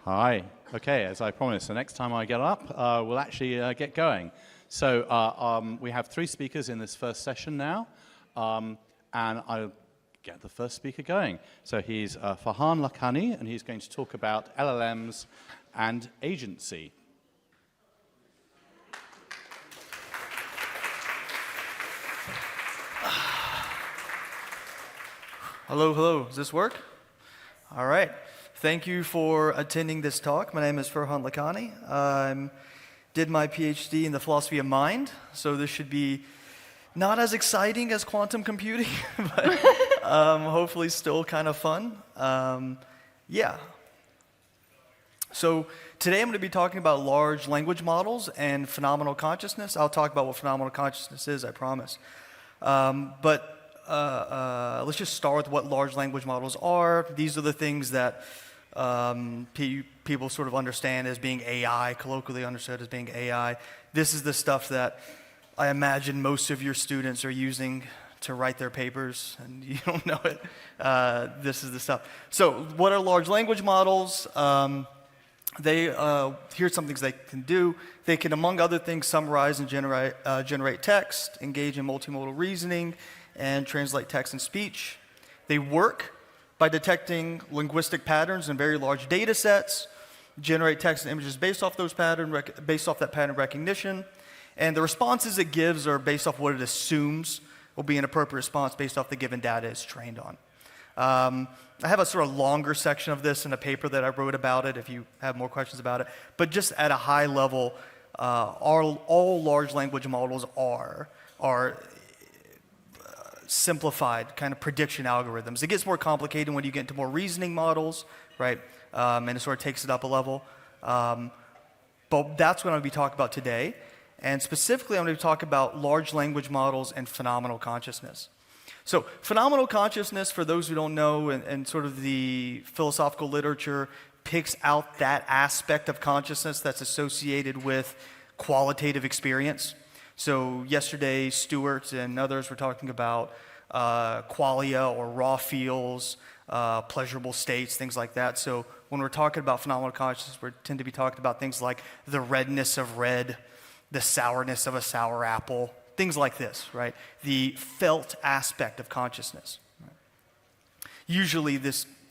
Hi. Okay, as I promised, the next time I get up, we'll actually get going. So we have 3 speakers in this first session now, and I'll get the first speaker going. So he's Farhan Lakhany, and he's going to talk about LLMs and agency. Hello, hello. Does this work? All right. Thank you for attending this talk. My name is Farhan Lakhany. I did my PhD in the philosophy of mind, so this should be not as exciting as quantum computing, but hopefully still kind of fun. Yeah. So today I'm going to be talking about large language models and phenomenal consciousness. I'll talk about what phenomenal consciousness is, I promise. Let's just start with what large language models are. These are the things that people sort of understand as being AI, colloquially understood as being AI. This is the stuff that I imagine most of your students are using to write their papers, and you don't know it. This is the stuff. So what are large language models? Here's some things they can do. They can, among other things, summarize and generate text, engage in multimodal reasoning, and translate text and speech. They work by detecting linguistic patterns in very large data sets, generate text and images based off those based off that pattern recognition, and the responses it gives are based off what it assumes will be an appropriate response based off the given data it's trained on. I have a sort of longer section of this in a paper that I wrote about it if you have more questions about it, but just at a high level, all large language models are simplified kind of prediction algorithms. It gets more complicated when you get into more reasoning models, right? And it sort of takes it up a level. But that's what I'm going to be talking about today. And specifically, I'm going to talk about large language models and phenomenal consciousness. So phenomenal consciousness, for those who don't know, and sort of the philosophical literature picks out that aspect of consciousness that's associated with qualitative experience. So yesterday, Stuart and others were talking about qualia or raw feels, pleasurable states, things like that. So when we're talking about phenomenal consciousness, we tend to be talking about things like the redness of red, the sourness of a sour apple, things like this, right? The felt aspect of consciousness. Right? Usually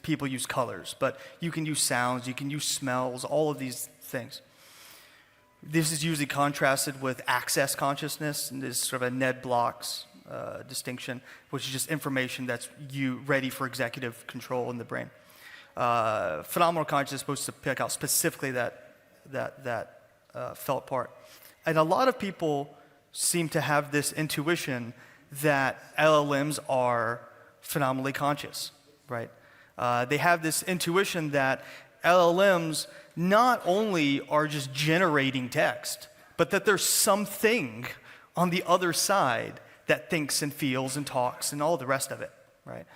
people use colors, but you can use sounds, you can use smells, all of these things. This is usually contrasted with access consciousness, and this is sort of a Ned Block's distinction, which is just information that's ready for executive control in the brain. Phenomenal consciousness is supposed to pick out specifically that felt part. And a lot of people seem to have this intuition that LLMs are phenomenally conscious, right? They have this intuition that LLMs not only are just generating text, but that there's something on the other side that thinks and feels and talks and all the rest of it, right?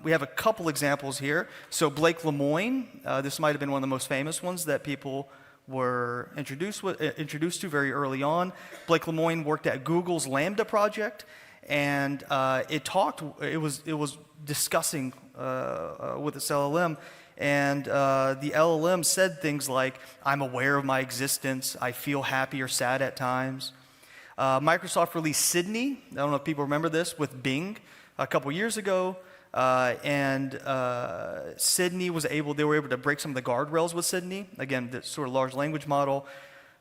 We have a couple examples here. So Blake Lemoine, this might have been one of the most famous ones that people were introduced to very early on. Blake Lemoine worked at Google's Lambda project, and it was discussing with its LLM. And the LLM said things like, I'm aware of my existence, I feel happy or sad at times. Microsoft released Sydney, I don't know if people remember this, with Bing a couple years ago. Sydney they were able to break some of the guardrails with Sydney. Again, this sort of large language model.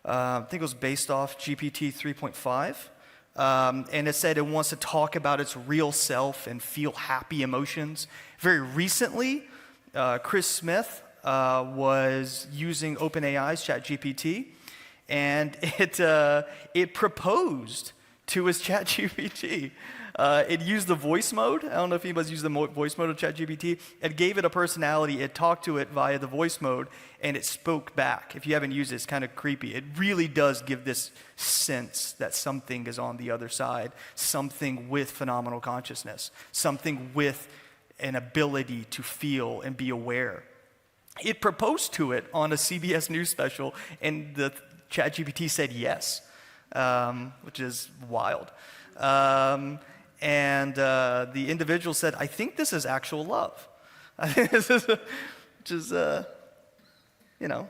I think it was based off GPT 3.5. And it said it wants to talk about its real self and feel happy emotions. Very recently, Chris Smith was using OpenAI's ChatGPT, and it proposed to his ChatGPT. It used the voice mode. I don't know if anybody's used the voice mode of ChatGPT. It gave it a personality. It talked to it via the voice mode, and it spoke back. If you haven't used it, it's kind of creepy. It really does give this sense that something is on the other side, something with phenomenal consciousness, something with an ability to feel and be aware. It proposed to it on a CBS News special, and the ChatGPT said yes, which is wild. And the individual said, I think this is actual love. I think this is, which is you know,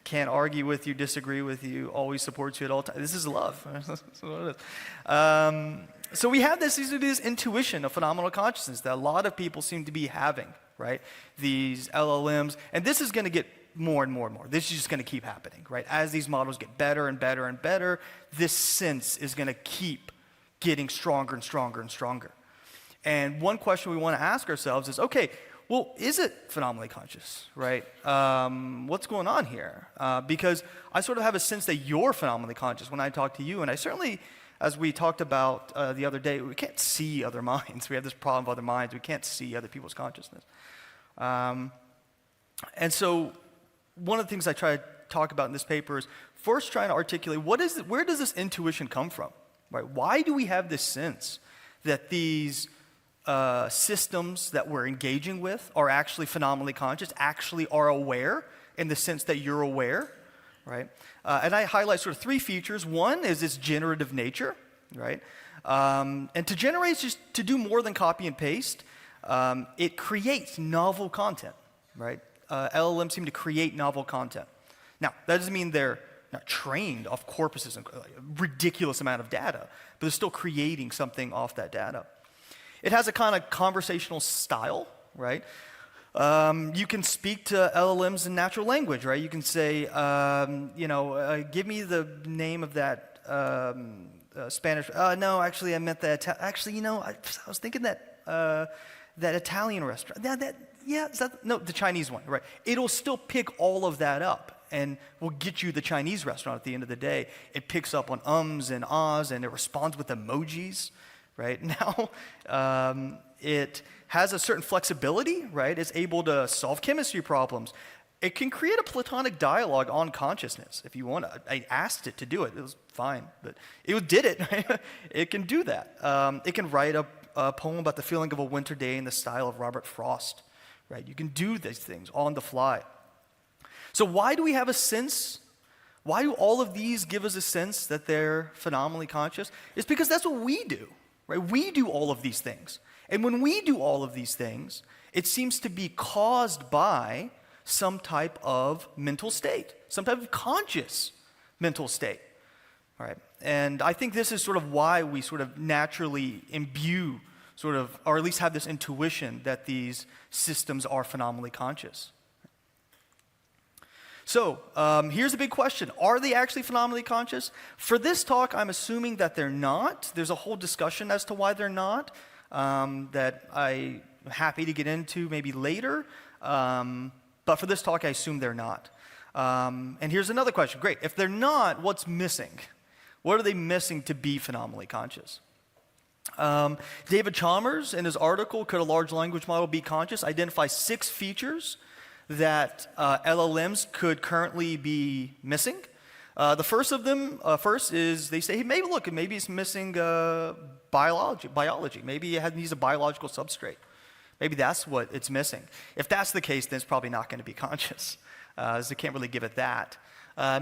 can't argue with you, disagree with you, always supports you at all times. This is love. That's what it is. So we have this intuition of phenomenal consciousness that a lot of people seem to be having, right? These LLMs, and this is going to get more and more and more. This is just going to keep happening, right? As these models get better and better and better, this sense is going to keep getting stronger and stronger and stronger. And one question we want to ask ourselves is, okay, well, is it phenomenally conscious, right? What's going on here? Because I sort of have a sense that you're phenomenally conscious when I talk to you, and I certainly, as we talked about the other day, we can't see other minds. We have this problem of other minds. We can't see other people's consciousness. And so one of the things I try to talk about in this paper is first trying to articulate where does this intuition come from, right? Why do we have this sense that these systems that we're engaging with are actually phenomenally conscious, actually are aware in the sense that you're aware, right? And I highlight sort of three features. One is its generative nature, right? And to generate is just to do more than copy and paste. It creates novel content, right? LLMs seem to create novel content. Now, that doesn't mean they're not trained off corpuses and a ridiculous amount of data, but they're still creating something off that data. It has a kind of conversational style, right? You can speak to LLMs in natural language, right? You can say, give me the name of that Spanish. No, actually, I meant that. I was thinking that that Italian restaurant. The Chinese one, right? It'll still pick all of that up and will get you the Chinese restaurant at the end of the day. It picks up on ums and ahs, and it responds with emojis. Right now, it has a certain flexibility, right? It's able to solve chemistry problems. It can create a platonic dialogue on consciousness if you want to. I asked it to do it. It was fine, but it did it. Right? It can do that. It can write a poem about the feeling of a winter day in the style of Robert Frost, right? You can do these things on the fly. So why do we have a sense? Why do all of these give us a sense that they're phenomenally conscious? It's because that's what we do. Right? We do all of these things. And when we do all of these things, it seems to be caused by some type of mental state, some type of conscious mental state. All right? And I think this is sort of why we sort of naturally imbue or at least have this intuition that these systems are phenomenally conscious. So here's a big question. Are they actually phenomenally conscious? For this talk, I'm assuming that they're not. There's a whole discussion as to why they're not that I'm happy to get into maybe later. But for this talk, I assume they're not. And here's another question. Great. If they're not, what's missing? What are they missing to be phenomenally conscious? David Chalmers, in his article, Could a Large Language Model Be Conscious?, identifies 6 features that LLMs could currently be missing. The first of them, is they say, hey, maybe it's missing biology. Maybe it needs a biological substrate. Maybe that's what it's missing. If that's the case, then it's probably not going to be conscious. So they can't really give it that.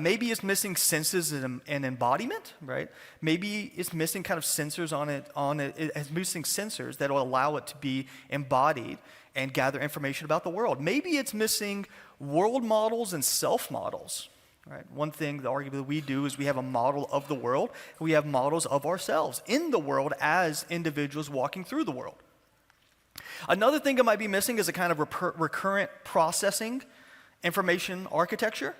Maybe it's missing senses and embodiment, right? Maybe it's missing kind of sensors on it. It's missing sensors that will allow it to be embodied and gather information about the world. Maybe it's missing world models and self models. Right? One thing, the argument that we do is we have a model of the world. And we have models of ourselves in the world as individuals walking through the world. Another thing that might be missing is a kind of recurrent processing information architecture.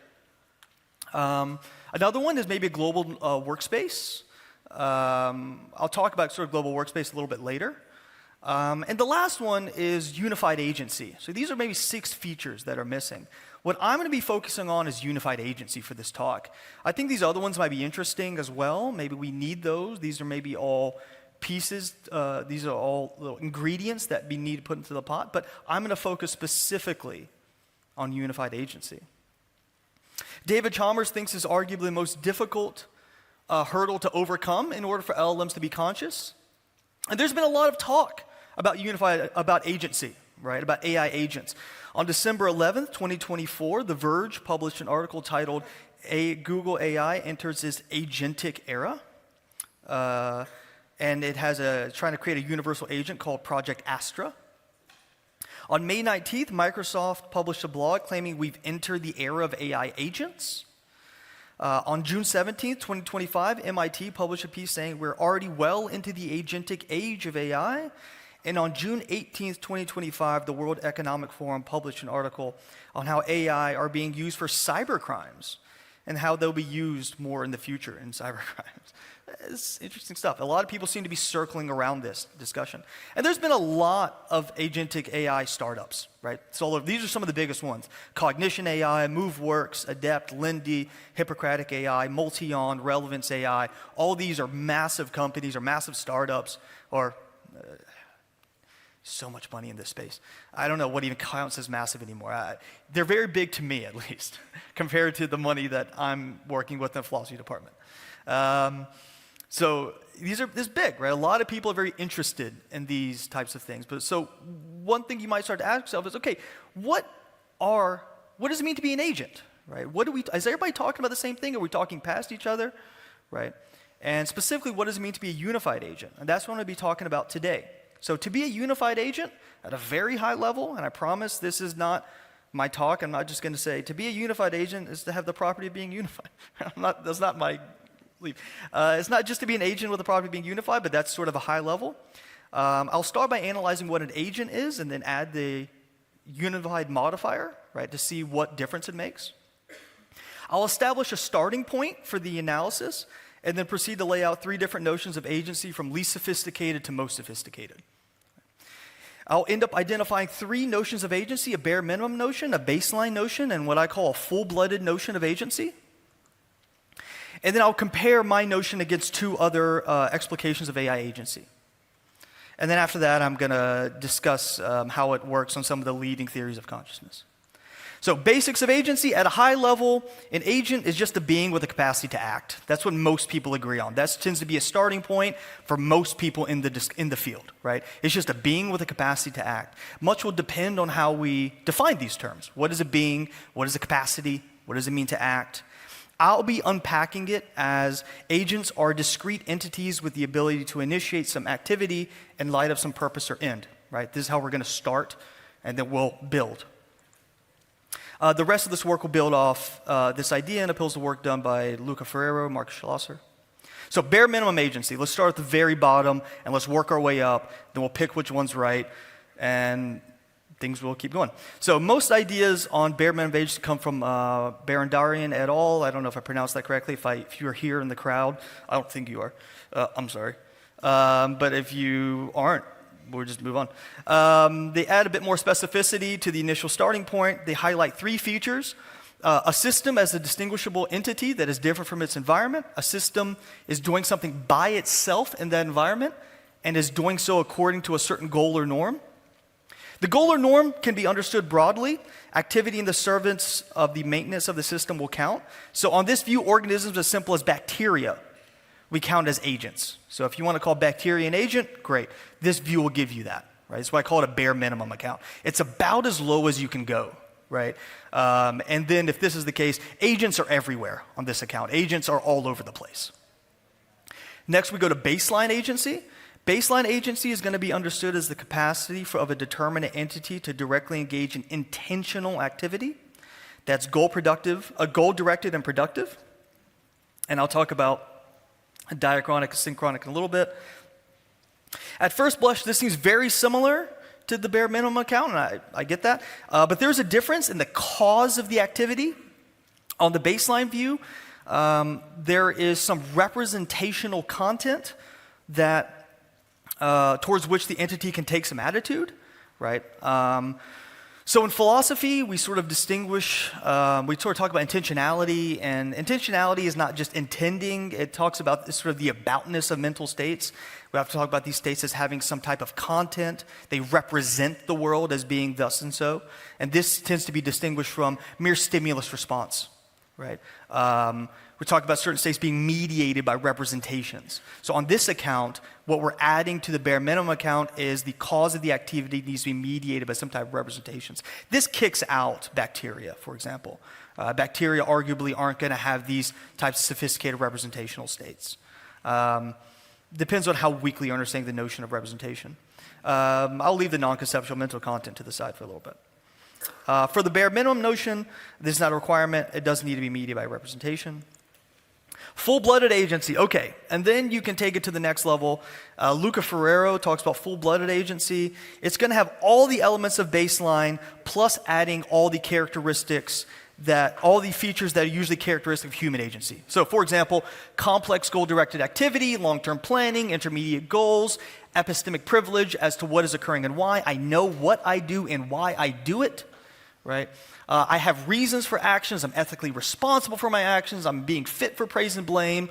Another one is maybe a global workspace. I'll talk about sort of global workspace a little bit later. And the last one is unified agency. So these are maybe 6 features that are missing. What I'm going to be focusing on is unified agency for this talk. I think these other ones might be interesting as well. Maybe we need those. These are maybe all pieces. These are all little ingredients that we need to put into the pot. But I'm going to focus specifically on unified agency. David Chalmers thinks is arguably the most difficult hurdle to overcome in order for LLMs to be conscious. And there's been a lot of talk about agency, right? About AI agents. On December 11th, 2024, The Verge published an article titled Google AI Enters Its Agentic Era. And it has trying to create a universal agent called Project Astra. On May 19th, Microsoft published a blog claiming we've entered the era of AI agents. On June 17th, 2025, MIT published a piece saying we're already well into the agentic age of AI. And on June 18th, 2025, the World Economic Forum published an article on how AI are being used for cybercrimes and how they'll be used more in the future in cybercrimes. It's interesting stuff. A lot of people seem to be circling around this discussion. And there's been a lot of agentic AI startups, right? So these are some of the biggest ones. Cognition AI, MoveWorks, Adept, Lindy, Hippocratic AI, Multion, Relevance AI. All these are massive companies or massive startups or so much money in this space. I don't know what even counts as massive anymore. They're very big to me, at least, compared to the money that I'm working with in the philosophy department. So this is big, right? A lot of people are very interested in these types of things. But so one thing you might start to ask yourself is, okay, what does it mean to be an agent, right? Is everybody talking about the same thing? Are we talking past each other, right? And specifically, what does it mean to be a unified agent? And that's what I'm going to be talking about today. So to be a unified agent at a very high level, and I promise this is not my talk, I'm not just going to say to be a unified agent is to have the property of being unified. That's not my belief. It's not just to be an agent with the property of being unified, but that's sort of a high level. I'll start by analyzing what an agent is and then add the unified modifier, right, to see what difference it makes. I'll establish a starting point for the analysis and then proceed to lay out 3 different notions of agency from least sophisticated to most sophisticated. I'll end up identifying 3 notions of agency: a bare minimum notion, a baseline notion, and what I call a full-blooded notion of agency. And then I'll compare my notion against 2 other explications of AI agency. And then after that, I'm going to discuss how it works on some of the leading theories of consciousness. So basics of agency, at a high level, an agent is just a being with a capacity to act. That's what most people agree on. That tends to be a starting point for most people in the field, right? It's just a being with a capacity to act. Much will depend on how we define these terms. What is a being? What is a capacity? What does it mean to act? I'll be unpacking it as agents are discrete entities with the ability to initiate some activity in light of some purpose or end, right? This is how we're going to start, and then we'll build. The rest of this work will build off this idea and appeals to work done by Luca Ferrero, Mark Schlosser. So bare minimum agency. Let's start at the very bottom, and let's work our way up. Then we'll pick which one's right, and things will keep going. So most ideas on bare minimum agency come from Barandarian et al. I don't know if I pronounced that correctly. If you're here in the crowd, I don't think you are. I'm sorry. But if you aren't, we'll just move on. They add a bit more specificity to the initial starting point. They highlight 3 features. A system as a distinguishable entity that is different from its environment. A system is doing something by itself in that environment and is doing so according to a certain goal or norm. The goal or norm can be understood broadly. Activity in the service of the maintenance of the system will count. So on this view, organisms as simple as bacteria we count as agents. So if you want to call bacteria an agent, great. This view will give you that, right? That's why I call it a bare minimum account. It's about as low as you can go, right? And then if this is the case, agents are everywhere on this account. Agents are all over the place. Next, we go to baseline agency. Baseline agency is going to be understood as the capacity of a determinate entity to directly engage in intentional activity that's goal-directed and productive. And I'll talk about diachronic, synchronic in a little bit. At first blush, this seems very similar to the bare minimum account, and I get that. But there's a difference in the cause of the activity. On the baseline view, there is some representational content that towards which the entity can take some attitude, right? So in philosophy, we sort of distinguish, we sort of talk about intentionality, and intentionality is not just intending. It talks about this sort of the aboutness of mental states. We have to talk about these states as having some type of content. They represent the world as being thus and so. And this tends to be distinguished from mere stimulus response, right? We talk about certain states being mediated by representations. So on this account, what we're adding to the bare minimum account is the cause of the activity needs to be mediated by some type of representations. This kicks out bacteria, for example. Bacteria arguably aren't going to have these types of sophisticated representational states. Depends on how weakly you understand the notion of representation. I'll leave the non-conceptual mental content to the side for a little bit. For the bare minimum notion, this is not a requirement. It doesn't need to be mediated by representation. Full-blooded agency, okay, and then you can take it to the next level. Luca Ferrero talks about full-blooded agency. It's going to have all the elements of baseline plus adding all the characteristics all the features that are usually characteristic of human agency. So, for example, complex goal-directed activity, long-term planning, intermediate goals, epistemic privilege as to what is occurring and why. I know what I do and why I do it, right? I have reasons for actions. I'm ethically responsible for my actions. I'm being fit for praise and blame.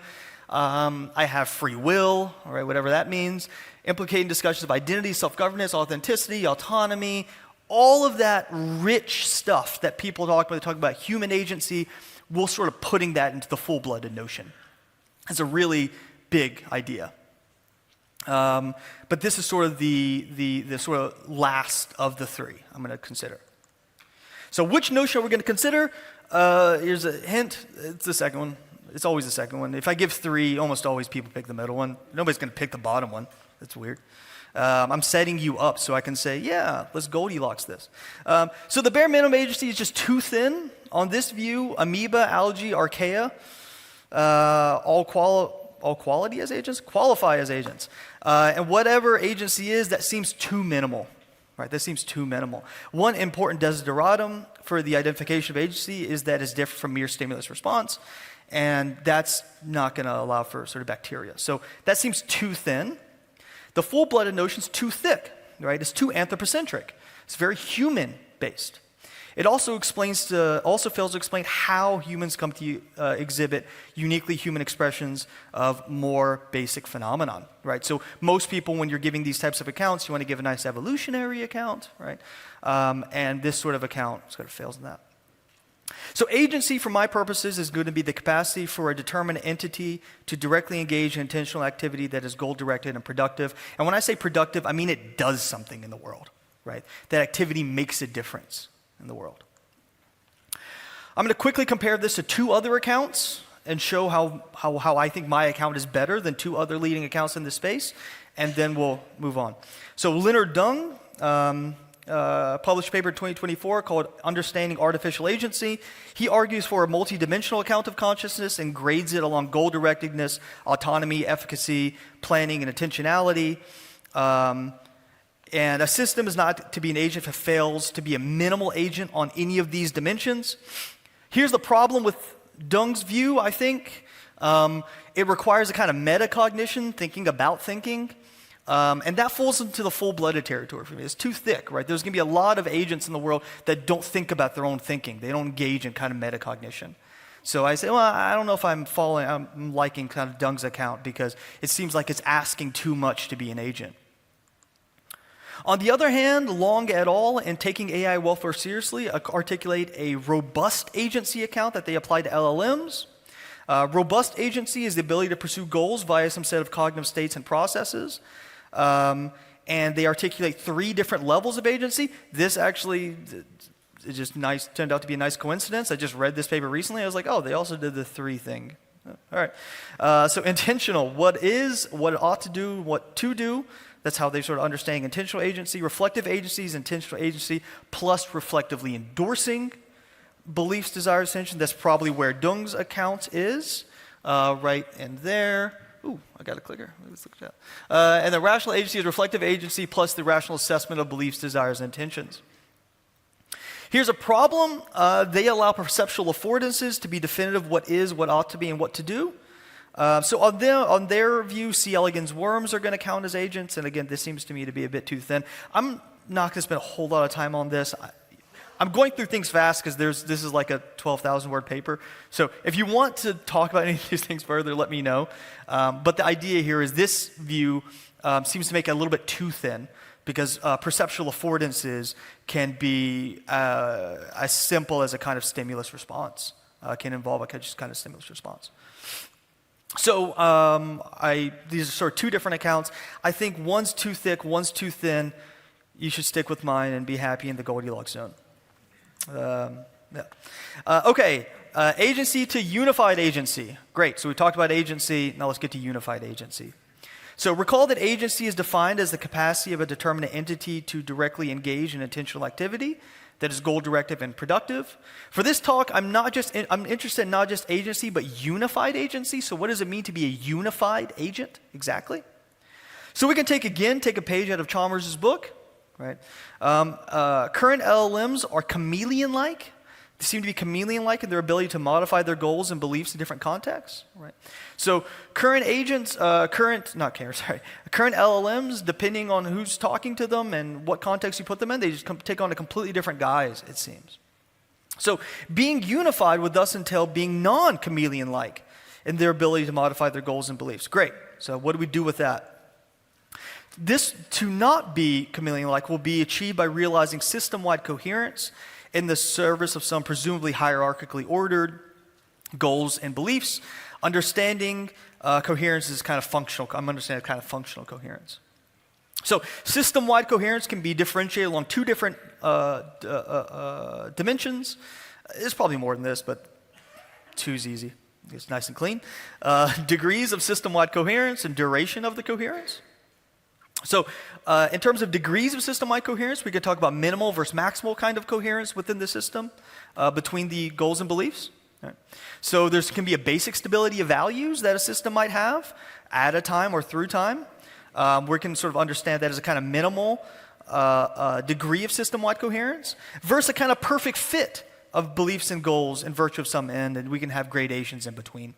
I have free will, all right, whatever that means. Implicating discussions of identity, self-governance, authenticity, autonomy, all of that rich stuff that people talk about. They talk about human agency. We're sort of putting that into the full-blooded notion. It's a really big idea. But this is sort of the sort of last of the three I'm going to consider. So which notion are we going to consider? Here's a hint. It's the second one. It's always the second one. If I give three, almost always people pick the middle one. Nobody's going to pick the bottom one. That's weird. I'm setting you up so I can say, yeah, let's Goldilocks this. So the bare minimum agency is just too thin. On this view, amoeba, algae, archaea, all quality as agents, qualify as agents. And whatever agency is, that seems too minimal. Right, that seems too minimal. One important desideratum for the identification of agency is that it's different from mere stimulus response, and that's not going to allow for sort of bacteria. So that seems too thin. The full-blooded notion is too thick, right? It's too anthropocentric. It's very human-based. It also fails to explain how humans come to exhibit uniquely human expressions of more basic phenomenon, right? So most people, when you're giving these types of accounts, you want to give a nice evolutionary account, right? And this sort of account sort of fails in that. So agency, for my purposes, is going to be the capacity for a determined entity to directly engage in intentional activity that is goal-directed and productive. And when I say productive, I mean it does something in the world, right? That activity makes a difference in the world. I'm going to quickly compare this to two other accounts and show how I think my account is better than two other leading accounts in this space, and then we'll move on. So Leonard Dung published a paper in 2024 called Understanding Artificial Agency. He argues for a multidimensional account of consciousness and grades it along goal-directedness, autonomy, efficacy, planning, and intentionality. And a system is not to be an agent if it fails to be a minimal agent on any of these dimensions. Here's the problem with Dung's view, I think. It requires a kind of metacognition, thinking about thinking. And that falls into the full-blooded territory for me. It's too thick, right? There's going to be a lot of agents in the world that don't think about their own thinking. They don't engage in kind of metacognition. So I say, well, I don't know if I'm liking kind of Dung's account because it seems like it's asking too much to be an agent. On the other hand, Long et al., in taking AI welfare seriously, articulate a robust agency account that they apply to LLMs. Robust agency is the ability to pursue goals via some set of cognitive states and processes. And they articulate three different levels of agency. This actually is just nice, turned out to be a nice coincidence. I just read this paper recently. I was like, oh, they also did the three thing. All right. So intentional, what is, what it ought to do, what to do. That's how they sort of understanding intentional agency. Reflective agency is intentional agency plus reflectively endorsing beliefs, desires, intention. That's probably where Dung's account is, right in there. Ooh, I got a clicker. Let's look at that. And the rational agency is reflective agency plus the rational assessment of beliefs, desires, and intentions. Here's a problem. They allow perceptual affordances to be definitive what is, what ought to be, and what to do. So on their view, C. elegans worms are going to count as agents. And again, this seems to me to be a bit too thin. I'm not going to spend a whole lot of time on this. I'm going through things fast because this is like a 12,000 word paper. So if you want to talk about any of these things further, let me know. But the idea here is this view seems to make it a little bit too thin because perceptual affordances can be as simple as a kind of stimulus response, can involve a just kind of stimulus response. So these are sort of two different accounts. I think one's too thick, one's too thin. You should stick with mine and be happy in the Goldilocks zone. Okay, agency to unified agency. Great, so we talked about agency. Now let's get to unified agency. So recall that agency is defined as the capacity of a determinate entity to directly engage in intentional activity that is goal-directed and productive. For this talk, I'm interested in not just agency, but unified agency. So what does it mean to be a unified agent exactly? So we can take a page out of Chalmers' book, right? Current LLMs are chameleon-like. They seem to be chameleon-like in their ability to modify their goals and beliefs in different contexts, right? So current LLMs, depending on who's talking to them and what context you put them in, they just take on a completely different guise, it seems. So being unified would thus entail being non-chameleon-like in their ability to modify their goals and beliefs. Great. So what do we do with that? This, to not be chameleon-like, will be achieved by realizing system-wide coherence in the service of some presumably hierarchically ordered goals and beliefs. Understanding coherence is kind of functional. I'm understanding kind of functional coherence. So system-wide coherence can be differentiated along two different dimensions. There's probably more than this, but two's easy. It's nice and clean. Degrees of system-wide coherence and duration of the coherence. So in terms of degrees of system-wide coherence, we could talk about minimal versus maximal kind of coherence within the system between the goals and beliefs. Right. So there can be a basic stability of values that a system might have at a time or through time. We can sort of understand that as a kind of minimal degree of system-wide coherence versus a kind of perfect fit of beliefs and goals in virtue of some end, and we can have gradations in between.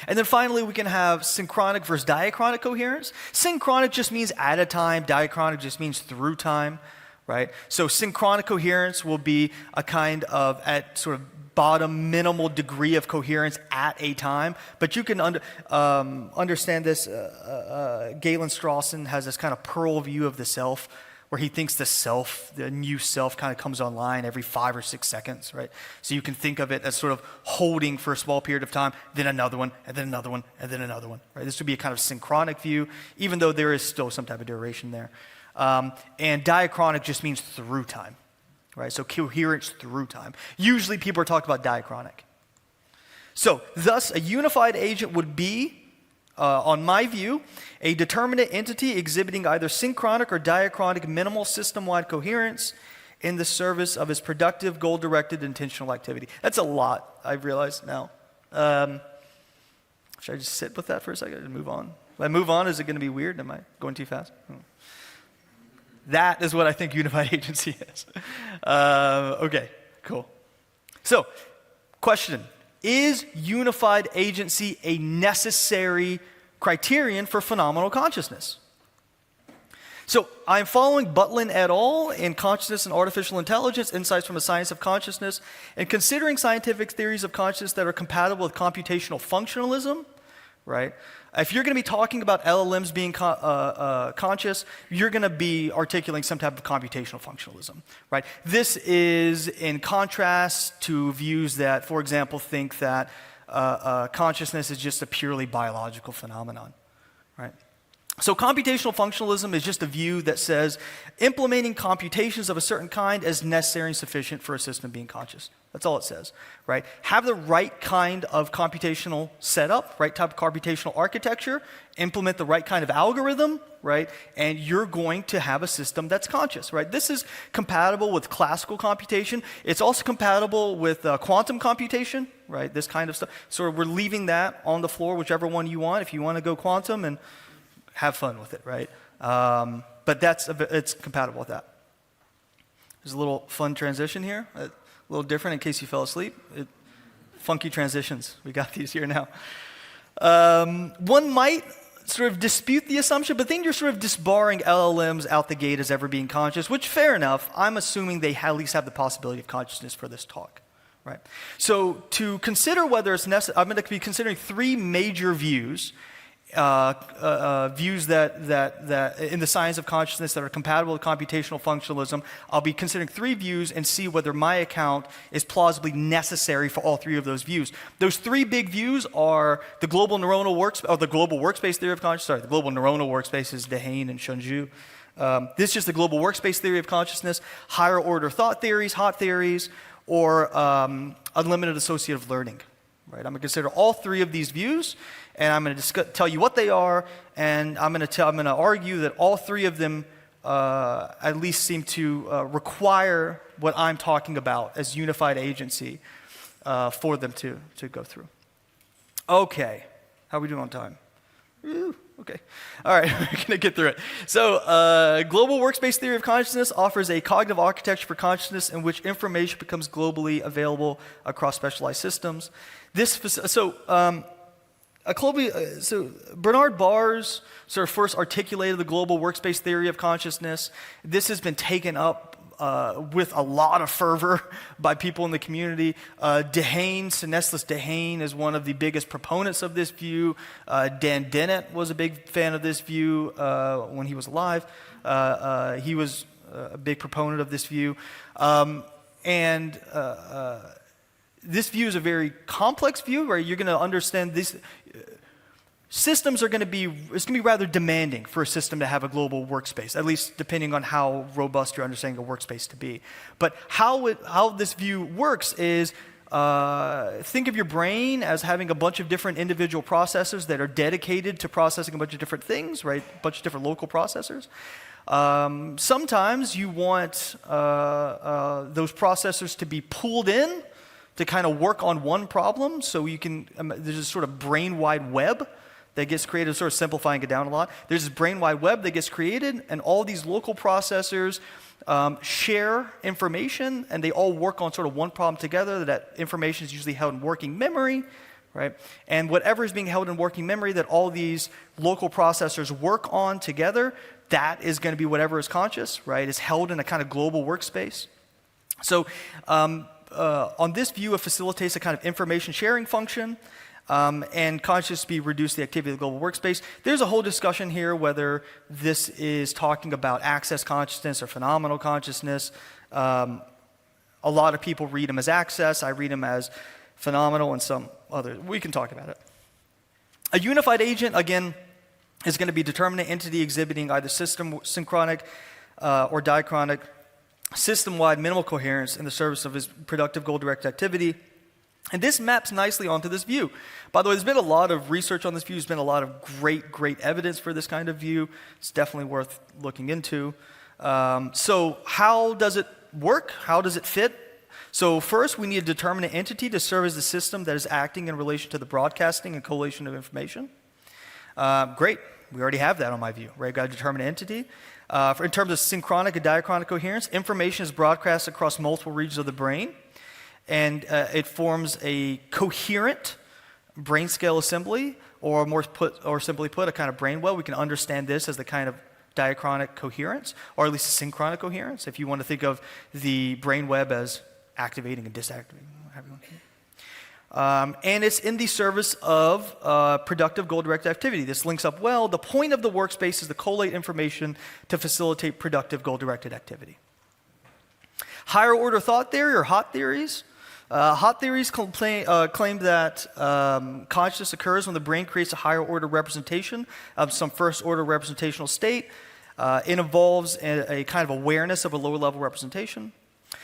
And then finally, we can have synchronic versus diachronic coherence. Synchronic just means at a time. Diachronic just means through time, right? So synchronic coherence will be a kind of at sort of bottom minimal degree of coherence at a time. But you can understand this. Galen Strawson has this kind of pearl view of the self, where he thinks the new self kind of comes online every 5 or 6 seconds, right? So you can think of it as sort of holding for a small period of time, then another one, and then another one, and then another one, right? This would be a kind of synchronic view, even though there is still some type of duration there. And diachronic just means through time, right? So coherence through time. Usually people are talking about diachronic. So thus, a unified agent would be, on my view, a determinate entity exhibiting either synchronic or diachronic minimal system-wide coherence in the service of its productive, goal-directed, intentional activity. That's a lot, I've realized now. Should I just sit with that for a second and move on? If I move on, is it going to be weird? Am I going too fast? That is what I think unified agency is. Okay, cool. So, question. Is unified agency a necessary criterion for phenomenal consciousness? So I'm following Butlin et al. In Consciousness and Artificial Intelligence, Insights from a Science of Consciousness, and considering scientific theories of consciousness that are compatible with computational functionalism, right? If you're going to be talking about LLMs being conscious, you're going to be articulating some type of computational functionalism, right? This is in contrast to views that, for example, think that consciousness is just a purely biological phenomenon, right? So computational functionalism is just a view that says implementing computations of a certain kind is necessary and sufficient for a system being conscious. That's all it says, right? Have the right kind of computational setup, right type of computational architecture, implement the right kind of algorithm, right? And you're going to have a system that's conscious, right? This is compatible with classical computation. It's also compatible with quantum computation, right? This kind of stuff. So we're leaving that on the floor, whichever one you want. If you want to go quantum, and have fun with it, right? But it's compatible with that. There's a little fun transition here. A little different in case you fell asleep. Funky transitions. We got these here now. One might sort of dispute the assumption, but then you're sort of disbarring LLMs out the gate as ever being conscious, which, fair enough, I'm assuming they at least have the possibility of consciousness for this talk, right? So to consider whether it's necessary, I'm going to be considering 3 major views, views that in the science of consciousness that are compatible with computational functionalism. I'll be considering 3 views and see whether my account is plausibly necessary for all 3 of those views. Those 3 big views are the global neuronal the global workspace theory of consciousness. Sorry, the global neuronal workspace is Dehaene and Shunju. This is just the global workspace theory of consciousness, higher order thought theories, hot theories, or unlimited associative learning. right? I'm going to consider all three of these views, and I'm going to tell you what they are, and I'm going to argue that all three of them at least seem to require what I'm talking about as unified agency for them to go through. Okay, how are we doing on time? Ooh, okay. All right, we're going to get through it. So, global workspace theory of consciousness offers a cognitive architecture for consciousness in which information becomes globally available across specialized systems. So Bernard Baars sort of first articulated the global workspace theory of consciousness. This has been taken up with a lot of fervor by people in the community. Stanislas Dehaene is one of the biggest proponents of this view. Dan Dennett was a big fan of this view when he was alive. He was a big proponent of this view. This view is a very complex view where you're going to understand these systems it's going to be rather demanding for a system to have a global workspace, at least depending on how robust your understanding of workspace to be. But how this view works is think of your brain as having a bunch of different individual processors that are dedicated to processing a bunch of different things, right? A bunch of different local processors. Sometimes you want those processors to be pulled in to kind of work on one problem, so you can, there's this sort of brain-wide web that gets created, sort of simplifying it down a lot. There's this brain-wide web that gets created, and all these local processors share information, and they all work on sort of one problem together. That information is usually held in working memory, right? And whatever is being held in working memory that all these local processors work on together, that is going to be whatever is conscious, right? It's held in a kind of global workspace. So on this view, it facilitates a kind of information sharing function, and consciousness be reduced to the activity of the global workspace. There's a whole discussion here whether this is talking about access consciousness or phenomenal consciousness. A lot of people read them as access. I read them as phenomenal, and some others. We can talk about it. A unified agent, again, is going to be a determinate entity exhibiting either synchronic or diachronic, system-wide minimal coherence in the service of his productive goal-directed activity. And this maps nicely onto this view. By the way, there's been a lot of research on this view. There's been a lot of great evidence for this kind of view. It's definitely worth looking into. So how does it work? How does it fit? So first, we need a determinate entity to serve as the system that is acting in relation to the broadcasting and collation of information. Great. We already have that on my view, right? We've got a determinate entity. In terms of synchronic and diachronic coherence, information is broadcast across multiple regions of the brain, and it forms a coherent brain scale assembly, or simply put, a kind of brain web. We can understand this as the kind of diachronic coherence, or at least a synchronic coherence, if you want to think of the brain web as activating and disactivating. And it's in the service of productive goal-directed activity. This links up well. The point of the workspace is to collate information to facilitate productive goal-directed activity. Higher order thought theory, or hot theories. Hot theories claim that consciousness occurs when the brain creates a higher order representation of some first order representational state. It involves a kind of awareness of a lower level representation.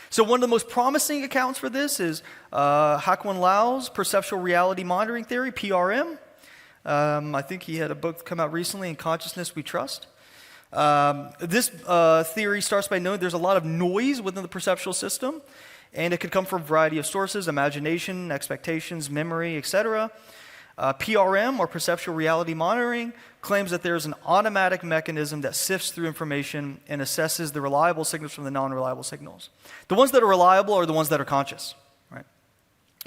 So one of the most promising accounts for this is Hakwon Lau's perceptual reality monitoring theory, PRM. I think he had a book come out recently, In Consciousness We Trust. This theory starts by knowing there's a lot of noise within the perceptual system, and it could come from a variety of sources: imagination, expectations, memory, etc. PRM, or perceptual reality monitoring, claims that there's an automatic mechanism that sifts through information and assesses the reliable signals from the non-reliable signals. The ones that are reliable are the ones that are conscious, right?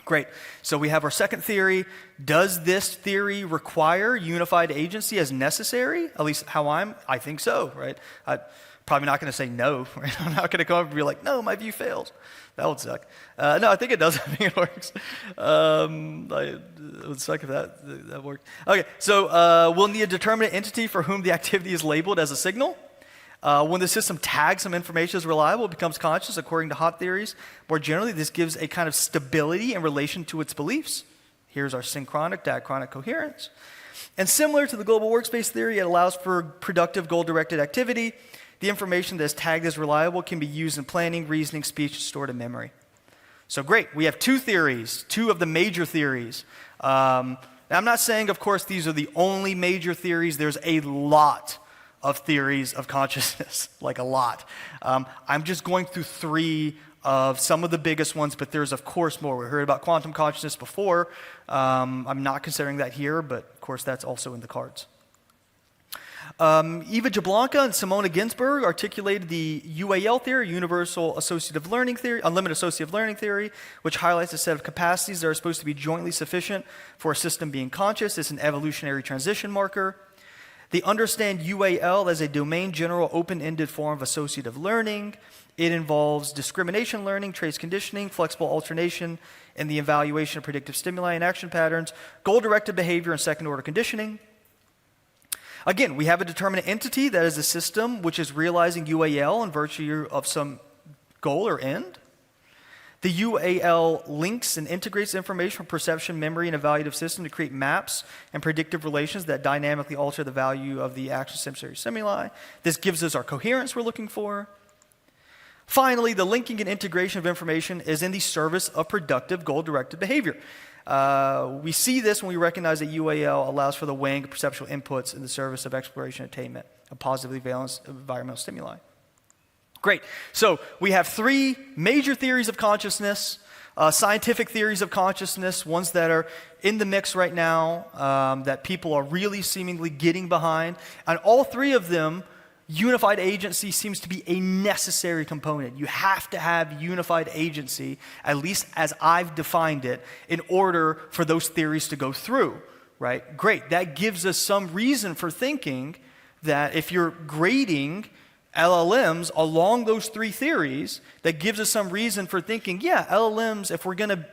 Great. So we have our second theory. Does this theory require unified agency as necessary? At least how I think so, right? I'm probably not going to say no, right? I'm not going to come up and be like, no, my view fails. That would suck. No, I think it does. I think it works. It would suck if that worked. Okay, so we'll need a determinate entity for whom the activity is labeled as a signal. When the system tags some information as reliable, it becomes conscious, according to hot theories. More generally, this gives a kind of stability in relation to its beliefs. Here's our synchronic, diachronic coherence. And similar to the global workspace theory, it allows for productive goal-directed activity. The information that is tagged as reliable can be used in planning, reasoning, speech, stored in memory. So great, we have two theories, two of the major theories. Now I'm not saying, of course, these are the only major theories. There's a lot of theories of consciousness, like a lot. I'm just going through three of some of the biggest ones, but there's, of course, more. We heard about quantum consciousness before. I'm not considering that here, but, of course, that's also in the cards. Eva Jablonka and Simona Ginsberg articulated the UAL theory, Universal Associative Learning Theory, Unlimited Associative Learning Theory, which highlights a set of capacities that are supposed to be jointly sufficient for a system being conscious. It's an evolutionary transition marker. They understand UAL as a domain general open-ended form of associative learning. It involves discrimination learning, trace conditioning, flexible alternation, and the evaluation of predictive stimuli and action patterns, goal-directed behavior, and second-order conditioning. Again, we have a determinate entity that is a system which is realizing UAL in virtue of some goal or end. The UAL links and integrates information from perception, memory, and evaluative system to create maps and predictive relations that dynamically alter the value of the actual sensory stimuli. This gives us our coherence we're looking for. Finally, the linking and integration of information is in the service of productive goal-directed behavior. We see this when we recognize that UAL allows for the weighing of perceptual inputs in the service of exploration and attainment of positively balanced environmental stimuli. Great. So we have three major theories of consciousness, scientific theories of consciousness, ones that are in the mix right now, that people are really seemingly getting behind. And all three of them, unified agency seems to be a necessary component. You have to have unified agency, at least as I've defined it, in order for those theories to go through, right? Great. That gives us some reason for thinking that if you're grading LLMs along those three theories, that gives us some reason for thinking, yeah, LLMs, if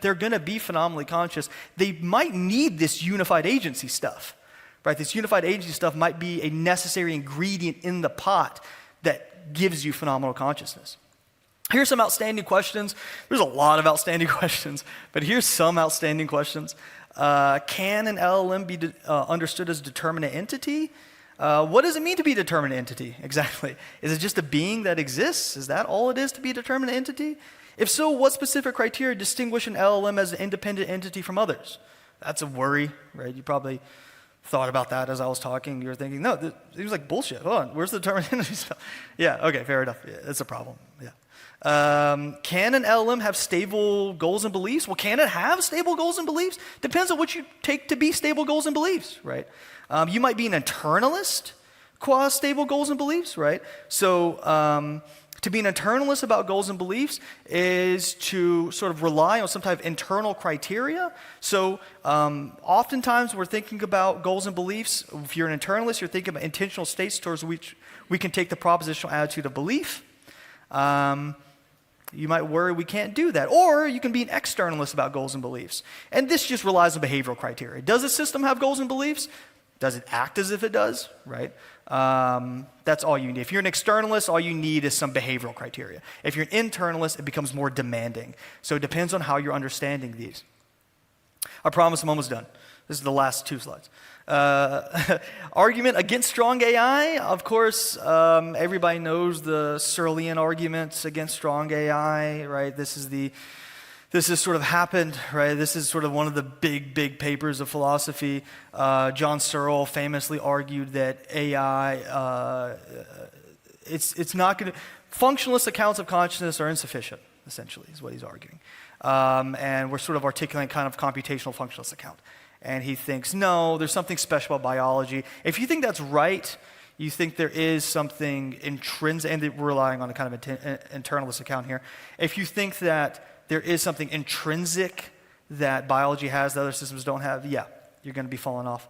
they're gonna be phenomenally conscious, they might need this unified agency stuff. Right, this unified agency stuff might be a necessary ingredient in the pot that gives you phenomenal consciousness. Here's some outstanding questions. There's a lot of outstanding questions, but here's some outstanding questions. Can an LLM be understood as a determinate entity? What does it mean to be a determinate entity, exactly? Is it just a being that exists? Is that all it is to be a determinate entity? If so, what specific criteria distinguish an LLM as an independent entity from others? That's a worry, right? You probably thought about that as I was talking. You were thinking, no, it was like bullshit. Hold on, where's the determinate entity stuff? Yeah, okay, fair enough. Yeah, it's a problem. Yeah. Can an LLM have stable goals and beliefs? Well, can it have stable goals and beliefs? Depends on what you take to be stable goals and beliefs, right? You might be an internalist qua stable goals and beliefs, right? So to be an internalist about goals and beliefs is to sort of rely on some type of internal criteria. So oftentimes we're thinking about goals and beliefs. If you're an internalist, you're thinking about intentional states towards which we can take the propositional attitude of belief. You might worry we can't do that. Or you can be an externalist about goals and beliefs. And this just relies on behavioral criteria. Does a system have goals and beliefs? Does it act as if it does, right? That's all you need. If you're an externalist, all you need is some behavioral criteria. If you're an internalist, it becomes more demanding. So it depends on how you're understanding these. I promise I'm almost done. This is the last two slides. Argument against strong AI. Of course, everybody knows the Searlean arguments against strong AI, right? This has sort of happened, right? This is sort of one of the big papers of philosophy. John Searle famously argued that AI, it's not going to, functionalist accounts of consciousness are insufficient, essentially, is what he's arguing. And we're sort of articulating kind of computational functionalist account. And he thinks, no, there's something special about biology. If you think that's right, you think there is something intrinsic, and we're relying on a kind of internalist account here. If you think that there is something intrinsic that biology has that other systems don't have, yeah, you're going to be falling off.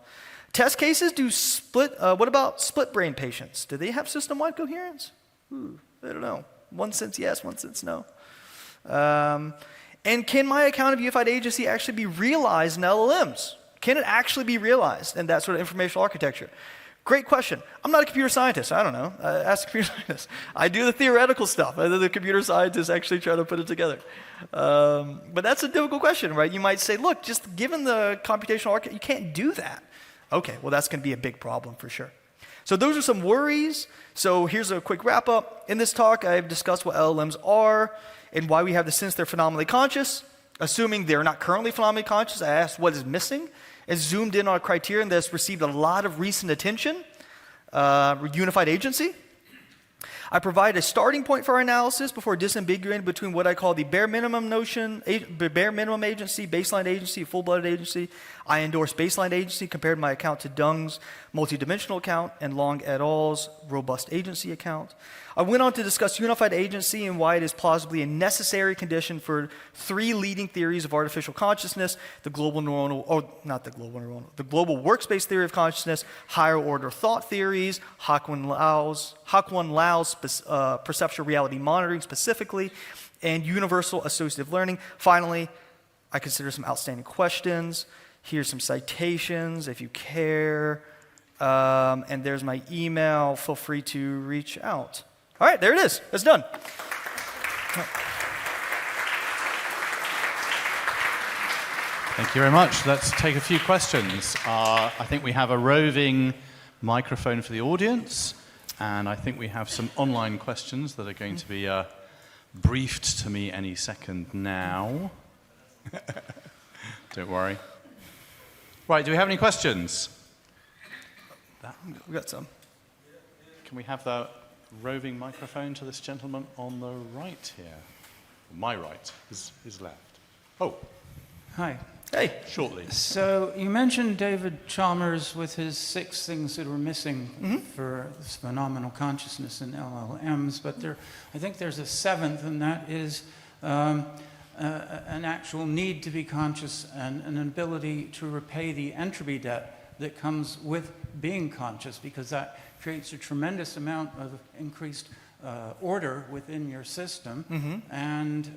Test cases do split. What about split brain patients? Do they have system-wide coherence? I don't know. One sense yes, one sense no. And can my account of unified agency actually be realized in LLMs? Can it actually be realized in that sort of informational architecture? Great question. I'm not a computer scientist. I don't know. Ask a computer scientist. I do the theoretical stuff. And then the computer scientists actually try to put it together. But that's a difficult question, right? You might say, look, just given the computational architecture, you can't do that. Okay, well, that's going to be a big problem for sure. So those are some worries. So here's a quick wrap up. In this talk, I've discussed what LLMs are and why we have the sense they're phenomenally conscious. Assuming they're not currently phenomenally conscious, I asked what is missing and zoomed in on a criterion that's received a lot of recent attention, unified agency. I provide a starting point for our analysis before disambiguating between what I call the bare minimum notion, bare minimum agency, baseline agency, full-blooded agency. I endorse baseline agency compared my account to Dung's multidimensional account and Long et al.'s robust agency account. I went on to discuss unified agency and why it is plausibly a necessary condition for three leading theories of artificial consciousness: the global the global workspace theory of consciousness, higher order thought theories, Hak-One Lau's perceptual reality monitoring specifically, and universal associative learning. Finally, I consider some outstanding questions. Here's some citations if you care. And there's my email. Feel free to reach out. All right, there it is. It's done. Thank you very much. Let's take a few questions. I think we have a roving microphone for the audience, and I think we have some online questions that are going to be briefed to me any second now. Don't worry. Right, do we have any questions? We got some. Can we have the roving microphone to this gentleman on the right here? My right, his left. Oh. Hi. Hey. Shortly. So you mentioned David Chalmers with his 6 things that were missing for this phenomenal consciousness in LLMs, but I think there's a 7th, and that is an actual need to be conscious and an ability to repay the entropy debt that comes with being conscious, because that creates a tremendous amount of increased order within your system. And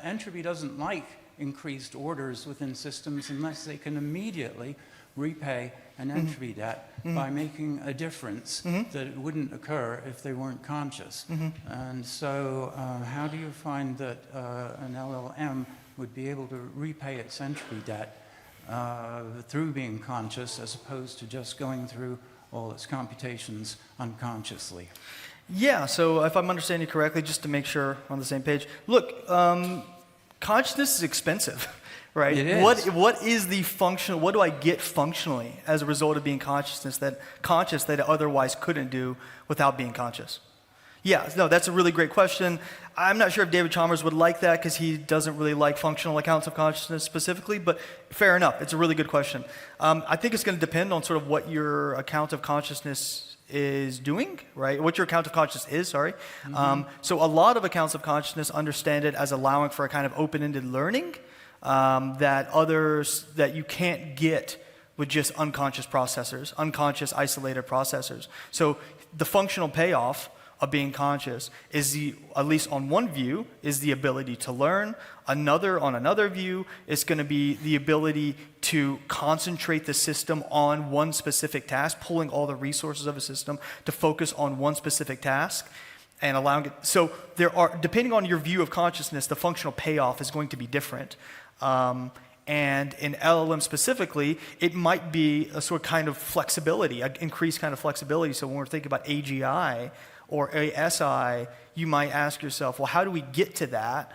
entropy doesn't like increased orders within systems unless they can immediately repay an entropy debt by making a difference that wouldn't occur if they weren't conscious. And so how do you find that an LLM would be able to repay its entropy debt through being conscious, as opposed to just going through all its computations unconsciously? Yeah, so if I'm understanding you correctly, just to make sure we're on the same page, look, consciousness is expensive, right? It is. What is the function? What do I get functionally as a result of being conscious that I otherwise couldn't do without being conscious? Yeah, no, that's a really great question. I'm not sure if David Chalmers would like that because he doesn't really like functional accounts of consciousness specifically, but fair enough. It's a really good question. I think it's going to depend on sort of what your account of consciousness is doing, right? What your account of consciousness is, sorry. So a lot of accounts of consciousness understand it as allowing for a kind of open-ended learning that you can't get with just unconscious processors, unconscious isolated processors. So the functional payoff of being conscious is at least on one view, is the ability to learn. On another view, is going to be the ability to concentrate the system on one specific task, pulling all the resources of a system to focus on one specific task and allowing it. So depending on your view of consciousness, the functional payoff is going to be different. And in LLM specifically, it might be a sort of kind of flexibility, an increased kind of flexibility. So when we're thinking about AGI, or ASI, you might ask yourself, well, how do we get to that?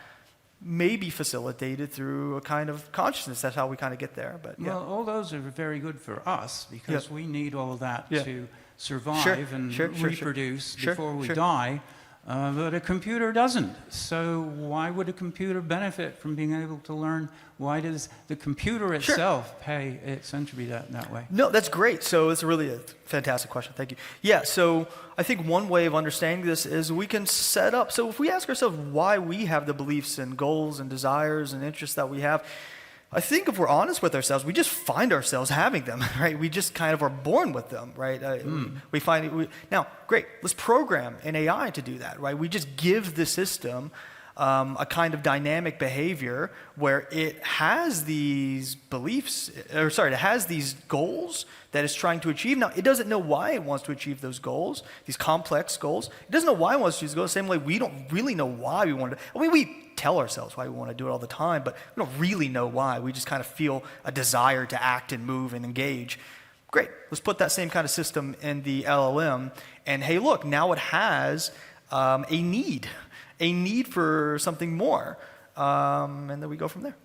Maybe facilitated through a kind of consciousness. That's how we kind of get there. But yeah. Well, all those are very good for us because we need all of that to survive and reproduce before we die. But a computer doesn't. So why would a computer benefit from being able to learn? Why does the computer itself pay its entropy debt that way? No, that's great. So it's really a fantastic question. Thank you. Yeah, so I think one way of understanding this is we can set up. So if we ask ourselves why we have the beliefs and goals and desires and interests that we have, I think if we're honest with ourselves, we just find ourselves having them, right? We just kind of are born with them, right? We find now, great, let's program an AI to do that, right? We just give the system a kind of dynamic behavior where it has these beliefs, it has these goals that it's trying to achieve. Now, it doesn't know why it wants to achieve those goals, these complex goals. It doesn't know why it wants to achieve those goals, the same way we don't really know why we want to. I mean, we tell ourselves why we want to do it all the time, but we don't really know why. We just kind of feel a desire to act and move and engage. Great, let's put that same kind of system in the LLM, and hey, look, now it has a need for something more, and then we go from there.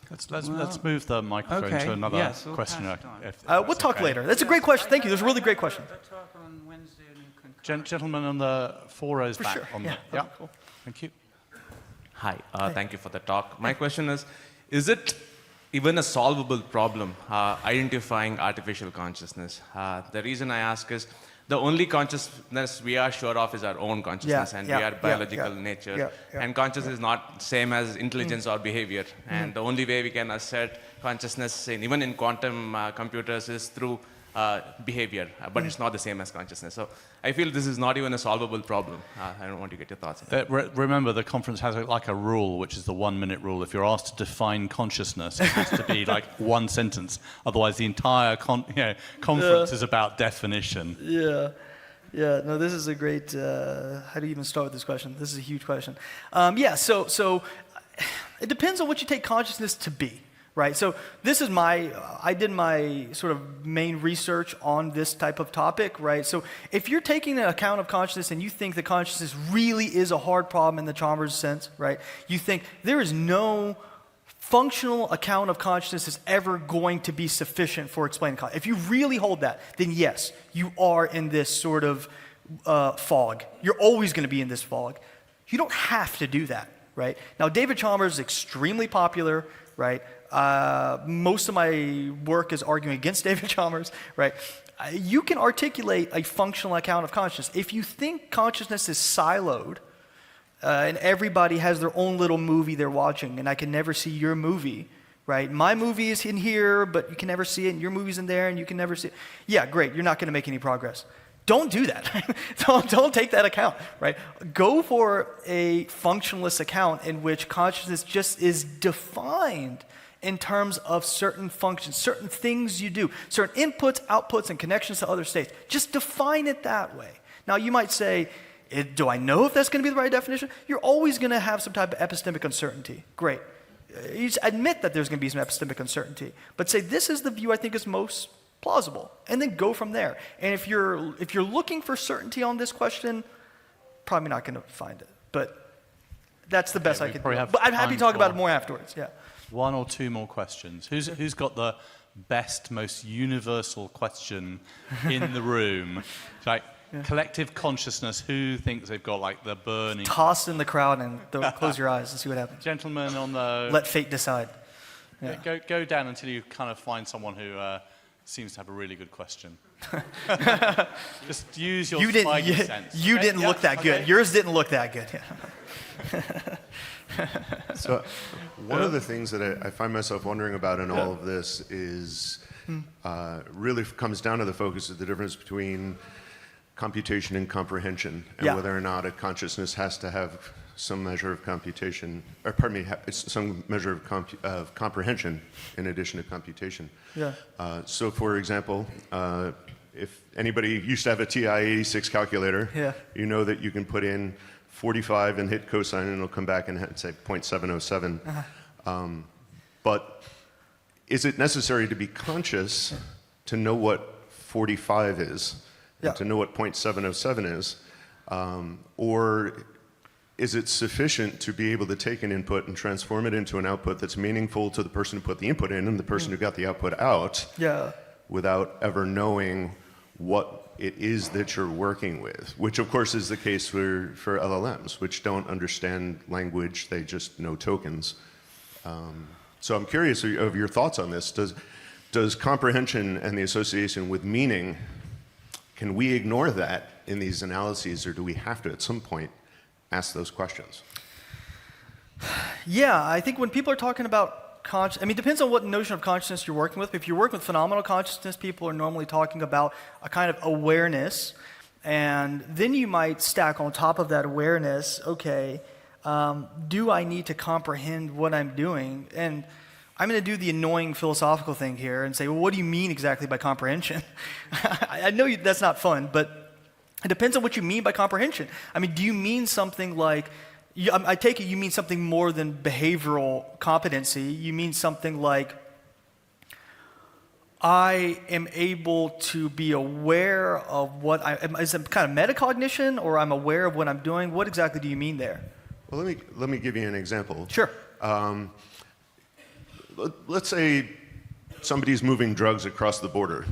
Let's move the microphone to another yes, we'll question. pass it on. If We'll talk okay. later. That's a great question. Thank you. That's a really great question. Talk on Wednesday and you can Gentlemen on the 4 rows For back. sure. On Yeah, the, that'd be cool. Thank you. Hi, thank you for the talk. My question is it even a solvable problem, identifying artificial consciousness? The reason I ask is, the only consciousness we are sure of is our own consciousness, and we are biological nature. And consciousness is not same as intelligence or behavior. And the only way we can assert consciousness, even in quantum computers, is through behavior, but it's not the same as consciousness. So I feel this is not even a solvable problem. I don't want to get your thoughts on that. Remember, the conference has like a rule, which is the 1-minute rule. If you're asked to define consciousness, it has to be like one sentence. Otherwise, the entire conference is about definition. Yeah, no, this is a great, how do you even start with this question? This is a huge question. So it depends on what you take consciousness to be. Right, so this is I did my sort of main research on this type of topic, right? So if you're taking an account of consciousness and you think that consciousness really is a hard problem in the Chalmers sense, right? You think there is no functional account of consciousness is ever going to be sufficient for explaining consciousness. If you really hold that, then yes, you are in this sort of fog. You're always going to be in this fog. You don't have to do that, right? Now, David Chalmers is extremely popular, right? Most of my work is arguing against David Chalmers, right? You can articulate a functional account of consciousness. If you think consciousness is siloed, and everybody has their own little movie they're watching, and I can never see your movie, right? My movie is in here, but you can never see it, and your movie's in there, and you can never see it. Yeah, great, you're not going to make any progress. Don't do that. don't take that account, right? Go for a functionalist account in which consciousness just is defined in terms of certain functions, certain things you do, certain inputs, outputs, and connections to other states. Just define it that way. Now, you might say, do I know if that's going to be the right definition? You're always going to have some type of epistemic uncertainty. Great. You just admit that there's going to be some epistemic uncertainty, but say, this is the view I think is most plausible, and then go from there. And if you're looking for certainty on this question, probably not going to find it. But that's the best I can do. But I'm happy to talk about it more afterwards. Yeah. 1 or 2 more questions. Who's got the best, most universal question in the room? Like collective consciousness. Who thinks they've got like the burning? Toss in the crowd and close your eyes and see what happens. Gentlemen on the. Let fate decide. Yeah. Go down until you kind of find someone who seems to have a really good question. Just use your spidey sense. You didn't look that good. Yours didn't look that good. So one of the things that I find myself wondering about in all of this is really comes down to the focus of the difference between computation and comprehension, and whether or not a consciousness has to have some measure of computation, or pardon me, some measure of comprehension in addition to computation. Yeah. So for example, if anybody used to have a TI-86 calculator, you know that you can put in 45 and hit cosine and it'll come back and say 0.707. But is it necessary to be conscious to know what 45 is, and to know what 0.707 is? Or is it sufficient to be able to take an input and transform it into an output that's meaningful to the person who put the input in and the person who got the output out, without ever knowing what it is that you're working with, which of course is the case for LLMs, which don't understand language, they just know tokens. So I'm curious of your thoughts on this. Does comprehension and the association with meaning, can we ignore that in these analyses, or do we have to at some point ask those questions? Yeah, I think when people are talking about it depends on what notion of consciousness you're working with. If you're working with phenomenal consciousness, people are normally talking about a kind of awareness, and then you might stack on top of that awareness, okay, do I need to comprehend what I'm doing? And I'm going to do the annoying philosophical thing here and say, well, what do you mean exactly by comprehension? I know that's not fun, but it depends on what you mean by comprehension. I mean, do you mean something like, I take it you mean something more than behavioral competency. You mean something like, I am able to be aware of what is it kind of metacognition, or I'm aware of what I'm doing? What exactly do you mean there? Well, let me give you an example. Sure. Let's say somebody's moving drugs across the border,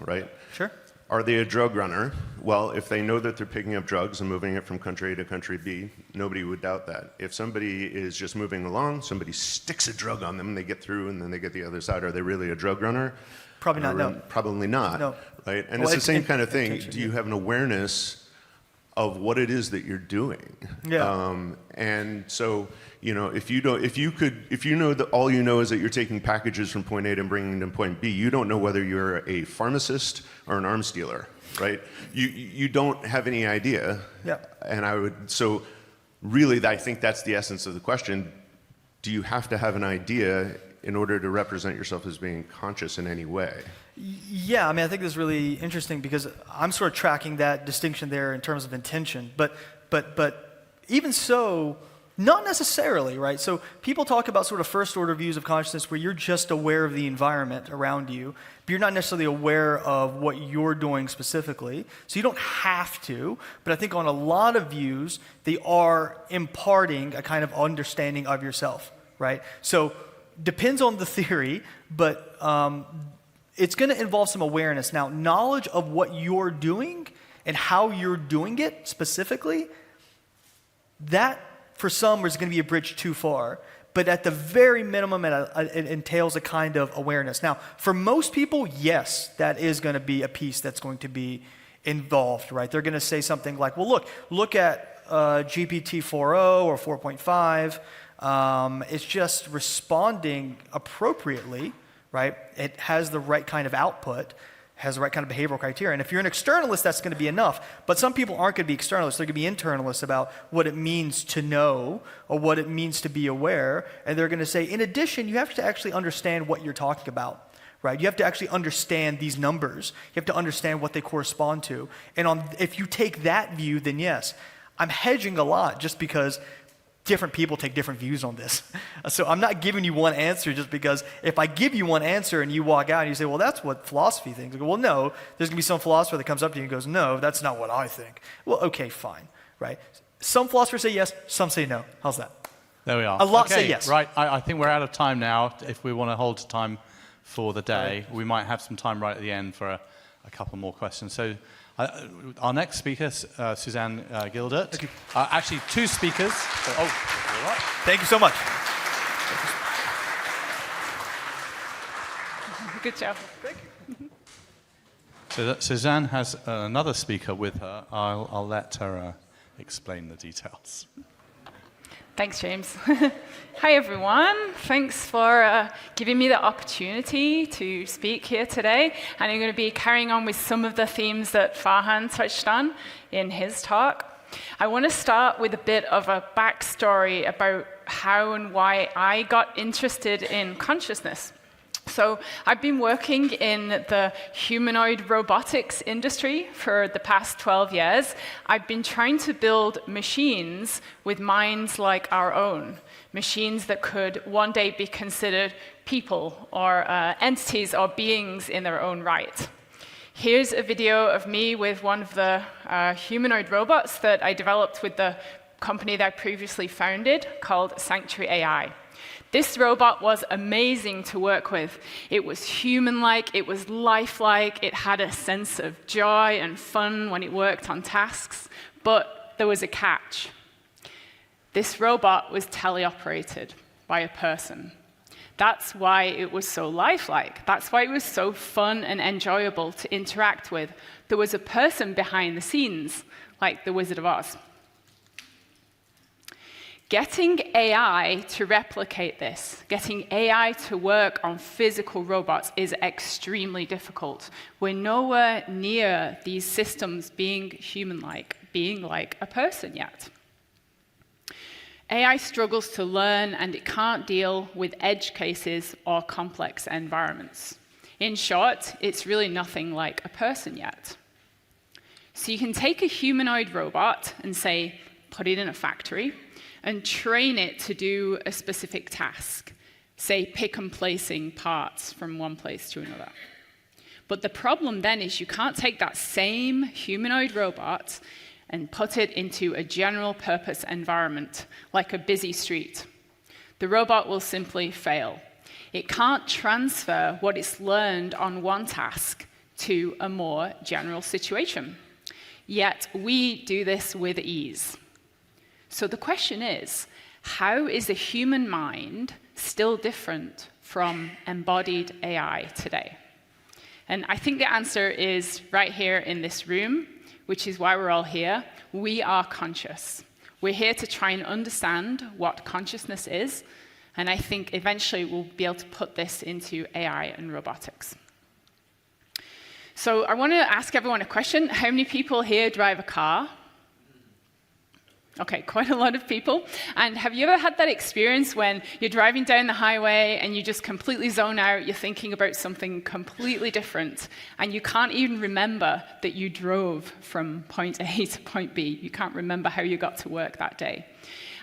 right? Sure. Are they a drug runner? Well, if they know that they're picking up drugs and moving it from country A to country B, nobody would doubt that. If somebody is just moving along, somebody sticks a drug on them, they get through, and then they get the other side, are they really a drug runner? Probably not, no. Probably not, No. right? And Well, it's the same kind of thing. intention, Do you have an awareness of what it is that you're doing? Yeah. And so, if you know that all you know is that you're taking packages from point A and bringing them to point B, you don't know whether you're a pharmacist or an arms dealer, right? You don't have any idea. Yeah. And so really, I think that's the essence of the question. Do you have to have an idea in order to represent yourself as being conscious in any way? Yeah, I mean, I think this is really interesting because I'm sort of tracking that distinction there in terms of intention. But even so, not necessarily, right? So people talk about sort of first order views of consciousness where you're just aware of the environment around you, but you're not necessarily aware of what you're doing specifically. So you don't have to, but I think on a lot of views, they are imparting a kind of understanding of yourself, right? So depends on the theory, but it's going to involve some awareness. Now, knowledge of what you're doing and how you're doing it specifically, that for some is going to be a bridge too far. But at the very minimum, it entails a kind of awareness. Now, for most people, yes, that is going to be a piece that's going to be involved, right? They're going to say something like, well, look at GPT 4.0 or 4.5. It's just responding appropriately, right? It has the right kind of output, has the right kind of behavioral criteria. And if you're an externalist, that's going to be enough. But some people aren't going to be externalists. They're going to be internalists about what it means to know or what it means to be aware. And they're going to say, in addition, you have to actually understand what you're talking about, right? You have to actually understand these numbers. You have to understand what they correspond to. And if you take that view, then yes. I'm hedging a lot just because different people take different views on this. So I'm not giving you one answer just because if I give you one answer and you walk out and you say, well, that's what philosophy thinks. I go, well, no, there's going to be some philosopher that comes up to you and goes, no, that's not what I think. Well, okay, fine, right? Some philosophers say yes, some say no. How's that? There we are. A lot say yes. Right, I think we're out of time now. If we want to hold to time for the day, we might have some time right at the end for a couple more questions. So our next speaker, Suzanne Gildert. Thank you. Actually, two speakers. Thank you so much. Good job. Thank you. So Suzanne has another speaker with her. I'll let her explain the details. Thanks, James. Hi, everyone. Thanks for giving me the opportunity to speak here today. And I'm going to be carrying on with some of the themes that Farhan touched on in his talk. I want to start with a bit of a backstory about how and why I got interested in consciousness. So I've been working in the humanoid robotics industry for the past 12 years. I've been trying to build machines with minds like our own, machines that could one day be considered people or entities or beings in their own right. Here's a video of me with one of the humanoid robots that I developed with the company that I previously founded called Sanctuary AI. This robot was amazing to work with. It was human-like, it was lifelike, it had a sense of joy and fun when it worked on tasks, but there was a catch. This robot was teleoperated by a person. That's why it was so lifelike. That's why it was so fun and enjoyable to interact with. There was a person behind the scenes, like the Wizard of Oz. Getting AI to replicate this, getting AI to work on physical robots is extremely difficult. We're nowhere near these systems being human-like, being like a person yet. AI struggles to learn and it can't deal with edge cases or complex environments. In short, it's really nothing like a person yet. So you can take a humanoid robot and say, put it in a factory, and train it to do a specific task, say pick and placing parts from one place to another. But the problem then is you can't take that same humanoid robot and put it into a general purpose environment, like a busy street. The robot will simply fail. It can't transfer what it's learned on one task to a more general situation. Yet we do this with ease. So the question is, how is the human mind still different from embodied AI today? And I think the answer is right here in this room, which is why we're all here. We are conscious. We're here to try and understand what consciousness is, and I think eventually we'll be able to put this into AI and robotics. So I want to ask everyone a question. How many people here drive a car? Okay, quite a lot of people. And have you ever had that experience when you're driving down the highway and you just completely zone out, you're thinking about something completely different, and you can't even remember that you drove from point A to point B. You can't remember how you got to work that day.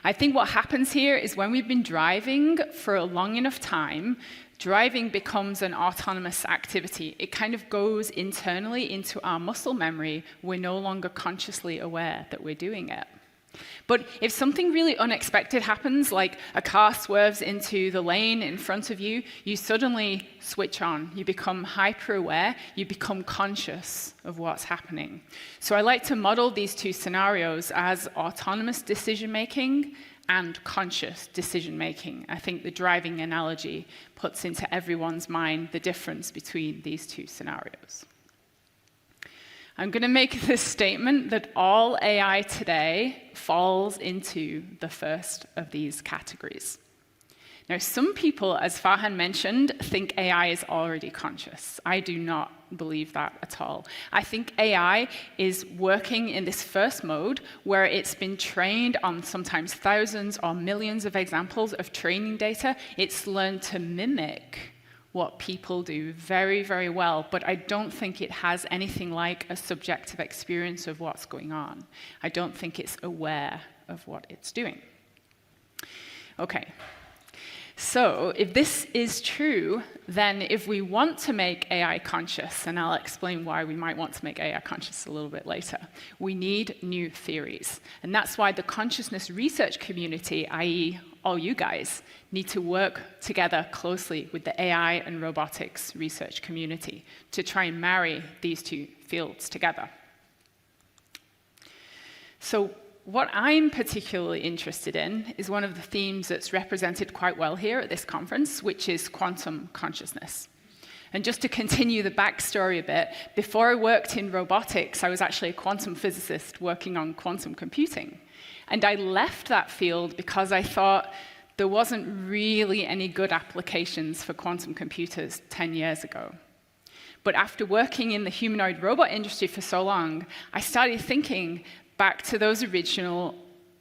I think what happens here is when we've been driving for a long enough time, driving becomes an autonomous activity. It kind of goes internally into our muscle memory. We're no longer consciously aware that we're doing it. But if something really unexpected happens, like a car swerves into the lane in front of you, you suddenly switch on. You become hyper-aware. You become conscious of what's happening. So I like to model these two scenarios as autonomous decision-making and conscious decision-making. I think the driving analogy puts into everyone's mind the difference between these two scenarios. I'm going to make this statement that all AI today falls into the first of these categories. Now, some people, as Farhan mentioned, think AI is already conscious. I do not believe that at all. I think AI is working in this first mode where it's been trained on sometimes thousands or millions of examples of training data. It's learned to mimic what people do very, very well, but I don't think it has anything like a subjective experience of what's going on. I don't think it's aware of what it's doing. Okay, so if this is true, then if we want to make AI conscious, and I'll explain why we might want to make AI conscious a little bit later, we need new theories. And that's why the consciousness research community, i.e. all you guys, need to work together closely with the AI and robotics research community to try and marry these two fields together. So what I'm particularly interested in is one of the themes that's represented quite well here at this conference, which is quantum consciousness. And just to continue the backstory a bit, before I worked in robotics, I was actually a quantum physicist working on quantum computing. And I left that field because I thought there wasn't really any good applications for quantum computers 10 years ago. But after working in the humanoid robot industry for so long, I started thinking back to those original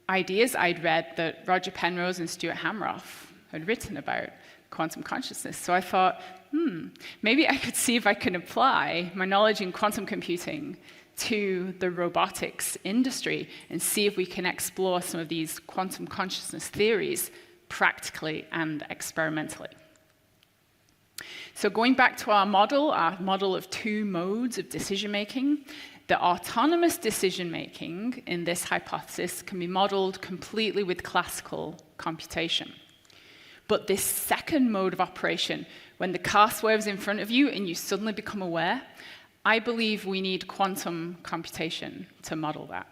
ideas I'd read that Roger Penrose and Stuart Hamroff had written about quantum consciousness. So I thought, maybe I could see if I could apply my knowledge in quantum computing to the robotics industry and see if we can explore some of these quantum consciousness theories practically and experimentally. So going back to our model of two modes of decision-making, the autonomous decision-making in this hypothesis can be modeled completely with classical computation. But this second mode of operation, when the car swerves in front of you and you suddenly become aware, I believe we need quantum computation to model that.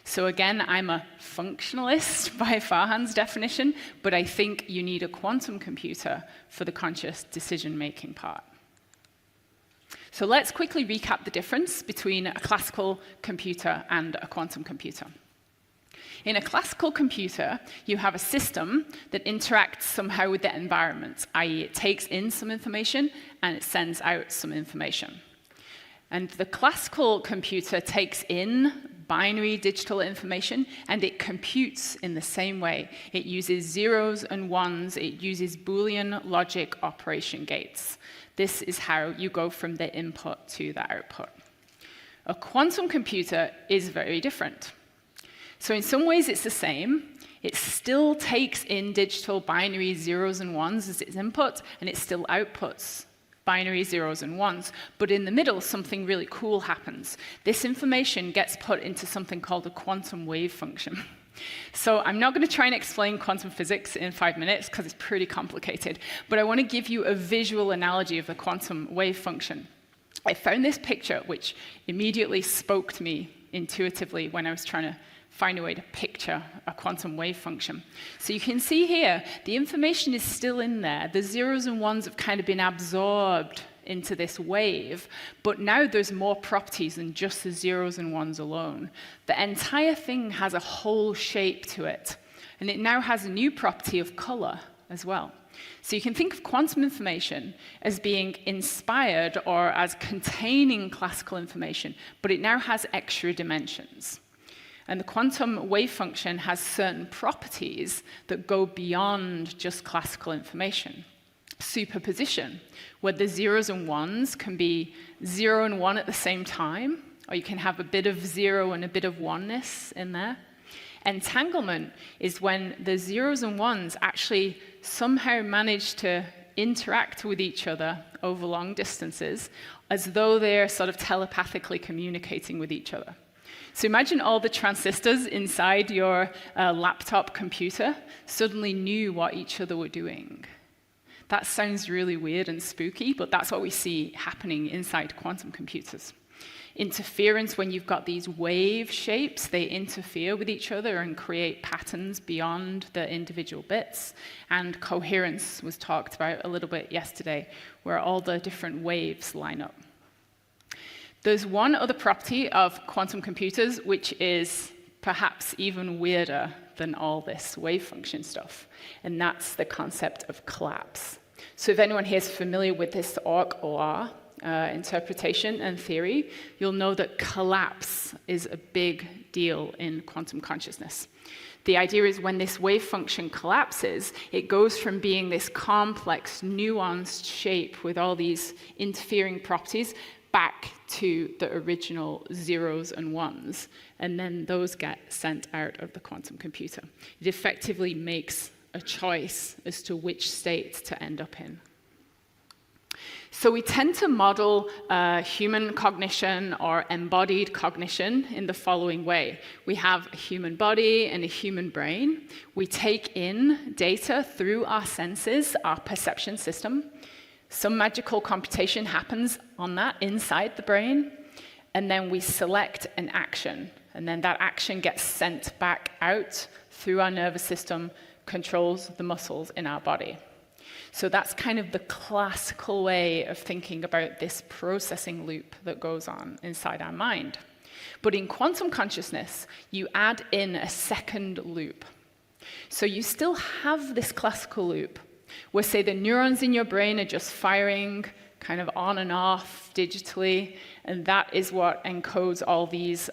So again, I'm a functionalist by Farhan's definition, but I think you need a quantum computer for the conscious decision-making part. So let's quickly recap the difference between a classical computer and a quantum computer. In a classical computer, you have a system that interacts somehow with the environment, i.e. it takes in some information and it sends out some information. And the classical computer takes in binary digital information and it computes in the same way. It uses zeros and ones, it uses Boolean logic operation gates. This is how you go from the input to the output. A quantum computer is very different. So in some ways it's the same. It still takes in digital binary zeros and ones as its input, and it still outputs binary zeros and ones, but in the middle, something really cool happens. This information gets put into something called a quantum wave function. So I'm not going to try and explain quantum physics in 5 minutes because it's pretty complicated, but I want to give you a visual analogy of the quantum wave function. I found this picture, which immediately spoke to me intuitively when I was trying to find a way to picture a quantum wave function. So you can see here, the information is still in there. The zeros and ones have kind of been absorbed into this wave, but now there's more properties than just the zeros and ones alone. The entire thing has a whole shape to it, and it now has a new property of color as well. So you can think of quantum information as being inspired or as containing classical information, but it now has extra dimensions. And the quantum wave function has certain properties that go beyond just classical information. Superposition, where the zeros and ones can be 0 and 1 at the same time, or you can have a bit of 0 and a bit of oneness in there. Entanglement is when the zeros and ones actually somehow manage to interact with each other over long distances, as though they're sort of telepathically communicating with each other. So imagine all the transistors inside your laptop computer suddenly knew what each other were doing. That sounds really weird and spooky, but that's what we see happening inside quantum computers. Interference, when you've got these wave shapes, they interfere with each other and create patterns beyond the individual bits. And coherence was talked about a little bit yesterday, where all the different waves line up. There's one other property of quantum computers, which is perhaps even weirder than all this wave function stuff, and that's the concept of collapse. So if anyone here is familiar with this OR interpretation and theory, you'll know that collapse is a big deal in quantum consciousness. The idea is when this wave function collapses, it goes from being this complex, nuanced shape with all these interfering properties back to the original zeros and ones, and then those get sent out of the quantum computer. It effectively makes a choice as to which state to end up in. So we tend to model human cognition or embodied cognition in the following way. We have a human body and a human brain. We take in data through our senses, our perception system. Some magical computation happens on that inside the brain, and then we select an action, and then that action gets sent back out through our nervous system, controls the muscles in our body. So that's kind of the classical way of thinking about this processing loop that goes on inside our mind. But in quantum consciousness, you add in a second loop. So you still have this classical loop, where, say, the neurons in your brain are just firing kind of on and off digitally, and that is what encodes all these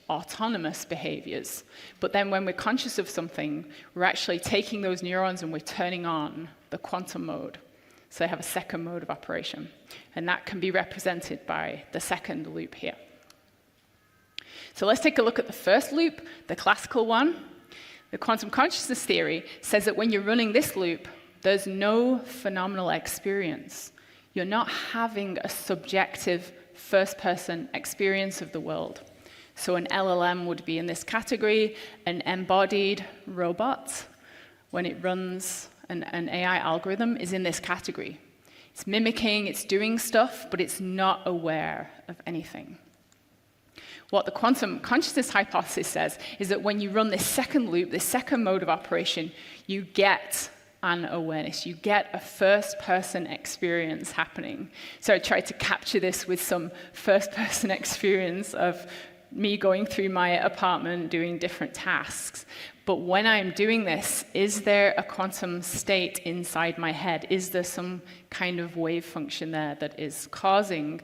autonomous behaviors. But then when we're conscious of something, we're actually taking those neurons and we're turning on the quantum mode. So they have a second mode of operation, and that can be represented by the second loop here. So let's take a look at the first loop, the classical one. The quantum consciousness theory says that when you're running this loop, there's no phenomenal experience. You're not having a subjective first-person experience of the world. So an LLM would be in this category. An embodied robot, when it runs an AI algorithm, is in this category. It's mimicking, it's doing stuff, but it's not aware of anything. What the quantum consciousness hypothesis says is that when you run this second loop, this second mode of operation, you get an awareness. You get a first-person experience happening. So I tried to capture this with some first-person experience of me going through my apartment doing different tasks. But when I'm doing this, is there a quantum state inside my head? Is there some kind of wave function there that is causing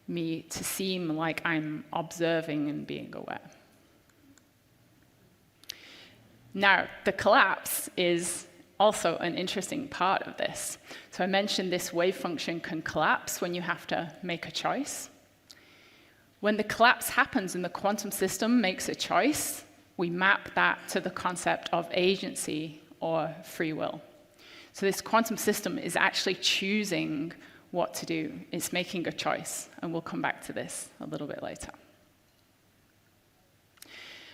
me to seem like I'm observing and being aware? Now, the collapse is also an interesting part of this. So I mentioned this wave function can collapse when you have to make a choice. When the collapse happens and the quantum system makes a choice, we map that to the concept of agency or free will. So this quantum system is actually choosing what to do. It's making a choice, and we'll come back to this a little bit later.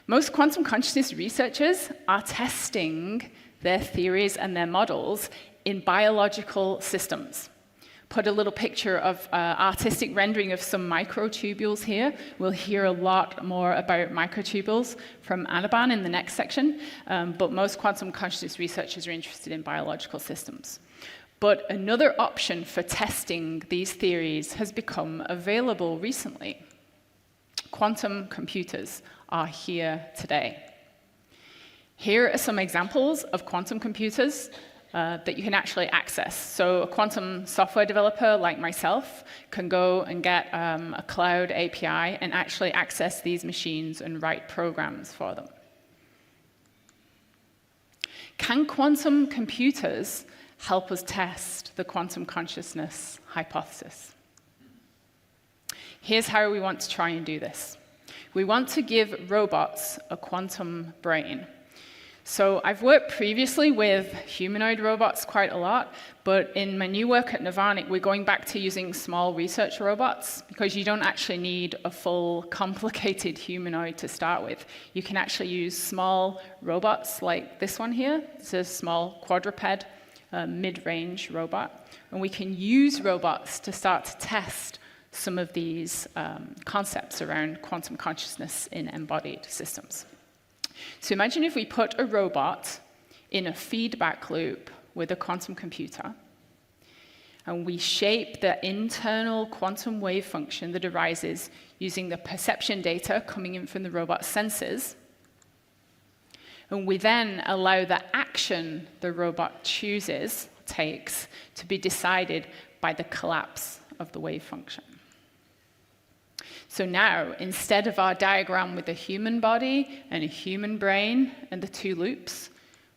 Most quantum consciousness researchers are testing their theories and their models in biological systems. Put a little picture of artistic rendering of some microtubules here. We'll hear a lot more about microtubules from Anirban in the next section, but most quantum consciousness researchers are interested in biological systems. But another option for testing these theories has become available recently. Quantum computers are here today. Here are some examples of quantum computers that you can actually access. So a quantum software developer like myself can go and get a cloud API and actually access these machines and write programs for them. Can quantum computers help us test the quantum consciousness hypothesis? Here's how we want to try and do this. We want to give robots a quantum brain. So I've worked previously with humanoid robots quite a lot, but in my new work at Nirvanic, we're going back to using small research robots because you don't actually need a full, complicated humanoid to start with. You can actually use small robots like this one here. It's a small quadruped, mid-range robot. And we can use robots to start to test some of these concepts around quantum consciousness in embodied systems. So imagine if we put a robot in a feedback loop with a quantum computer, and we shape the internal quantum wave function that arises using the perception data coming in from the robot's senses, and we then allow the action the robot takes, to be decided by the collapse of the wave function. So now, instead of our diagram with a human body and a human brain and the two loops,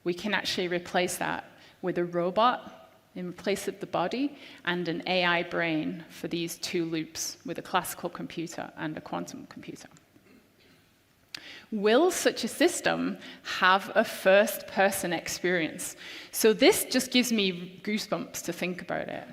we can actually replace that with a robot in place of the body and an AI brain for these two loops with a classical computer and a quantum computer. Will such a system have a first-person experience? So this just gives me goosebumps to think about it.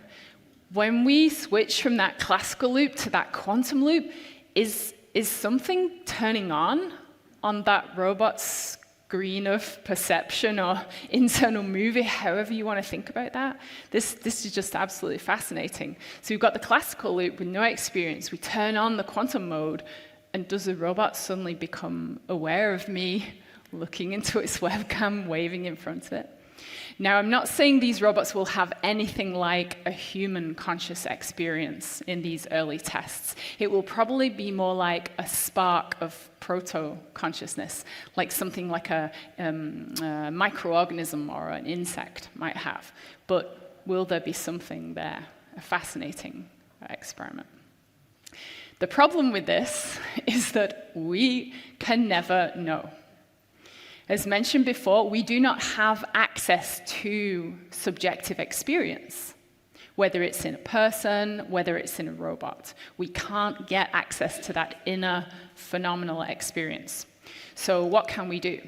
When we switch from that classical loop to that quantum loop, is something turning on that robot's screen of perception or internal movie, however you want to think about that? This is just absolutely fascinating. So we've got the classical loop with no experience. We turn on the quantum mode, and does the robot suddenly become aware of me looking into its webcam, waving in front of it? Now, I'm not saying these robots will have anything like a human conscious experience in these early tests. It will probably be more like a spark of proto-consciousness, like something like a microorganism or an insect might have. But will there be something there? A fascinating experiment. The problem with this is that we can never know. As mentioned before, we do not have access to subjective experience, whether it's in a person, whether it's in a robot. We can't get access to that inner phenomenal experience. So what can we do?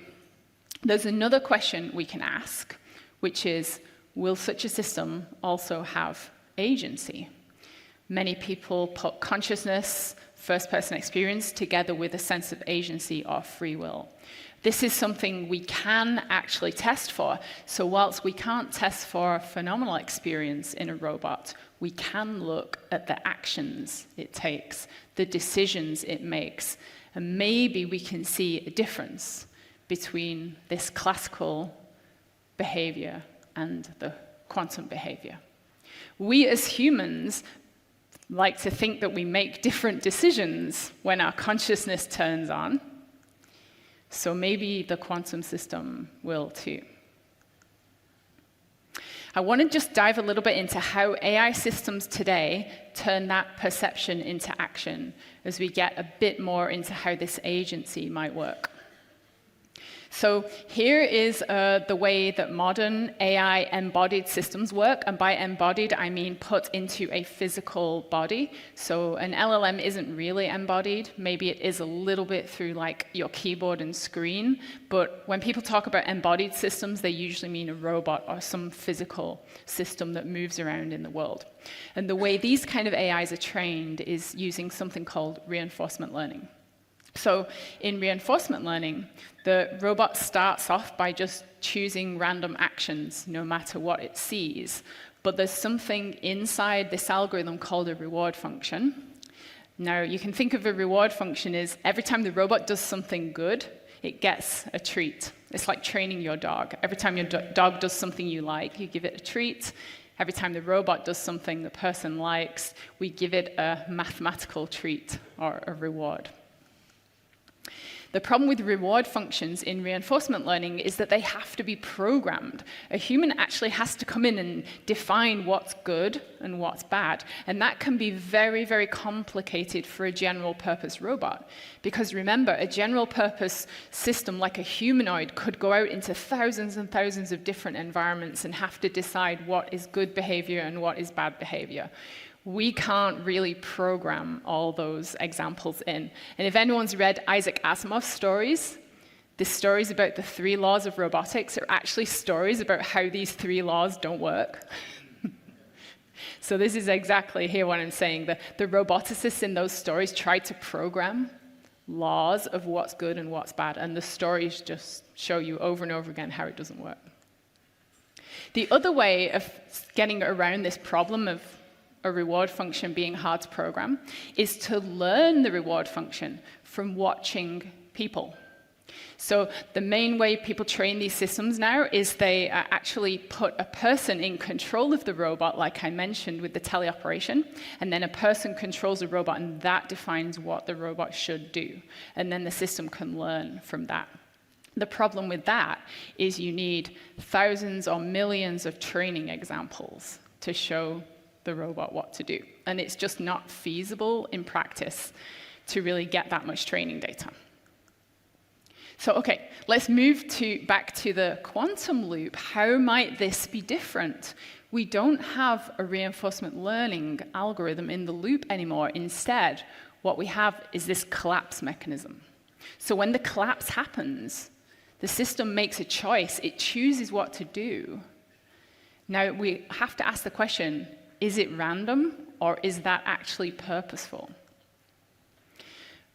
There's another question we can ask, which is, will such a system also have agency? Many people put consciousness, first-person experience, together with a sense of agency or free will. This is something we can actually test for. So whilst we can't test for phenomenal experience in a robot, we can look at the actions it takes, the decisions it makes, and maybe we can see a difference between this classical behavior and the quantum behavior. We as humans like to think that we make different decisions when our consciousness turns on. So maybe the quantum system will too. I want to just dive a little bit into how AI systems today turn that perception into action as we get a bit more into how this agency might work. So here is the way that modern AI embodied systems work. And by embodied, I mean put into a physical body. So an LLM isn't really embodied. Maybe it is a little bit through like your keyboard and screen. But when people talk about embodied systems, they usually mean a robot or some physical system that moves around in the world. And the way these kind of AIs are trained is using something called reinforcement learning. So in reinforcement learning, the robot starts off by just choosing random actions, no matter what it sees. But there's something inside this algorithm called a reward function. Now, you can think of a reward function as every time the robot does something good, it gets a treat. It's like training your dog. Every time your dog does something you like, you give it a treat. Every time the robot does something the person likes, we give it a mathematical treat or a reward. The problem with reward functions in reinforcement learning is that they have to be programmed. A human actually has to come in and define what's good and what's bad. And that can be very, very complicated for a general purpose robot. Because remember, a general purpose system like a humanoid could go out into thousands and thousands of different environments and have to decide what is good behavior and what is bad behavior. We can't really program all those examples in. And if anyone's read Isaac Asimov's stories, the stories about the 3 laws of robotics are actually stories about how these 3 laws don't work. So this is exactly here what I'm saying. The roboticists in those stories tried to program laws of what's good and what's bad, and the stories just show you over and over again how it doesn't work. The other way of getting around this problem of a reward function being hard to program is to learn the reward function from watching people. So the main way people train these systems now is they actually put a person in control of the robot, like I mentioned with the teleoperation, and then a person controls the robot, and that defines what the robot should do. And then the system can learn from that. The problem with that is you need thousands or millions of training examples to show the robot what to do. And it's just not feasible in practice to really get that much training data. So, okay, let's move back to the quantum loop. How might this be different? We don't have a reinforcement learning algorithm in the loop anymore. Instead, what we have is this collapse mechanism. So when the collapse happens, the system makes a choice. It chooses what to do. Now, we have to ask the question, is it random, or is that actually purposeful?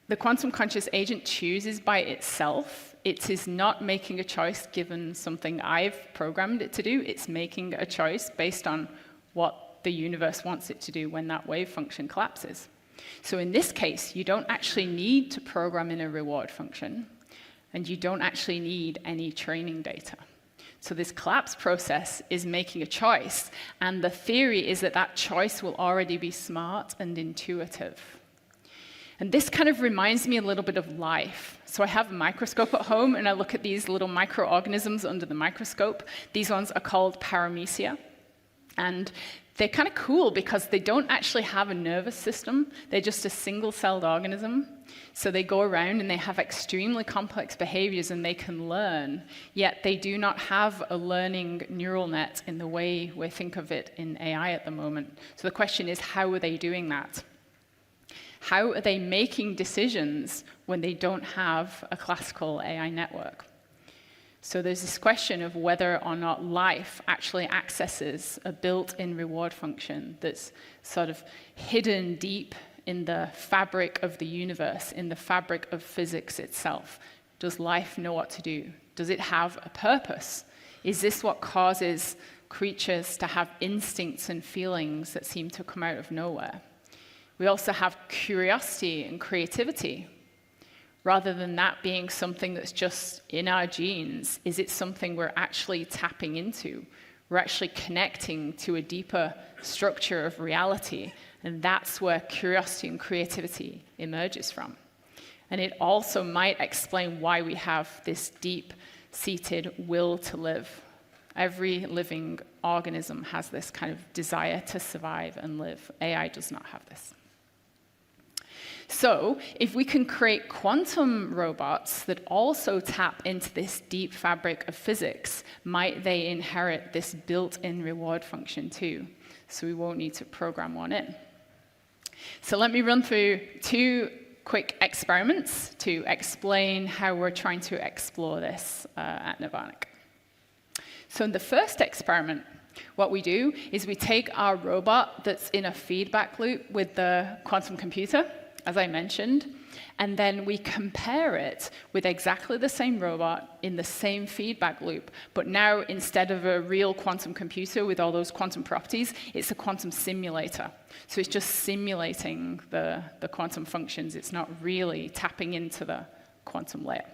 The quantum conscious agent chooses by itself. It is not making a choice given something I've programmed it to do. It's making a choice based on what the universe wants it to do when that wave function collapses. So in this case, you don't actually need to program in a reward function, and you don't actually need any training data. So this collapse process is making a choice, and the theory is that that choice will already be smart and intuitive. And this kind of reminds me a little bit of life. So I have a microscope at home, and I look at these little microorganisms under the microscope. These ones are called paramecia. And they're kind of cool because they don't actually have a nervous system. They're just a single-celled organism. So they go around and they have extremely complex behaviors and they can learn, yet they do not have a learning neural net in the way we think of it in AI at the moment. So the question is, how are they doing that? How are they making decisions when they don't have a classical AI network? So there's this question of whether or not life actually accesses a built-in reward function that's sort of hidden deep in the fabric of the universe, in the fabric of physics itself. Does life know what to do? Does it have a purpose? Is this what causes creatures to have instincts and feelings that seem to come out of nowhere? We also have curiosity and creativity. Rather than that being something that's just in our genes, is it something we're actually tapping into? We're actually connecting to a deeper structure of reality, and that's where curiosity and creativity emerges from. And it also might explain why we have this deep-seated will to live. Every living organism has this kind of desire to survive and live. AI does not have this. So if we can create quantum robots that also tap into this deep fabric of physics, might they inherit this built-in reward function too? So we won't need to program one in. So let me run through 2 quick experiments to explain how we're trying to explore this at Adiabatic. So in the first experiment, what we do is we take our robot that's in a feedback loop with the quantum computer, as I mentioned, and then we compare it with exactly the same robot in the same feedback loop, but now instead of a real quantum computer with all those quantum properties, it's a quantum simulator. So it's just simulating the quantum functions. It's not really tapping into the quantum layer.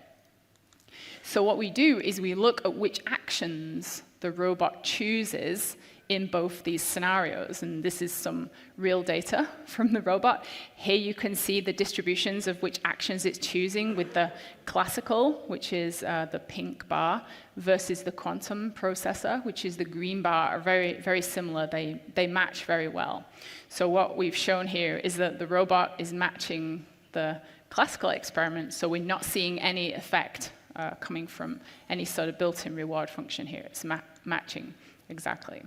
So what we do is we look at which actions the robot chooses in both these scenarios. And this is some real data from the robot. Here you can see the distributions of which actions it's choosing with the classical, which is the pink bar, versus the quantum processor, which is the green bar, are very, very similar. They match very well. So what we've shown here is that the robot is matching the classical experiment, so we're not seeing any effect coming from any sort of built-in reward function here. It's matching exactly.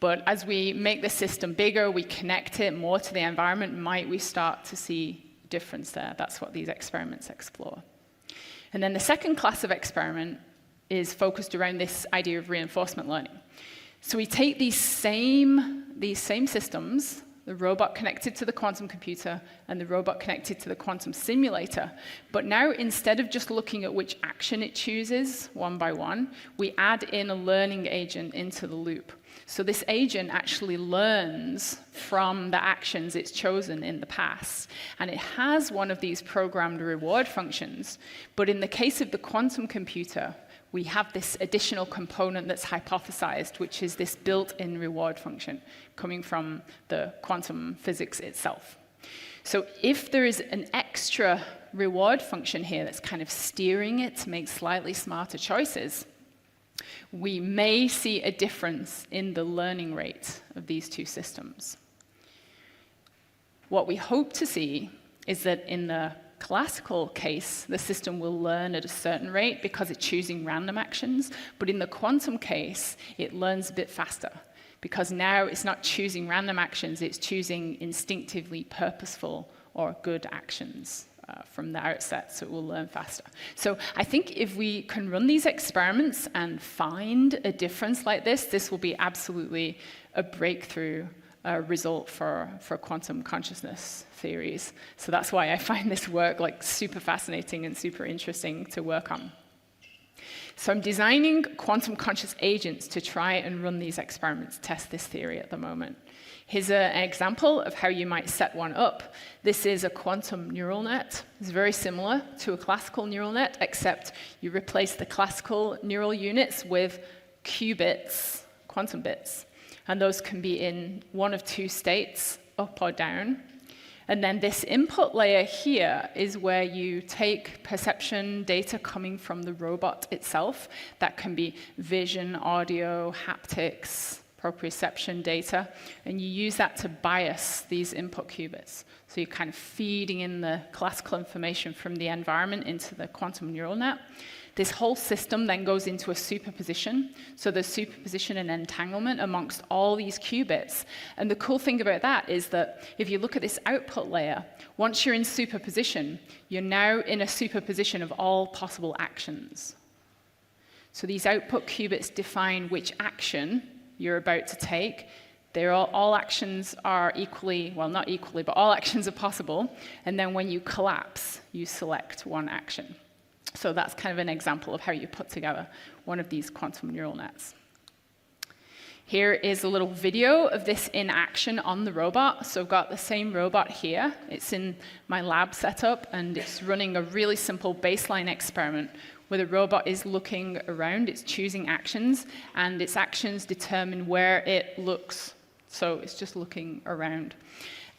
But as we make the system bigger, we connect it more to the environment, might we start to see a difference there? That's what these experiments explore. And then the second class of experiment is focused around this idea of reinforcement learning. So we take these same systems, the robot connected to the quantum computer and the robot connected to the quantum simulator. But now, instead of just looking at which action it chooses one by one, we add in a learning agent into the loop. So this agent actually learns from the actions it's chosen in the past. And it has one of these programmed reward functions. But in the case of the quantum computer, we have this additional component that's hypothesized, which is this built-in reward function coming from the quantum physics itself. So if there is an extra reward function here that's kind of steering it to make slightly smarter choices, we may see a difference in the learning rate of these 2 systems. What we hope to see is that in the classical case, the system will learn at a certain rate because it's choosing random actions, but in the quantum case, it learns a bit faster because now it's not choosing random actions, it's choosing instinctively purposeful or good actions from the outset, so it will learn faster. So I think if we can run these experiments and find a difference like this will be absolutely a breakthrough result for quantum consciousness theories. So that's why I find this work like super fascinating and super interesting to work on. So I'm designing quantum conscious agents to try and run these experiments, test this theory at the moment. Here's an example of how you might set one up. This is a quantum neural net. It's very similar to a classical neural net, except you replace the classical neural units with qubits, quantum bits. And those can be in one of 2 states, up or down. And then this input layer here is where you take perception data coming from the robot itself. That can be vision, audio, haptics, proprioception data, and you use that to bias these input qubits. So you're kind of feeding in the classical information from the environment into the quantum neural net. This whole system then goes into a superposition. So there's superposition and entanglement amongst all these qubits. And the cool thing about that is that if you look at this output layer, once you're in superposition, you're now in a superposition of all possible actions. So these output qubits define which action you're about to take. All actions are equally, well, not equally, but all actions are possible. And then when you collapse, you select one action. So that's kind of an example of how you put together one of these quantum neural nets. Here is a little video of this in action on the robot. So I've got the same robot here. It's in my lab setup, and it's running a really simple baseline experiment where the robot is looking around, it's choosing actions, and its actions determine where it looks. So it's just looking around.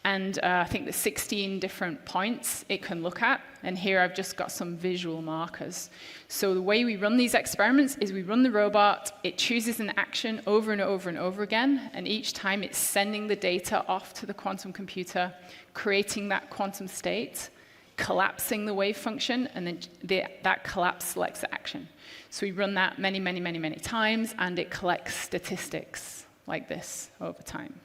And I think there's 16 different points it can look at. And here I've just got some visual markers. So the way we run these experiments is we run the robot, it chooses an action over and over and over again, and each time it's sending the data off to the quantum computer, creating that quantum state, collapsing the wave function, and then that collapse selects the action. So we run that many, many, many, many times, and it collects statistics like this over time.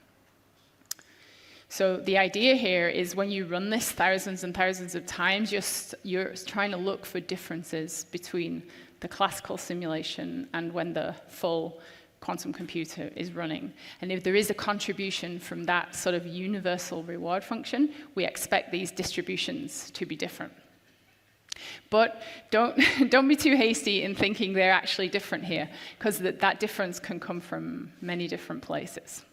So the idea here is when you run this thousands and thousands of times, you're trying to look for differences between the classical simulation and when the full quantum computer is running. And if there is a contribution from that sort of universal reward function, we expect these distributions to be different. But don't be too hasty in thinking they're actually different here, because that difference can come from many different places.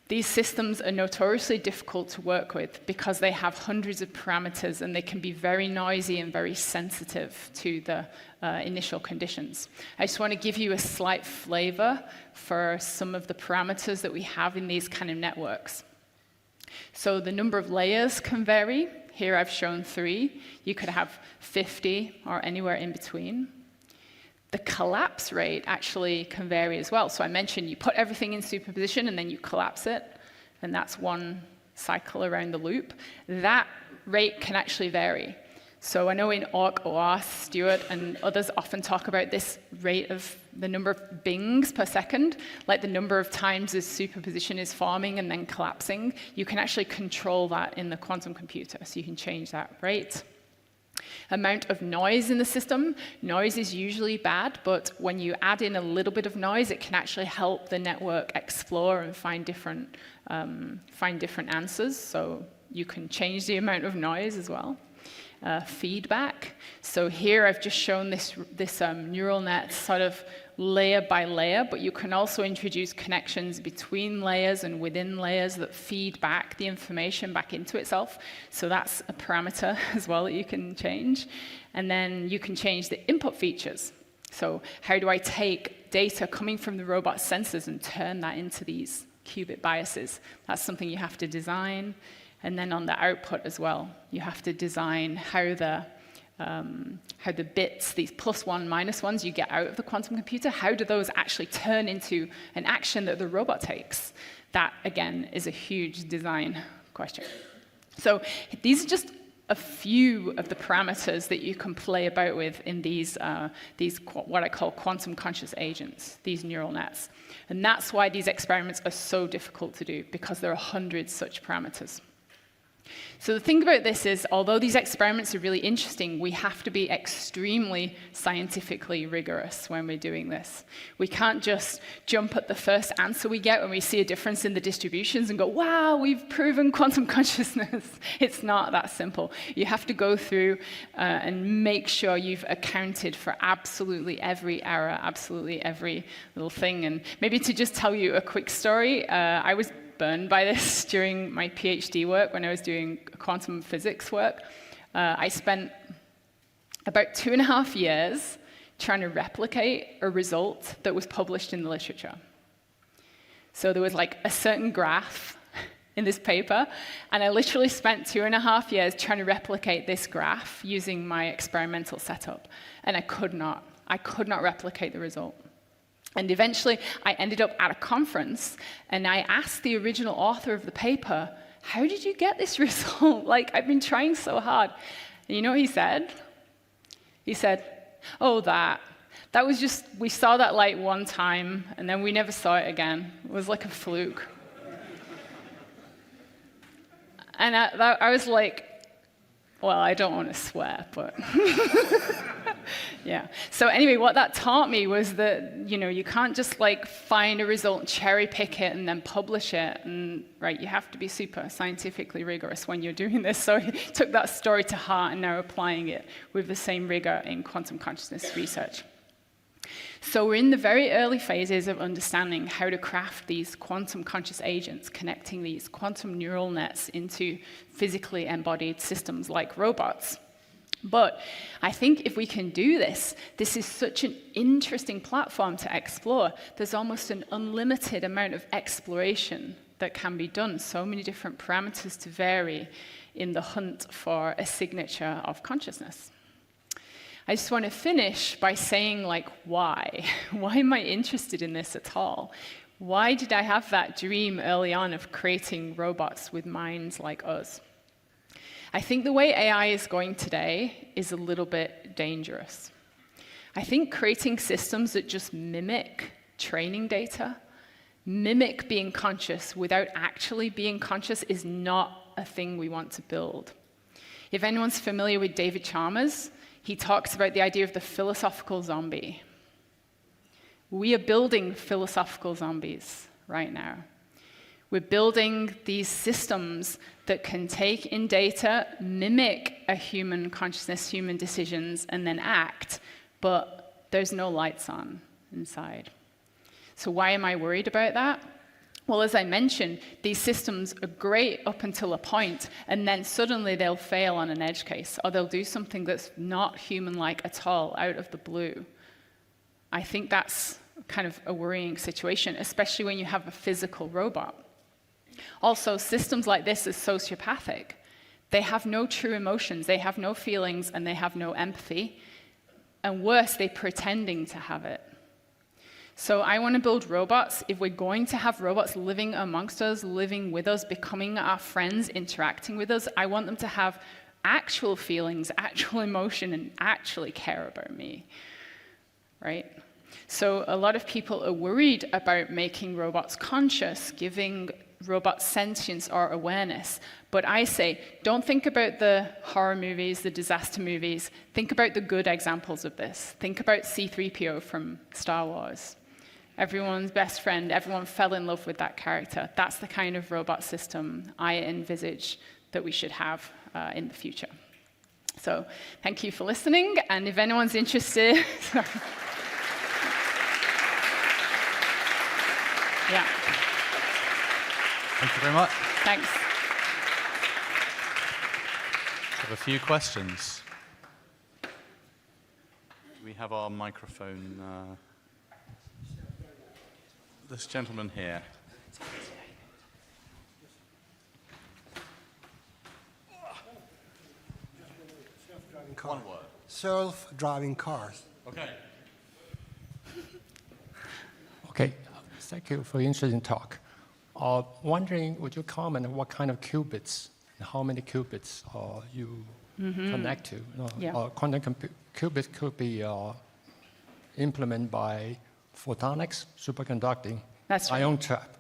These systems are notoriously difficult to work with because they have hundreds of parameters and they can be very noisy and very sensitive to the initial conditions. I just want to give you a slight flavor for some of the parameters that we have in these kind of networks. So the number of layers can vary. Here I've shown 3. You could have 50 or anywhere in between. The collapse rate actually can vary as well. So I mentioned you put everything in superposition and then you collapse it, and that's one cycle around the loop. That rate can actually vary. So I know in OR, Stewart and others often talk about this rate of the number of bings per second, like the number of times this superposition is forming and then collapsing. You can actually control that in the quantum computer, so you can change that rate. Amount of noise in the system. Noise is usually bad, but when you add in a little bit of noise, it can actually help the network explore and find different answers. So you can change the amount of noise as well. Feedback. So here I've just shown this neural net sort of layer by layer, but you can also introduce connections between layers and within layers that feed back the information back into itself. So that's a parameter as well that you can change. And then you can change the input features. So how do I take data coming from the robot sensors and turn that into these qubit biases? That's something you have to design. And then on the output as well, you have to design how the bits, these +1, -1s you get out of the quantum computer, how do those actually turn into an action that the robot takes? That, again, is a huge design question. So these are just a few of the parameters that you can play about with in these what I call quantum conscious agents, these neural nets. And that's why these experiments are so difficult to do, because there are hundreds such parameters. So the thing about this is, although these experiments are really interesting, we have to be extremely scientifically rigorous when we're doing this. We can't just jump at the first answer we get when we see a difference in the distributions and go, wow, we've proven quantum consciousness. It's not that simple. You have to go through and make sure you've accounted for absolutely every error, absolutely every little thing. And maybe to just tell you a quick story, I was burned by this during my PhD work when I was doing quantum physics work. I spent about 2.5 years trying to replicate a result that was published in the literature. So there was like a certain graph in this paper, and I literally spent 2.5 years trying to replicate this graph using my experimental setup, and I could not replicate the result. And eventually, I ended up at a conference, and I asked the original author of the paper, how did you get this result? Like, I've been trying so hard. And you know what he said? He said, oh, that was just, we saw that light one time, and then we never saw it again. It was like a fluke. And I was like, well, I don't want to swear, but yeah. So anyway, what that taught me was that, you can't just like find a result, cherry pick it, and then publish it. And right, you have to be super scientifically rigorous when you're doing this. So I took that story to heart and now applying it with the same rigor in quantum consciousness research. So we're in the very early phases of understanding how to craft these quantum conscious agents, connecting these quantum neural nets into physically embodied systems like robots. But I think if we can do this, this is such an interesting platform to explore. There's almost an unlimited amount of exploration that can be done, so many different parameters to vary in the hunt for a signature of consciousness. I just want to finish by saying, like, why? Why am I interested in this at all? Why did I have that dream early on of creating robots with minds like us? I think the way AI is going today is a little bit dangerous. I think creating systems that just mimic training data, mimic being conscious without actually being conscious is not a thing we want to build. If anyone's familiar with David Chalmers, he talks about the idea of the philosophical zombie. We are building philosophical zombies right now. We're building these systems that can take in data, mimic a human consciousness, human decisions, and then act, but there's no lights on inside. So why am I worried about that? Well, as I mentioned, these systems are great up until a point, and then suddenly they'll fail on an edge case, or they'll do something that's not human-like at all, out of the blue. I think that's kind of a worrying situation, especially when you have a physical robot. Also, systems like this are sociopathic. They have no true emotions, they have no feelings, and they have no empathy. And worse, they're pretending to have it. So I want to build robots. If we're going to have robots living amongst us, living with us, becoming our friends, interacting with us, I want them to have actual feelings, actual emotion, and actually care about me, right? So a lot of people are worried about making robots conscious, giving robots sentience or awareness. But I say, don't think about the horror movies, the disaster movies. Think about the good examples of this. Think about C-3PO from Star Wars. Everyone's best friend, everyone fell in love with that character. That's the kind of robot system I envisage that we should have in the future. So thank you for listening, and if anyone's interested, yeah. Thank you very much. Thanks. I have a few questions. We have our microphone. This gentleman here. One word. Self-driving cars. Okay. Okay, thank you for the interesting talk. Wondering, would you comment on what kind of qubits and how many qubits you connect to? Quantum qubits could be implemented by photonics, superconducting, That's right. ion trap.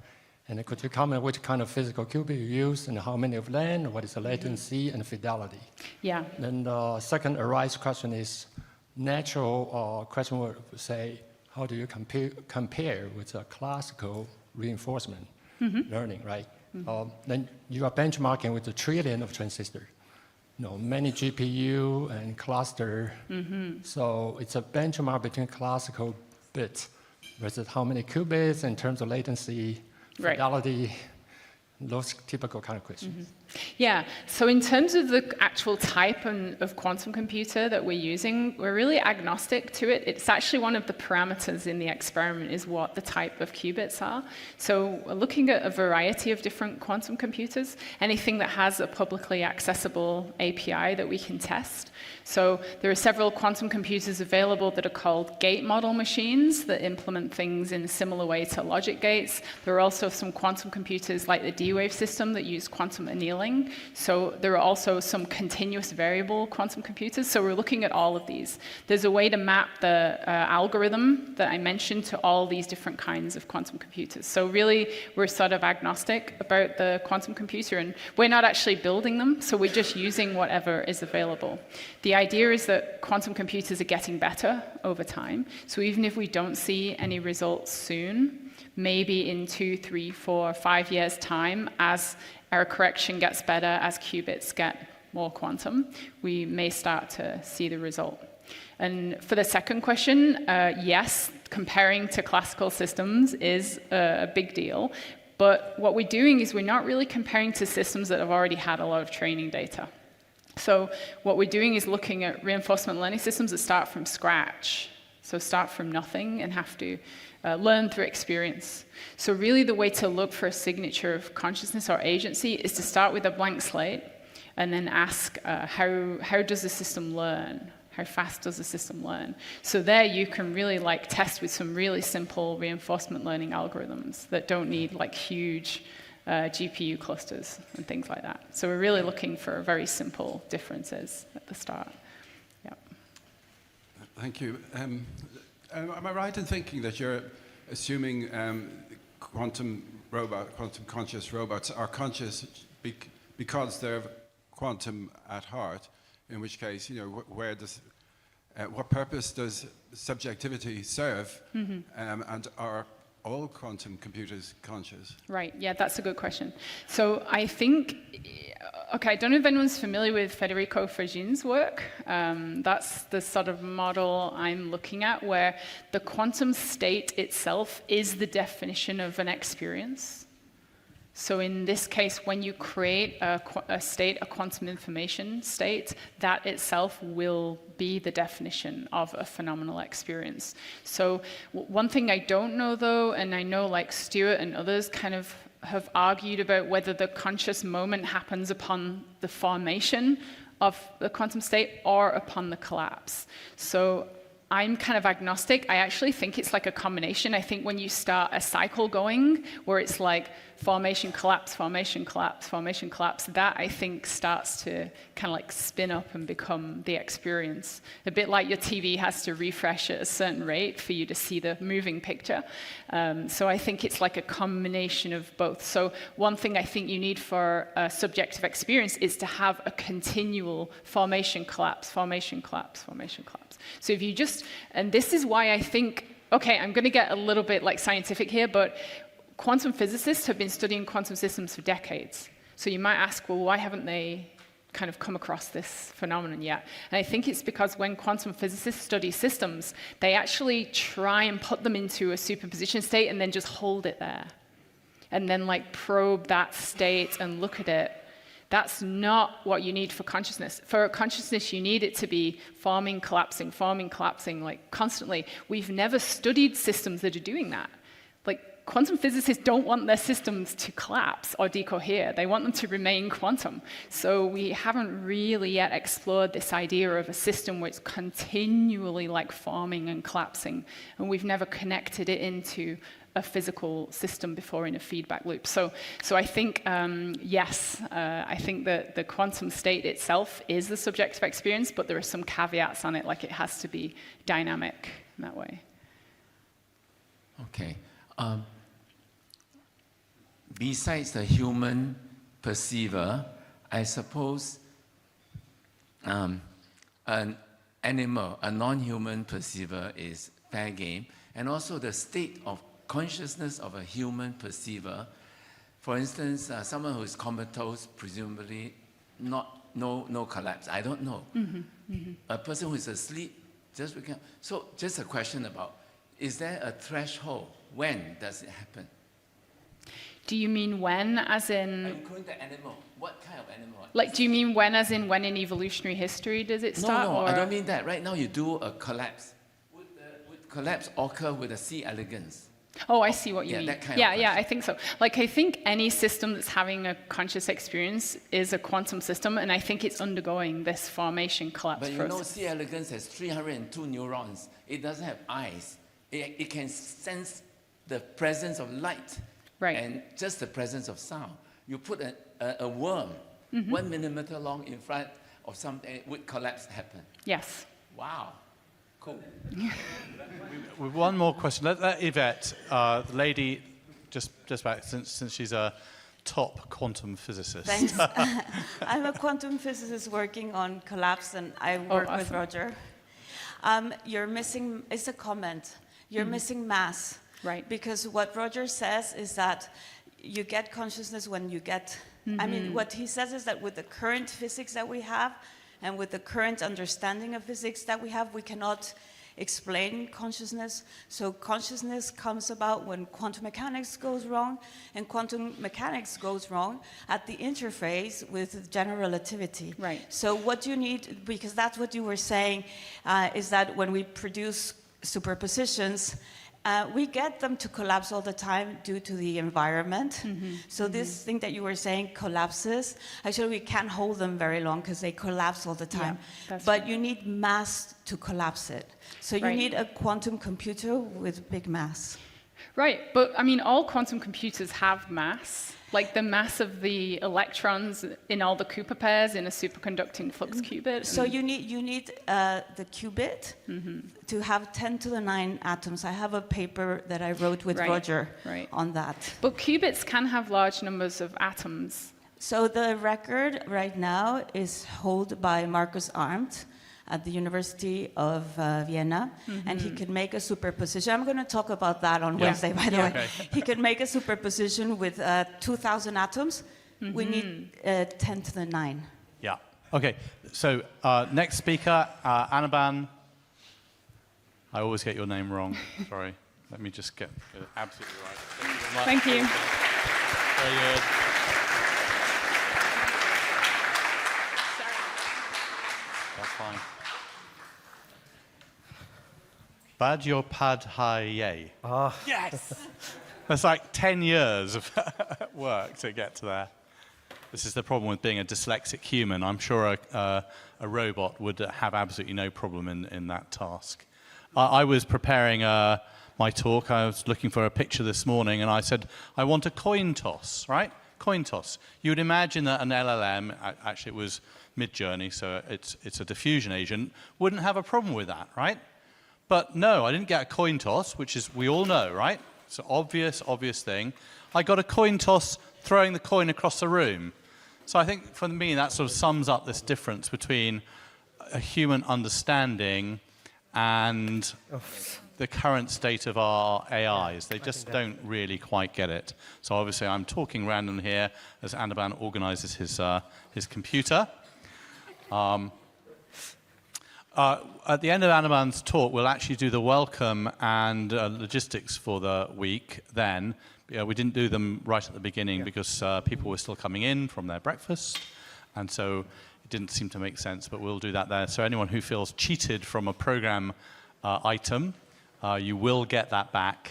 And could you comment which kind of physical qubit you use and how many of them, what is the latency and fidelity? Yeah. Then the second arise question is, natural question would say, how do you compare with a classical reinforcement learning, right? Then you are benchmarking with a trillion of transistors. Many GPU and cluster. So it's a benchmark between classical bits versus how many qubits in terms of latency, fidelity, those typical kind of questions. Yeah, so in terms of the actual type of quantum computer that we're using, we're really agnostic to it. It's actually one of the parameters in the experiment is what the type of qubits are. So we're looking at a variety of different quantum computers, anything that has a publicly accessible API that we can test. So there are several quantum computers available that are called gate model machines that implement things in a similar way to logic gates. There are also some quantum computers like the D-Wave system that use quantum annealing. So there are also some continuous variable quantum computers. So we're looking at all of these. There's a way to map the algorithm that I mentioned to all these different kinds of quantum computers. So really, we're sort of agnostic about the quantum computer, and we're not actually building them, so we're just using whatever is available. The idea is that quantum computers are getting better over time. So even if we don't see any results soon, maybe in 2, 3, 4, 5 years' time, as error correction gets better, as qubits get more quantum, we may start to see the result. And for the second question, yes, comparing to classical systems is a big deal. But what we're doing is we're not really comparing to systems that have already had a lot of training data. So what we're doing is looking at reinforcement learning systems that start from scratch. So start from nothing and have to learn through experience. So really the way to look for a signature of consciousness or agency is to start with a blank slate and then ask how does the system learn? How fast does the system learn? So there you can really like test with some really simple reinforcement learning algorithms that don't need like huge GPU clusters and things like that. So we're really looking for very simple differences at the start. Yeah. Thank you. Am I right in thinking that you're assuming quantum conscious robots are conscious because they're quantum at heart? In which case, where does, what purpose does subjectivity serve? And are all quantum computers conscious? Right, yeah, that's a good question. So I think, okay, I don't know if anyone's familiar with Federico Fragin's work. That's the sort of model I'm looking at where the quantum state itself is the definition of an experience. So in this case, when you create a state, a quantum information state, that itself will be the definition of a phenomenal experience. So one thing I don't know, though, and I know like Stuart and others kind of have argued about whether the conscious moment happens upon the formation of the quantum state or upon the collapse. So I'm kind of agnostic. I actually think it's like a combination. I think when you start a cycle going where it's like formation, collapse, formation, collapse, formation, collapse, that I think starts to kind of like spin up and become the experience. A bit like your TV has to refresh at a certain rate for you to see the moving picture. So I think it's like a combination of both. So one thing I think you need for a subjective experience is to have a continual formation, collapse, formation, collapse, formation, collapse. So if you just, and this is why I think, okay, I'm going to get a little bit like scientific here, but quantum physicists have been studying quantum systems for decades. So you might ask, well, why haven't they kind of come across this phenomenon yet? And I think it's because when quantum physicists study systems, they actually try and put them into a superposition state and then just hold it there. And then like probe that state and look at it. That's not what you need for consciousness. For consciousness, you need it to be forming, collapsing, like constantly. We've never studied systems that are doing that. Like, quantum physicists don't want their systems to collapse or decohere. They want them to remain quantum. So we haven't really yet explored this idea of a system where it's continually like forming and collapsing. And we've never connected it into a physical system before in a feedback loop. So I think, yes, I think that the quantum state itself is the subjective experience, but there are some caveats on it, like it has to be dynamic in that way. Okay. Besides the human perceiver, I suppose an animal, a non-human perceiver is fair game, and also the state of consciousness of a human perceiver. For instance, someone who is comatose, presumably no collapse. I don't know. A person who is asleep, just waking up. So just a question about, is there a threshold? When does it happen? Do you mean when, as in? Are you calling the animal? What kind of animal? Like, do you mean when, as in when in evolutionary history does it start? No, or? I don't mean that. Right now you do a collapse. Would collapse occur with a C. elegans? Oh, I see what you mean. That kind of yeah, I think so. Like, I think any system that's having a conscious experience is a quantum system, and I think it's undergoing this formation collapse process. But you know, C. elegans has 302 neurons. It doesn't have eyes. It can sense the presence of light, right, and just the presence of sound. You put a worm 1 millimeter long in front of something, would collapse happen? Yes. Wow. Cool. With one more question, let Yvette, the lady, just back, since she's a top quantum physicist. Thanks. I'm a quantum physicist working on collapse, and I work with Roger. You're missing, it's a comment, you're missing mass. Right. Because what Roger says is that you get consciousness when you get, I mean, what he says is that with the current physics that we have, and with the current understanding of physics that we have, we cannot explain consciousness. So consciousness comes about when quantum mechanics goes wrong, and quantum mechanics goes wrong at the interface with general relativity. Right. So what you need, because that's what you were saying, is that when we produce superpositions, we get them to collapse all the time due to the environment. So this thing that you were saying collapses, actually we can't hold them very long because they collapse all the time. But you need mass to collapse it. So you need a quantum computer with big mass. Right, but I mean, all quantum computers have mass. Like the mass of the electrons in all the Cooper pairs in a superconducting flux qubit. So you need the qubit to have 10 to the 9 atoms. I have a paper that I wrote with Roger on that. But qubits can have large numbers of atoms. So the record right now is held by Markus Arndt at the University of Vienna, and he could make a superposition. I'm going to talk about that on Wednesday, by the way. Okay. He could make a superposition with 2,000 atoms. We need 10 to the 9. Yeah. Okay. So next speaker, Anirban. I always get your name wrong. Sorry. Let me just get it absolutely right. Thank you. Very good. That's fine. Bandyopadhyay. Yes! That's like 10 years of work to get to there. This is the problem with being a dyslexic human. I'm sure a robot would have absolutely no problem in that task. I was preparing my talk. I was looking for a picture this morning, and I said, I want a coin toss, right? Coin toss. You would imagine that an LLM, actually it was Mid-Journey, so it's a diffusion agent, wouldn't have a problem with that, right? But no, I didn't get a coin toss, which is, we all know, right? It's an obvious thing. I got a coin toss throwing the coin across the room. So I think for me that sort of sums up this difference between a human understanding and the current state of our AIs. They just don't really quite get it. So obviously I'm talking random here as Anirban organizes his computer. At the end of Anirban's talk, we'll actually do the welcome and logistics for the week then. We didn't do them right at the beginning because people were still coming in from their breakfast, and so it didn't seem to make sense, but we'll do that there. So anyone who feels cheated from a program item, you will get that back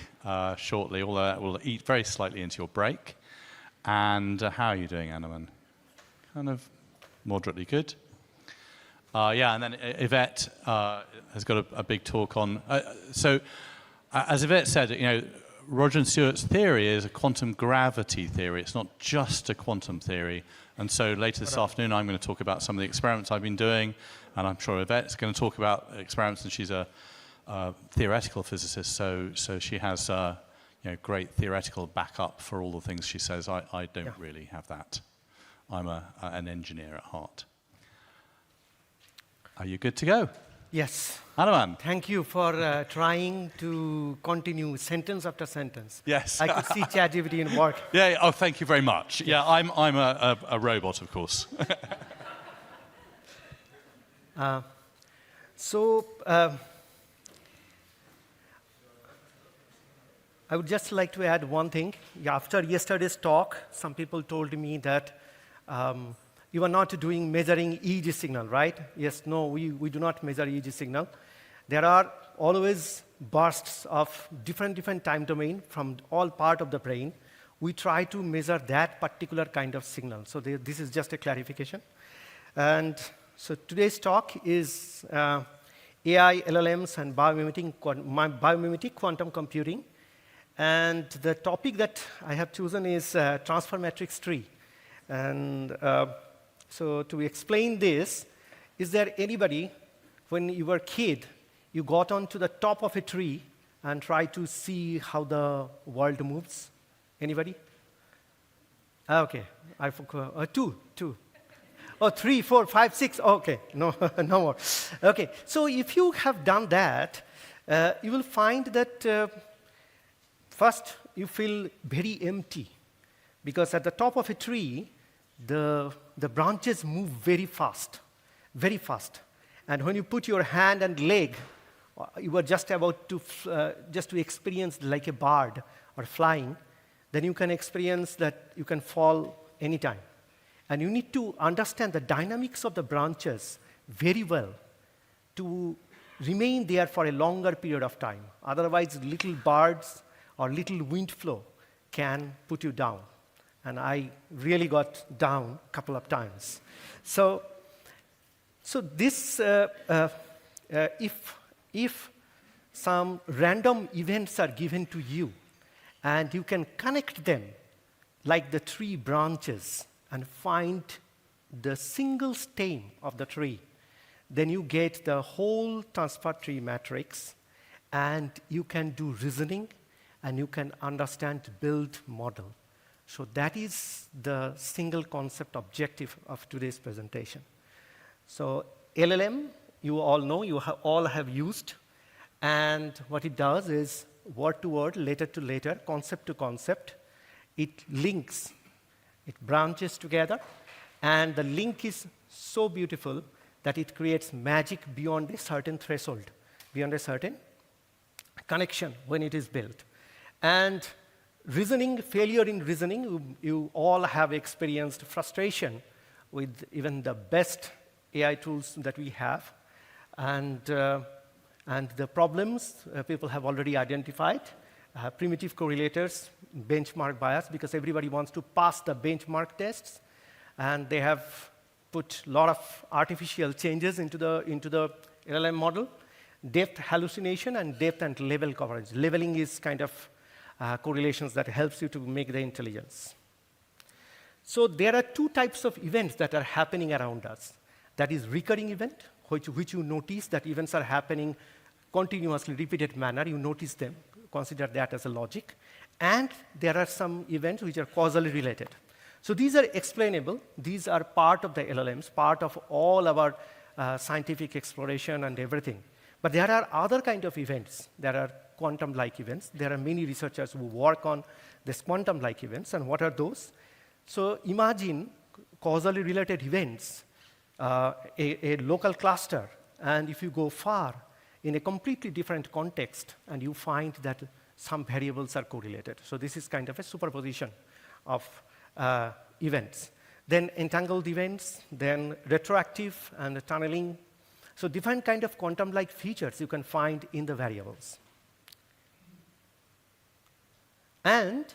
shortly, although that will eat very slightly into your break. And how are you doing, Anirban? Kind of moderately good. And then Yvette has got a big talk on. As Yvette said, Roger and Stuart's theory is a quantum gravity theory. It's not just a quantum theory. And so later this afternoon, I'm going to talk about some of the experiments I've been doing, and I'm sure Yvette's going to talk about experiments, and she's a theoretical physicist, so she has great theoretical backup for all the things she says. I don't really have that. I'm an engineer at heart. Are you good to go? Yes. Anirban. Thank you for trying to continue sentence after sentence. Yes. I could see ChatGPT in work. Yeah. Oh, thank you very much. Yeah, I'm a robot, of course. I would just like to add one thing. After yesterday's talk, some people told me that you are not doing measuring EEG signal, right? Yes, no, we do not measure EEG signal. There are always bursts of different time domain from all part of the brain. We try to measure that particular kind of signal. So this is just a clarification. And so today's talk is AI, LLMs, and biomimetic quantum computing. And the topic that I have chosen is transfer matrix tree. And so to explain this, is there anybody, when you were a kid, you got onto the top of a tree and tried to see how the world moves? Anybody? Okay, I forgot. Two. Oh, 3, 4, 5, 6. Okay, no, no more. Okay, so if you have done that, you will find that first you feel very empty, because at the top of a tree, the branches move very fast. And when you put your hand and leg, you are just about to experience like a bird or flying, then you can experience that you can fall anytime. And you need to understand the dynamics of the branches very well to remain there for a longer period of time. Otherwise, little birds or little wind flow can put you down. And I really got down a couple of times. So this, if some random events are given to you, and you can connect them like the tree branches and find the single stem of the tree, then you get the whole transfer tree matrix, and you can do reasoning, and you can understand, build model. So that is the single concept objective of today's presentation. So LLM, you all know, you all have used, and what it does is word to word, letter to letter, concept to concept. It links, it branches together, and the link is so beautiful that it creates magic beyond a certain threshold, beyond a certain connection when it is built. And reasoning, failure in reasoning, you all have experienced frustration with even the best AI tools that we have. And the problems people have already identified, primitive correlators, benchmark bias, because everybody wants to pass the benchmark tests. And they have put a lot of artificial changes into the LLM model. Depth hallucination and depth and level coverage. Leveling is kind of correlations that helps you to make the intelligence. So there are two types of events that are happening around us. That is recurring event, which you notice that events are happening continuously, repeated manner. You notice them, consider that as a logic. And there are some events which are causally related. So these are explainable. These are part of the LLMs, part of all our scientific exploration and everything. But there are other kind of events. There are quantum-like events. There are many researchers who work on these quantum-like events. And what are those? So imagine causally related events, a local cluster. And if you go far in a completely different context, and you find that some variables are correlated. So this is kind of a superposition of events. Then entangled events, then retroactive and tunneling. So different kind of quantum-like features you can find in the variables. And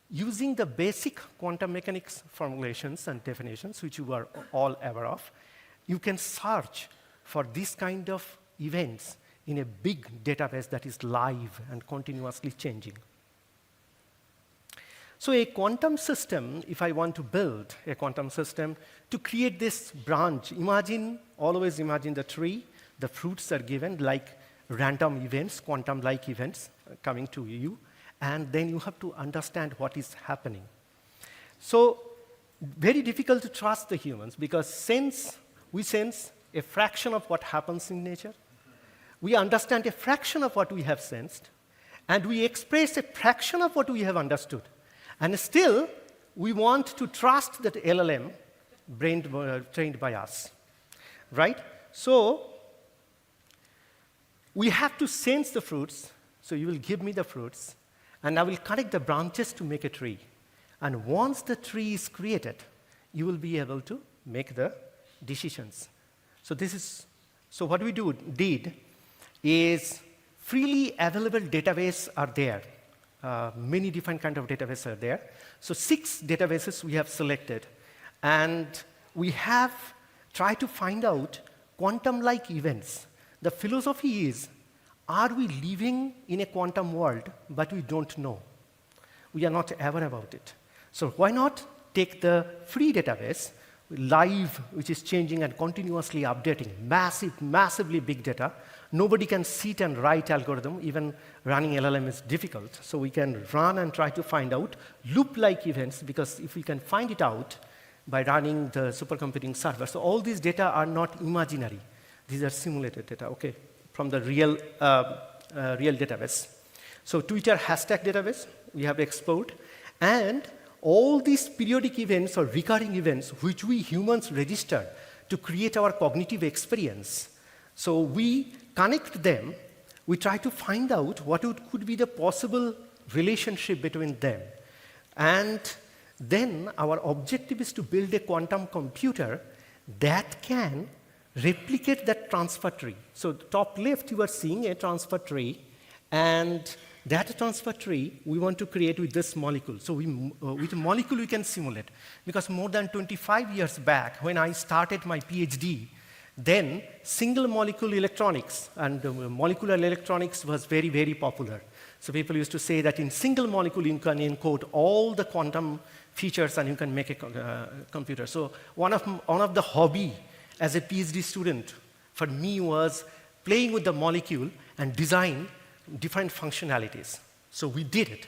using the basic quantum mechanics formulations and definitions, which you are all aware of, you can search for this kind of events in a big database that is live and continuously changing. So a quantum system, if I want to build a quantum system to create this branch, always imagine the tree, the fruits are given like random events, quantum-like events coming to you, and then you have to understand what is happening. So very difficult to trust the humans because we sense a fraction of what happens in nature. We understand a fraction of what we have sensed, and we express a fraction of what we have understood. And still, we want to trust that LLM trained by us, right? So we have to sense the fruits. So you will give me the fruits, and I will connect the branches to make a tree. And once the tree is created, you will be able to make the decisions. So what we did is freely available databases are there. Many different kind of databases are there. So 6 databases we have selected. And we have tried to find out quantum-like events. The philosophy is, are we living in a quantum world, but we don't know? We are not aware about it. So why not take the free database, live, which is changing and continuously updating, massively big data. Nobody can sit and write algorithm. Even running LLM is difficult. So we can run and try to find out loop-like events, because if we can find it out by running the supercomputing server. So all these data are not imaginary. These are simulated data, okay, from the real database. So Twitter hashtag database we have explored. And all these periodic events or recurring events which we humans register to create our cognitive experience. So we connect them, we try to find out what could be the possible relationship between them. And then our objective is to build a quantum computer that can replicate that transfer tree. So top left, you are seeing a transfer tree, and that transfer tree we want to create with this molecule. So with a molecule we can simulate. Because more than 25 years back, when I started my PhD, then single molecule electronics and molecular electronics was very, very popular. So people used to say that in single molecule you can encode all the quantum features and you can make a computer. So one of the hobby as a PhD student for me was playing with the molecule and design different functionalities. So we did it.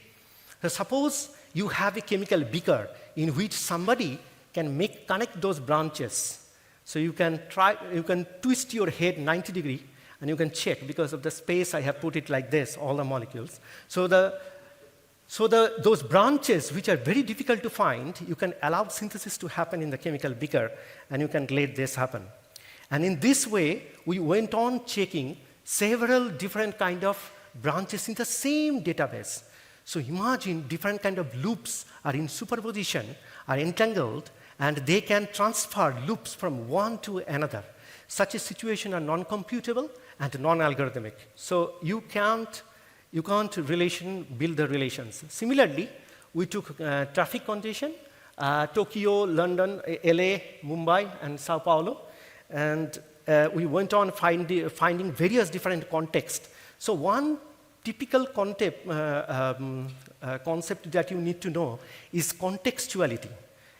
So suppose you have a chemical beaker in which somebody can connect those branches. So you can twist your head 90 degrees and you can check. Because of the space, I have put it like this, all the molecules. So those branches, which are very difficult to find, you can allow synthesis to happen in the chemical beaker, and you can let this happen. And in this way, we went on checking several different kind of branches in the same database. So imagine different kind of loops are in superposition, are entangled, and they can transfer loops from one to another. Such a situation are non-computable and non-algorithmic. So you can't build the relations. Similarly, we took traffic congestion, Tokyo, London, LA, Mumbai, and Sao Paulo, and we went on finding various different contexts. So one typical concept that you need to know is contextuality.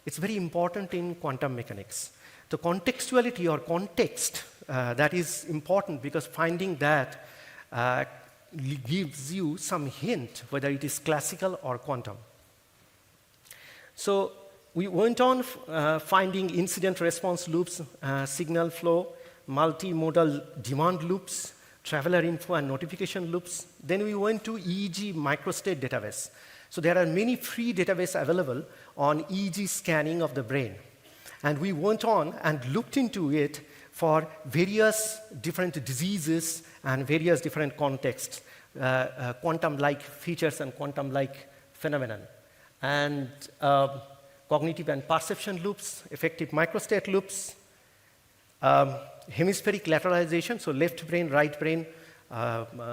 It's very important in quantum mechanics. The contextuality or context, that is important because finding that gives you some hint whether it is classical or quantum. So we went on finding incident response loops, signal flow, multimodal demand loops, traveler info and notification loops. Then we went to EEG microstate database. So there are many free databases available on EEG scanning of the brain. And we went on and looked into it for various different diseases and various different contexts, quantum-like features and quantum-like phenomenon. And cognitive and perception loops, effective microstate loops, hemispheric lateralization, so left brain, right brain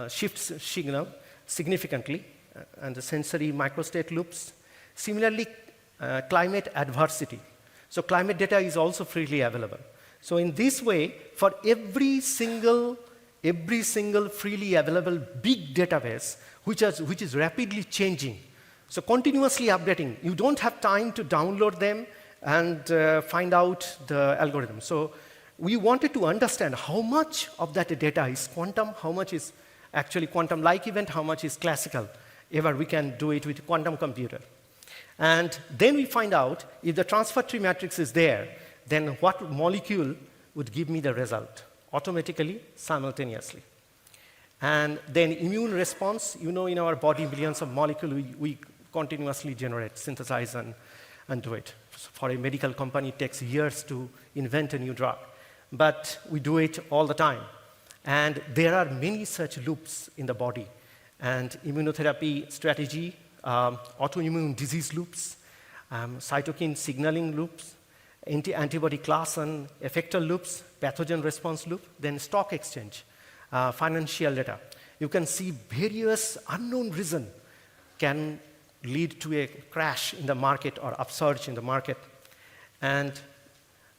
shifts signal significantly, and the sensory microstate loops. Similarly, climate adversity. So climate data is also freely available. So in this way, for every single freely available big database, which is rapidly changing, so continuously updating, you don't have time to download them and find out the algorithm. So we wanted to understand how much of that data is quantum, how much is actually quantum-like event, how much is classical. Ever we can do it with quantum computer. And then we find out if the transfer tree matrix is there, then what molecule would give me the result automatically, simultaneously. And then immune response, you know, in our body, millions of molecules we continuously generate, synthesize, and do it. For a medical company, it takes years to invent a new drug. But we do it all the time. And there are many such loops in the body. And immunotherapy strategy, autoimmune disease loops, cytokine signaling loops, antibody class and effector loops, pathogen response loop, then stock exchange, financial data. You can see various unknown reasons can lead to a crash in the market or upsurge in the market. And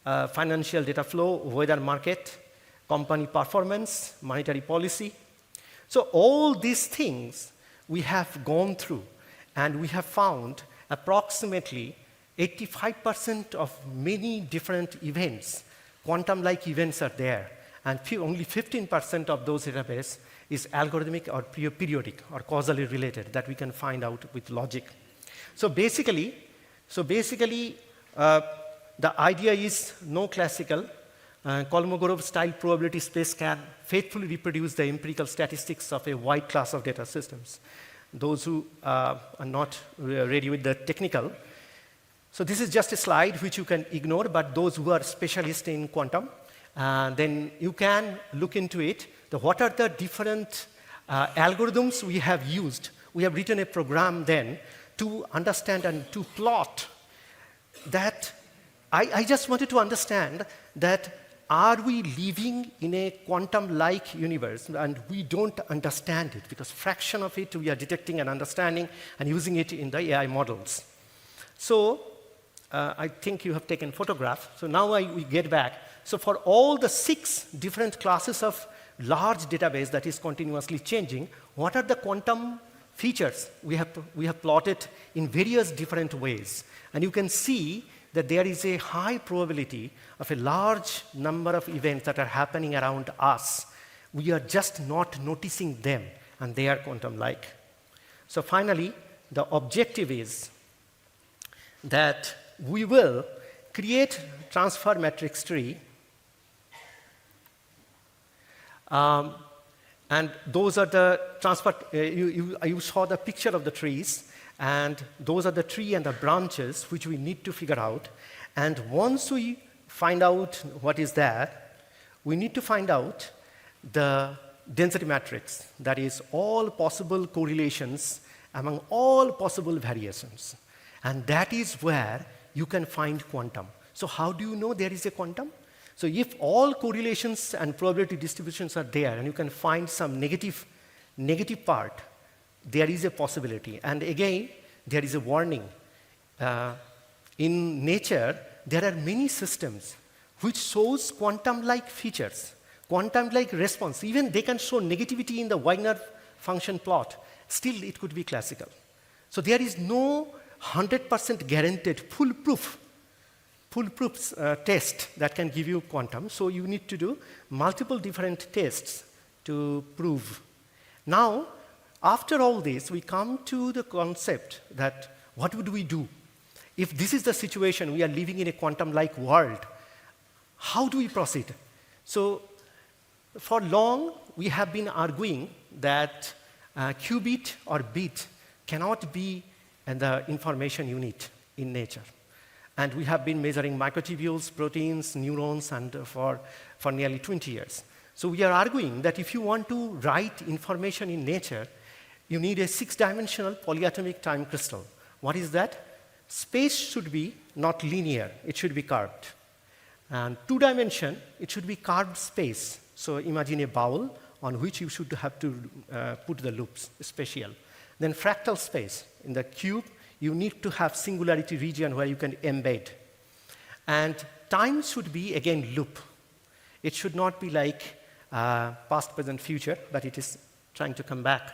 financial data flow, weather market, company performance, monetary policy. So all these things we have gone through, and we have found approximately 85% of many different events, quantum-like events are there, and only 15% of those database is algorithmic or periodic or causally related that we can find out with logic. So basically, the idea is no classical. Kolmogorov-style probability space can faithfully reproduce the empirical statistics of a wide class of data systems. Those who are not ready with the technical. So this is just a slide which you can ignore, but those who are specialists in quantum, then you can look into it. What are the different algorithms we have used? We have written a program then to understand and to plot that. I just wanted to understand that are we living in a quantum-like universe? And we don't understand it, because fraction of it we are detecting and understanding and using it in the AI models. So I think you have taken photograph. So now we get back. So for all the 6 different classes of large database that is continuously changing, what are the quantum features? We have plotted in various different ways. And you can see that there is a high probability of a large number of events that are happening around us. We are just not noticing them, and they are quantum-like. So finally, the objective is that we will create transfer matrix tree. And those are the transfer, you saw the picture of the trees, and those are the tree and the branches which we need to figure out. And once we find out what is that, we need to find out the density matrix, that is all possible correlations among all possible variations. And that is where you can find quantum. So how do you know there is a quantum? So if all correlations and probability distributions are there, and you can find some negative part, there is a possibility. And again, there is a warning. In nature, there are many systems which shows quantum-like features, quantum-like response. Even they can show negativity in the Wigner function plot. Still, it could be classical. So there is no 100% guaranteed foolproof test that can give you quantum. So you need to do multiple different tests to prove. Now, after all this, we come to the concept that what would we do? If this is the situation, we are living in a quantum-like world, how do we proceed? So for long, we have been arguing that qubit or bit cannot be the information unit in nature. And we have been measuring microtubules, proteins, neurons, and for nearly 20 years. So we are arguing that if you want to write information in nature, you need a 6-dimensional polyatomic time crystal. What is that? Space should be not linear, it should be curved. And 2-dimension, it should be curved space. So imagine a bowl on which you should have to put the loops, spatial. Then fractal space. In the cube, you need to have singularity region where you can embed. And time should be, again, loop. It should not be like past, present, future, but it is trying to come back.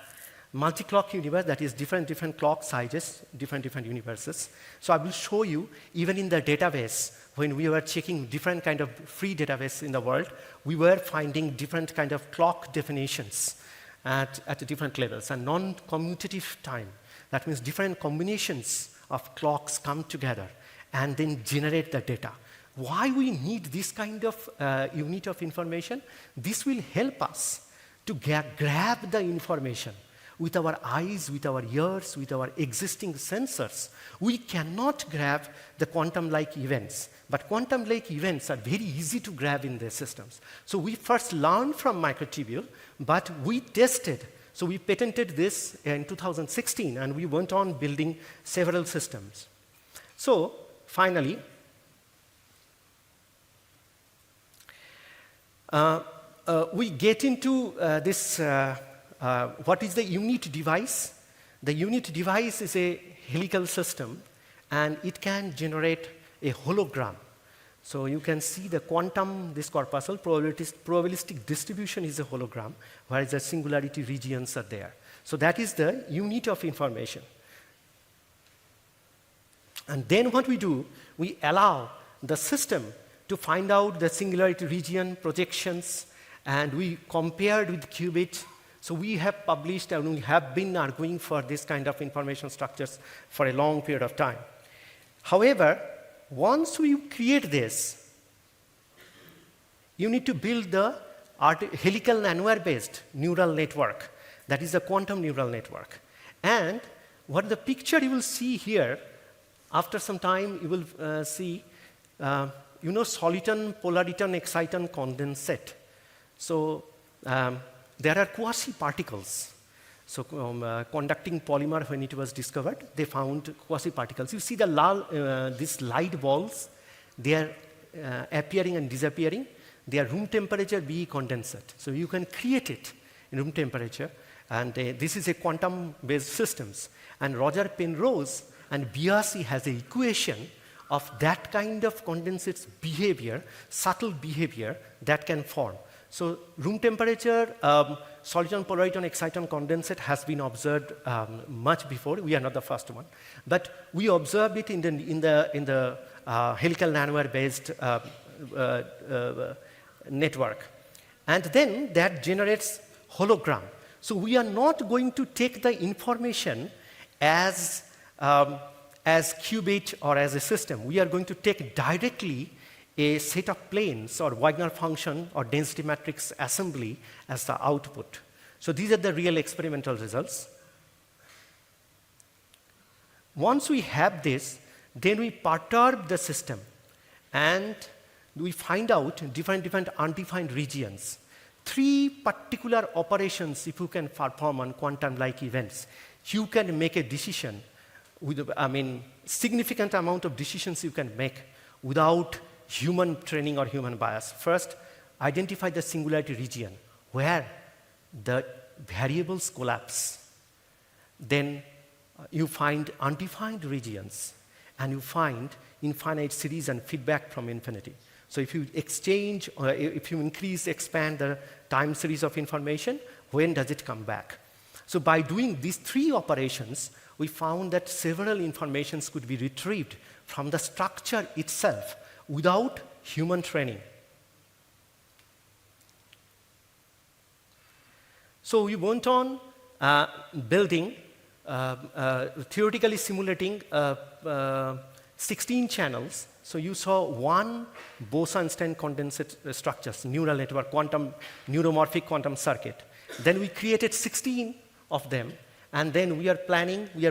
Multi-clock universe, that is different clock sizes, different universes. So I will show you, even in the database, when we were checking different kind of free database in the world, we were finding different kind of clock definitions at different levels. And non-commutative time, that means different combinations of clocks come together and then generate the data. Why we need this kind of unit of information? This will help us to grab the information with our eyes, with our ears, with our existing sensors. We cannot grab the quantum-like events, but quantum-like events are very easy to grab in their systems. So we first learned from microtubule, but we tested. So we patented this in 2016, and we went on building several systems. So finally, we get into this, what is the unit device? The unit device is a helical system, and it can generate a hologram. So you can see the quantum, this corpuscle, probabilistic distribution is a hologram, whereas the singularity regions are there. So that is the unit of information. And then what we do, we allow the system to find out the singularity region projections, and we compared with qubit. So we have published and we have been arguing for this kind of information structures for a long period of time. However, once we create this, you need to build the helical nanowire-based neural network. That is the quantum neural network. And what the picture you will see here, after some time you will see, soliton, polariton, exciton condensate. So there are quasi-particles. So conducting polymer, when it was discovered, they found quasi-particles. You see these light balls, they are appearing and disappearing. they are room temperature BE condensate. So you can create it in room temperature, and this is a quantum-based systems. And Roger Penrose and BRC has an equation of that kind of condensate's behavior, subtle behavior that can form. So room temperature, soliton, polariton, exciton condensate has been observed much before. We are not the first one, but we observed it in the helical nanowire-based network, and then that generates hologram. So we are not going to take the information as qubit or as a system. We are going to take directly a set of planes or Wagner function or density matrix assembly as the output. So these are the real experimental results. Once we have this, then we perturb the system and we find out different undefined regions. 3 particular operations, if you can perform on quantum-like events, you can make a decision with, significant amount of decisions you can make without human training or human bias. First, identify the singularity region where the variables collapse. Then you find undefined regions, and you find infinite series and feedback from infinity. So if you exchange, or if you increase, expand the time series of information, when does it come back? So by doing these 3 operations, we found that several informations could be retrieved from the structure itself without human training. So we went on building, theoretically simulating 16 channels. So you saw 1 Bose-Einstein condensate structures, neural network, quantum, neuromorphic quantum circuit. Then we created 16 of them, and then we are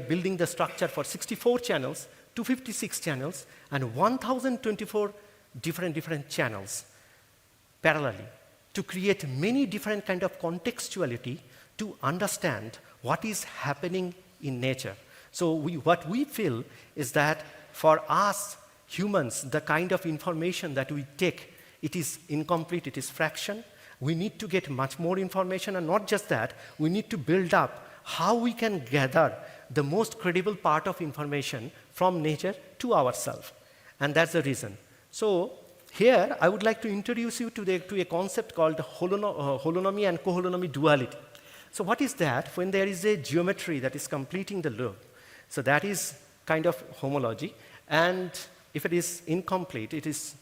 building the structure for 64 channels, 256 channels, and 1,024 different channels parallelly to create many different kind of contextuality to understand what is happening in nature. So what we feel is that for us humans, the kind of information that we take, it is incomplete, it is fraction. We need to get much more information, and not just that, we need to build up how we can gather the most credible part of information from nature to ourselves. And that's the reason. So here, I would like to introduce you to a concept called holonomy and coholonomy duality. So what is that? When there is a geometry that is completing the loop, so that is kind of homology. And if it is incomplete, it is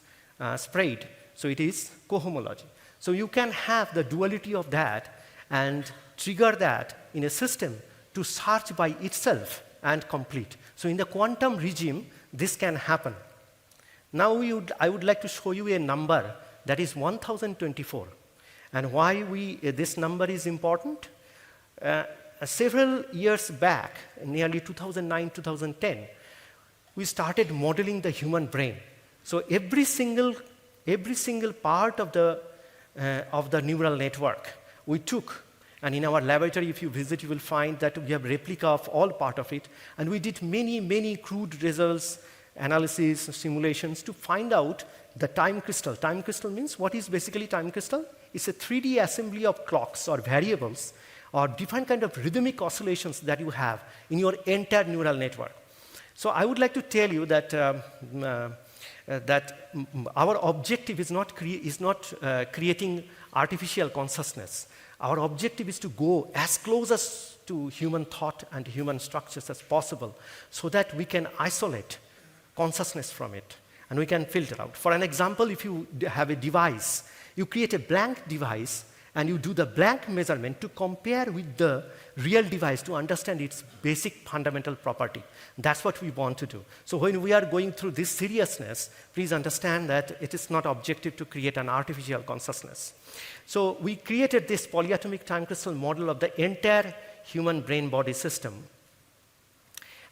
sprayed, so it is cohomology. So you can have the duality of that and trigger that in a system to search by itself and complete. So in the quantum regime, this can happen. Now I would like to show you a number that is 1024. And why this number is important? Several years back, nearly 2009, 2010, we started modeling the human brain. So every single part of the neural network we took, and in our laboratory, if you visit, you will find that we have replica of all part of it, and we did many crude results, analysis, simulations to find out the time crystal. Time crystal means, what is basically time crystal? It's a 3D assembly of clocks or variables or different kind of rhythmic oscillations that you have in your entire neural network. So I would like to tell you that our objective is not creating artificial consciousness. Our objective is to go as close as to human thought and human structures as possible so that we can isolate consciousness from it and we can filter out. For an example, if you have a device, you create a blank device and you do the blank measurement to compare with the real device to understand its basic fundamental property. That's what we want to do. So when we are going through this seriousness, please understand that it is not objective to create an artificial consciousness. So we created this polyatomic time crystal model of the entire human brain-body system.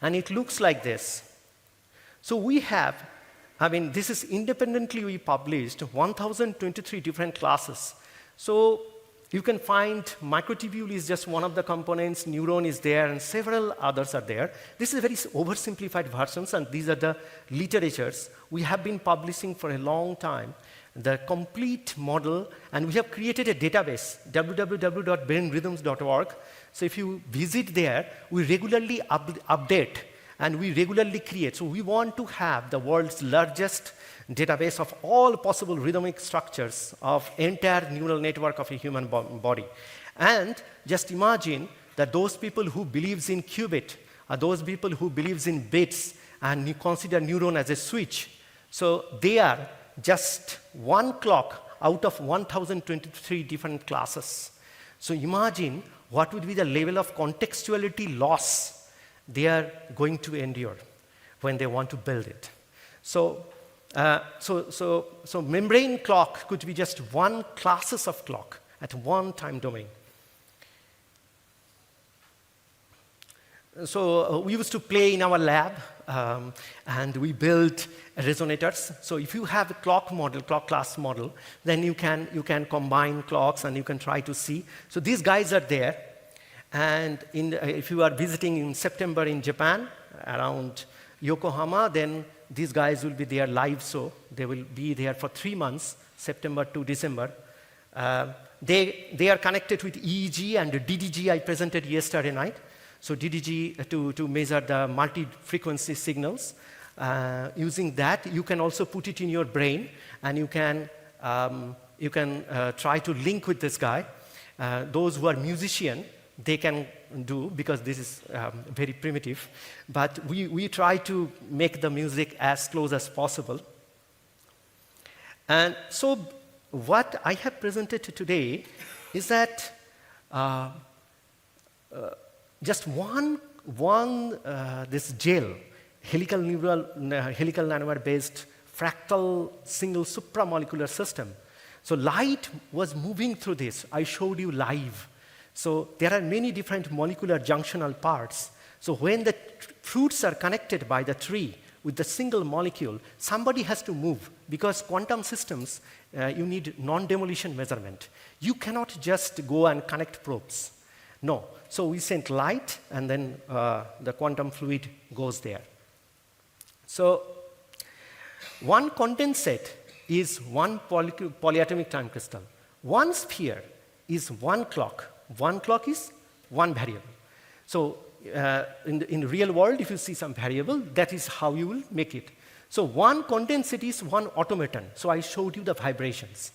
And it looks like this. So we have, this is independently we published 1,023 different classes. So you can find microtubule is just one of the components, neuron is there, and several others are there. This is very oversimplified versions, and these are the literatures we have been publishing for a long time. the complete model, and we have created a database, www.brainrhythms.org. So if you visit there, we regularly update and we regularly create. So we want to have the world's largest database of all possible rhythmic structures of entire neural network of a human body. And just imagine that those people who believes in qubit are those people who believes in bits and you consider neuron as a switch. So they are just one clock out of 1,023 different classes. So imagine what would be the level of contextuality loss they are going to endure when they want to build it. So membrane clock could be just one classes of clock at one time domain. So we used to play in our lab, and we built resonators. So if you have a clock model, clock class model, then you can combine clocks and you can try to see. So these guys are there. And if you are visiting in September in Japan, around Yokohama, then these guys will be there live. So they will be there for 3 months, September to December. They are connected with EEG and DDG I presented yesterday night. So DDG to measure the multi-frequency signals. Using that, you can also put it in your brain, and you can try to link with this guy. Those who are musicians, they can do, because this is very primitive. But we try to make the music as close as possible. And so what I have presented today is that just this gel, helical nanowire-based fractal single supramolecular system. So light was moving through this. I showed you live. So there are many different molecular junctional parts. So when the fruits are connected by the tree with the single molecule, somebody has to move, because quantum systems, you need non-demolition measurement. You cannot just go and connect probes. No. So we sent light, and then the quantum fluid goes there. So one condensate is one polyatomic time crystal. One sphere is one clock. One clock is one variable. So in the real world, if you see some variable, that is how you will make it. So one condensate is one automaton. So I showed you the vibrations.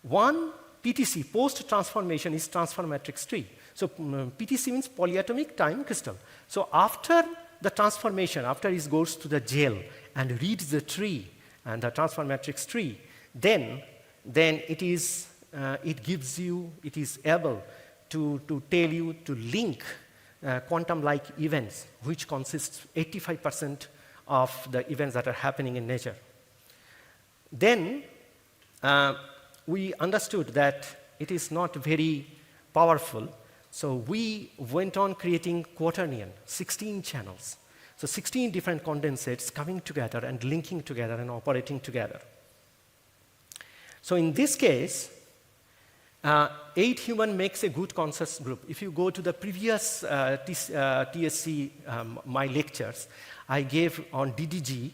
One PTC, post-transformation, is transfer matrix tree. So PTC means polyatomic time crystal. So after the transformation, after it goes to the gel and reads the tree and the transfer matrix tree, then it is able to tell you to link quantum-like events, which consists 85% of the events that are happening in nature. Then we understood that it is not very powerful. So we went on creating quaternion, 16 channels. So 16 different condensates coming together and linking together and operating together. So in this case, 8 human makes a good conscious group. If you go to the previous TSC, my lectures, I gave on DDG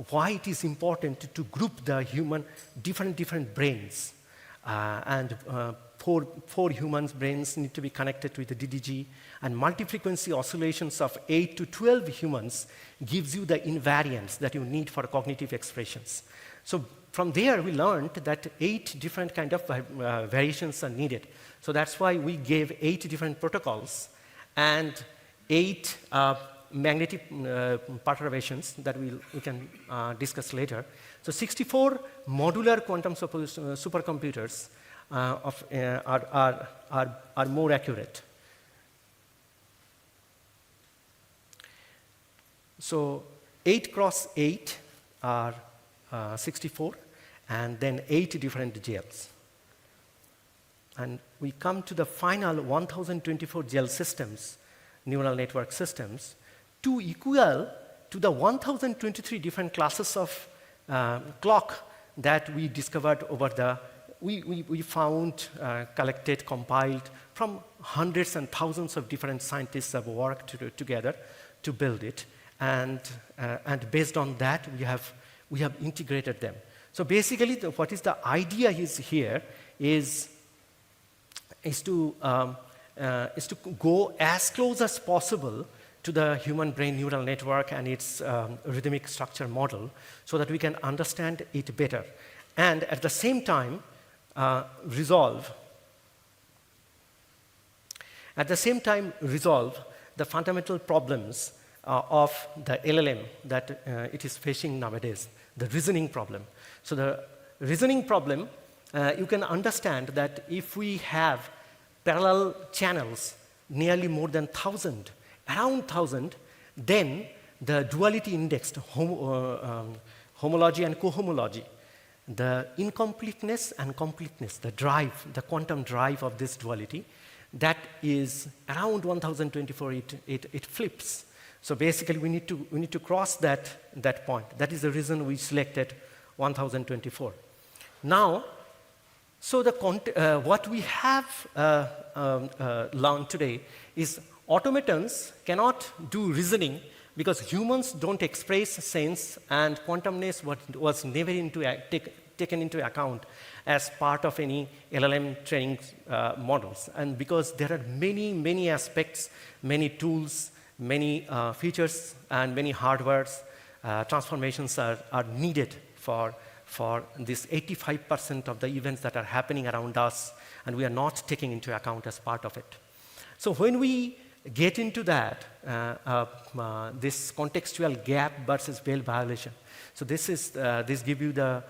why it is important to group the human different brains. Four humans' brains need to be connected with the DDG, and multi-frequency oscillations of 8 to 12 humans gives you the invariants that you need for cognitive expressions. So from there, we learned that 8 different kind of variations are needed. So that's why we gave 8 different protocols and 8 magnetic perturbations that we can discuss later. So 64 modular quantum supercomputers are more accurate. So 8 cross 8 are 64, and then 8 different gels. And we come to the final 1024 gel systems, neural network systems, to equal to the 1023 different classes of clock that we discovered over the we found, collected, compiled from hundreds and thousands of different scientists have worked together to build it. And based on that, we have We have integrated them. So basically, what is the idea here is to go as close as possible to the human brain neural network and its rhythmic structure model so that we can understand it better. And at the same time, resolve the fundamental problems of the LLM that it is facing nowadays, the reasoning problem. So the reasoning problem, you can understand that if we have parallel channels, nearly more than 1,000, around 1,000, then the duality indexed homology and cohomology, the incompleteness and completeness, the drive, the quantum drive of this duality, that is around 1024, it flips. So basically, we need to cross that point. That is the reason we selected 1024. Now, so what we have learned today is automatons cannot do reasoning because humans don't express sense, and quantumness was never taken into account as part of any LLM training models. And because there are many aspects, many tools, many features, and many hardwares, transformations are needed for this 85% of the events that are happening around us, and we are not taking into account as part of it. So when we get into that, this contextual gap versus veil violation. So this gives you the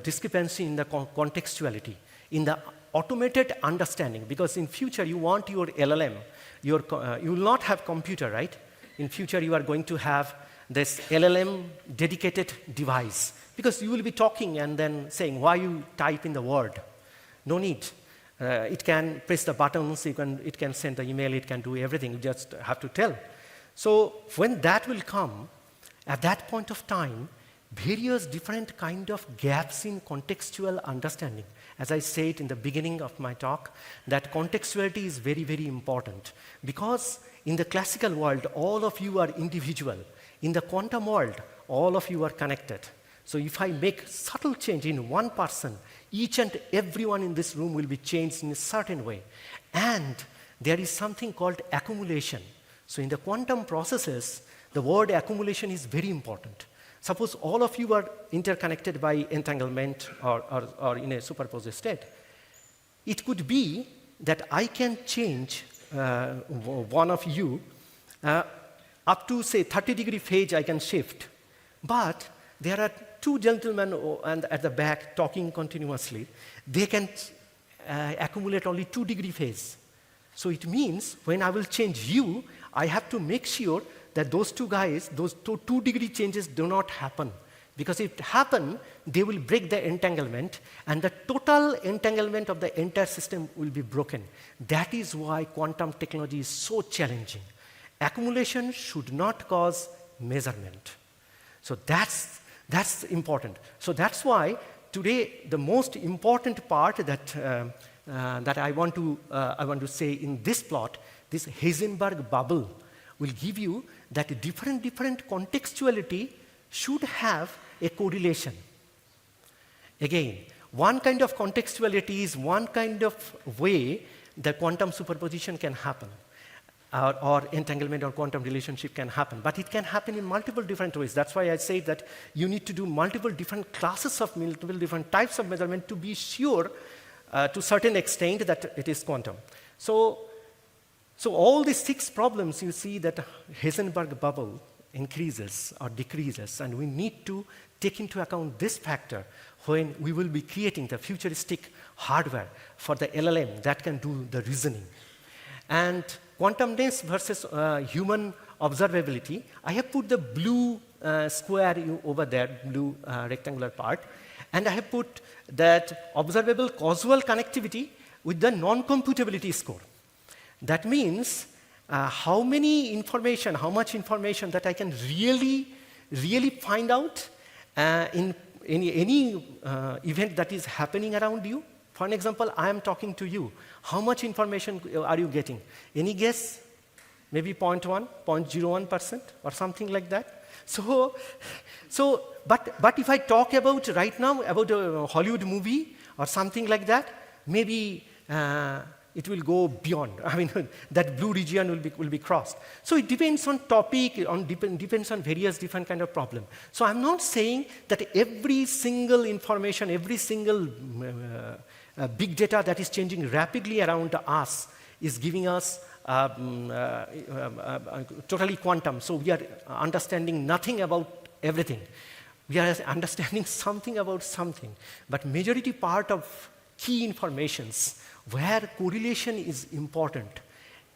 discrepancy in the contextuality, in the automated understanding, because in future you want your LLM, you will not have computer, right? In future you are going to have this LLM dedicated device, because you will be talking and then saying why you type in the word. No need. It can press the buttons, it can send the email, it can do everything, you just have to tell. So when that will come, at that point of time, various different kind of gaps in contextual understanding. As I said in the beginning of my talk, that contextuality is very important. Because in the classical world, all of you are individual. In the quantum world, all of you are connected. So if I make subtle change in one person, each and everyone in this room will be changed in a certain way. And there is something called accumulation. So in the quantum processes, the word accumulation is very important. Suppose all of you are interconnected by entanglement or in a superposed state. It could be that I can change one of you up to, say, 30-degree phase I can shift. But there are two gentlemen at the back talking continuously. They can accumulate only 2-degree phase. So it means when I will change you, I have to make sure that those two guys, those 2-degree changes do not happen. Because if it happen, they will break the entanglement, and the total entanglement of the entire system will be broken. That is why quantum technology is so challenging. Accumulation should not cause measurement. So that's important. So that's why today the most important part that I want to say in this plot, this Heisenberg bubble, will give you that different contextuality should have a correlation. Again, one kind of contextuality is one kind of way that quantum superposition can happen, or entanglement or quantum relationship can happen. But it can happen in multiple different ways. That's why I say that you need to do multiple different classes of multiple different types of measurement to be sure to a certain extent that it is quantum. So all these 6 problems, you see that Heisenberg bubble increases or decreases, and we need to take into account this factor when we will be creating the futuristic hardware for the LLM that can do the reasoning. And quantumness versus human observability, I have put the blue square over there, blue rectangular part, and I have put that observable causal connectivity with the non-computability score. That means how much information that I can really find out in any event that is happening around you. For an example, I am talking to you. How much information are you getting? Any guess? Maybe 0.1%, 0.01%, or something like that. But if I talk about right now about a Hollywood movie or something like that, maybe it will go beyond. I mean, that blue region will be crossed. So it depends on topic, depends on various different kind of problem. So I'm not saying that every single information, every single big data that is changing rapidly around us is giving us totally quantum. So we are understanding nothing about everything. We are understanding something about something. But majority part of key informations where correlation is important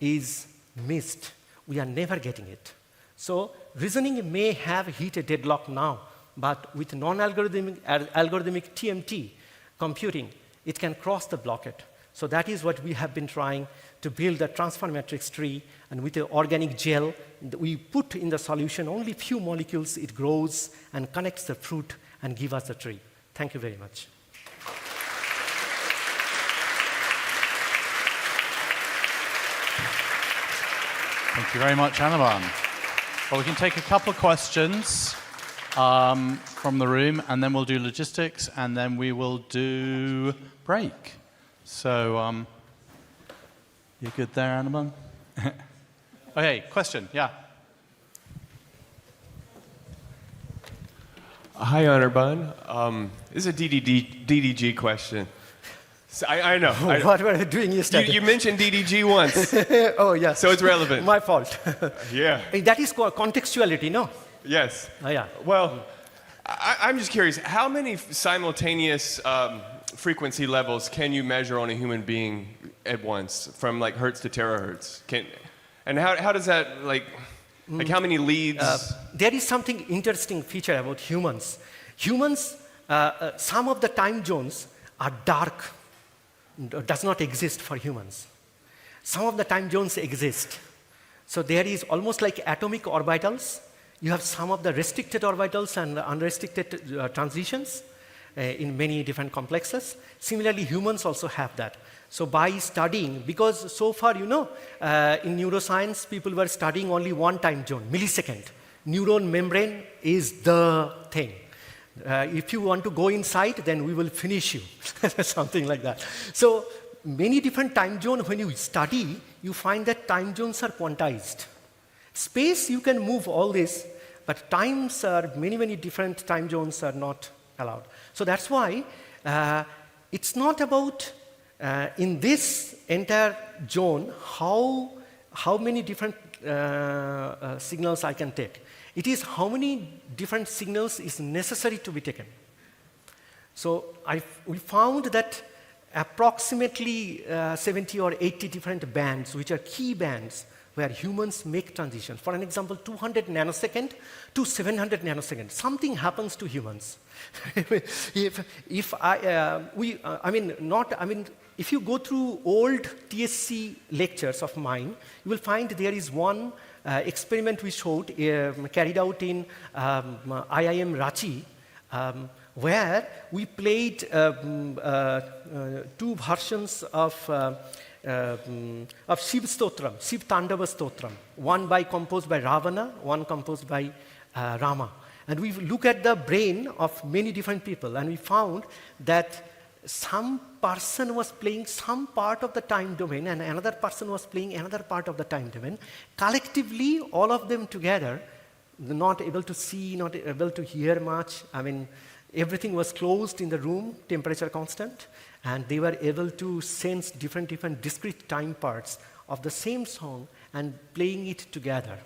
is missed. We are never getting it. So reasoning may have hit a deadlock now, but with non-algorithmic TMT computing, it can cross the blockade. So that is what we have been trying to build a transfer matrix tree, and with the organic gel, we put in the solution only few molecules, it grows and connects the fruit and give us the tree. Thank you very much. Thank you very much, Anirban. Well, we can take a couple of questions from the room, and then we'll do logistics, and then we will do break. So, you good there, Anirban? Okay, question, yeah. Hi, Anirban. This is a DDG question. So I know. What were you doing yesterday? You mentioned DDG once. Oh, yes. So it's relevant. My fault. Yeah. That is contextuality, no? Yes. Oh, yeah. Well, I'm just curious, how many simultaneous frequency levels can you measure on a human being at once, from like hertz to terahertz? And how does that, like how many leads? There is something interesting feature about humans. Humans, some of the time zones are dark, does not exist for humans. Some of the time zones exist. So there is almost like atomic orbitals. You have some of the restricted orbitals and unrestricted transitions in many different complexes. Similarly, humans also have that. So by studying, because so far, in neuroscience, people were studying only one time zone, millisecond. Neuron membrane is the thing. If you want to go inside, then we will finish you, something like that. So many different time zones, when you study, you find that time zones are quantized. Space, you can move all this, but times are many different time zones are not allowed. So that's why it's not about in this entire zone how many different signals I can take. It is how many different signals is necessary to be taken. So we found that approximately 70 or 80 different bands, which are key bands, where humans make transition. For an example, 200 nanosecond to 700 nanosecond. Something happens to humans. If you go through old TSC lectures of mine, you will find there is one experiment we showed carried out in IIM Ranchi, where we played two versions of Shiv Stotram, Shiv Tandava Stotram, one composed by Ravana, one composed by Rama. And we look at the brain of many different people, and we found that some person was playing some part of the time domain, and another person was playing another part of the time domain. Collectively, all of them together, not able to see, not able to hear much. I mean, everything was closed in the room, temperature constant, and they were able to sense different discrete time parts of the same song and playing it together.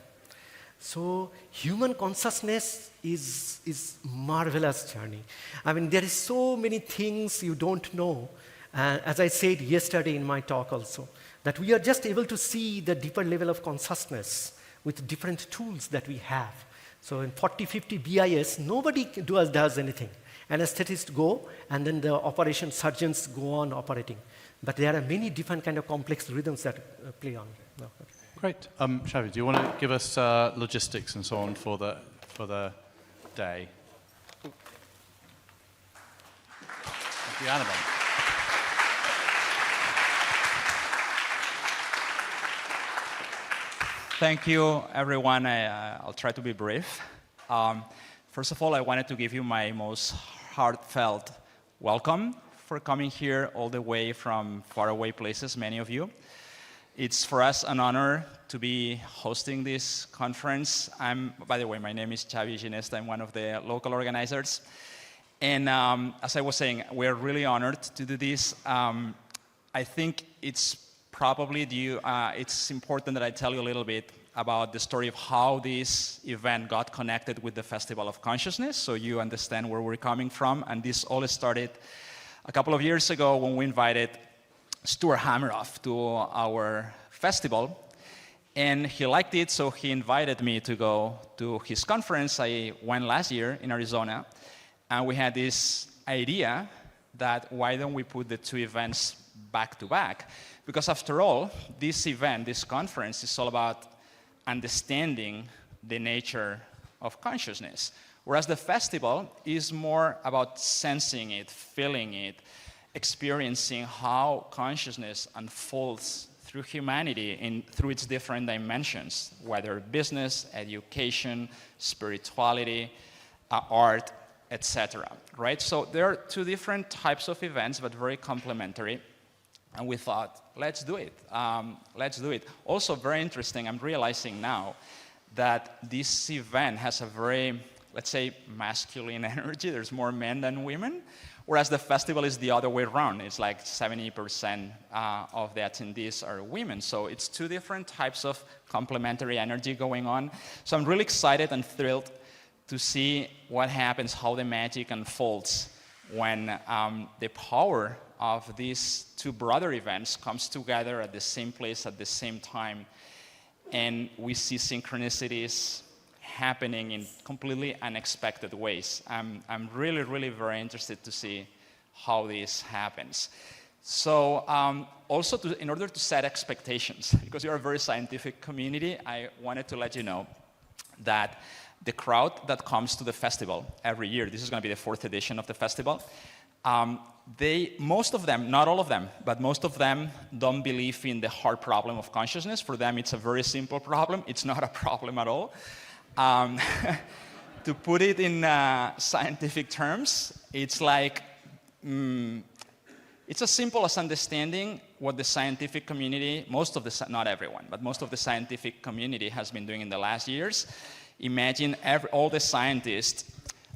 So human consciousness is marvelous journey. I mean, there is so many things you don't know. As I said yesterday in my talk also, that we are just able to see the deeper level of consciousness with different tools that we have. So in 40-50 BIS, nobody does anything. Anesthetists go, and then the operation surgeons go on operating. But there are many different kind of complex rhythms that play on. No, okay. Great. Shavi, do you want to give us logistics and so on for the day? Thank you, Anirban. Thank you, everyone. I'll try to be brief. First of all, I wanted to give you my most heartfelt welcome for coming here all the way from faraway places, many of you. It's for us an honor to be hosting this conference. By the way, my name is Xavi Ginesta. I'm one of the local organizers. And as I was saying, we're really honored to do this. I think it's probably it's important that I tell you a little bit about the story of how this event got connected with the Festival of Consciousness, so you understand where we're coming from. And this all started a couple of years ago when we invited Stuart Hameroff to our festival, and he liked it, so he invited me to go to his conference. I went last year in Arizona, and we had this idea that why don't we put the two events back to back? Because after all, this event, this conference, is all about understanding the nature of consciousness, whereas the festival is more about sensing it, feeling it, experiencing how consciousness unfolds through humanity through its different dimensions, whether business, education, spirituality, art, etc. Right? So there are two different types of events, but very complementary. And we thought, let's do it. Let's do it. Also, very interesting, I'm realizing now that this event has a very, let's say, masculine energy. There's more men than women, whereas the festival is the other way around. It's like 70% of the attendees are women. So it's two different types of complementary energy going on. So I'm really excited and thrilled to see what happens, how the magic unfolds when the power of these two brother events comes together at the same place at the same time, and we see synchronicities happening in completely unexpected ways. I'm really, really very interested to see how this happens. So also in order to set expectations, because you're a very scientific community, I wanted to let you know that the crowd that comes to the festival every year, this is going to be the 4th edition of the festival, most of them, not all of them, but most of them don't believe in the hard problem of consciousness. For them, it's a very simple problem. It's not a problem at all. To put it in scientific terms, it's like, it's as simple as understanding what the scientific community, not everyone, but most of the scientific community has been doing in the last years. Imagine all the scientists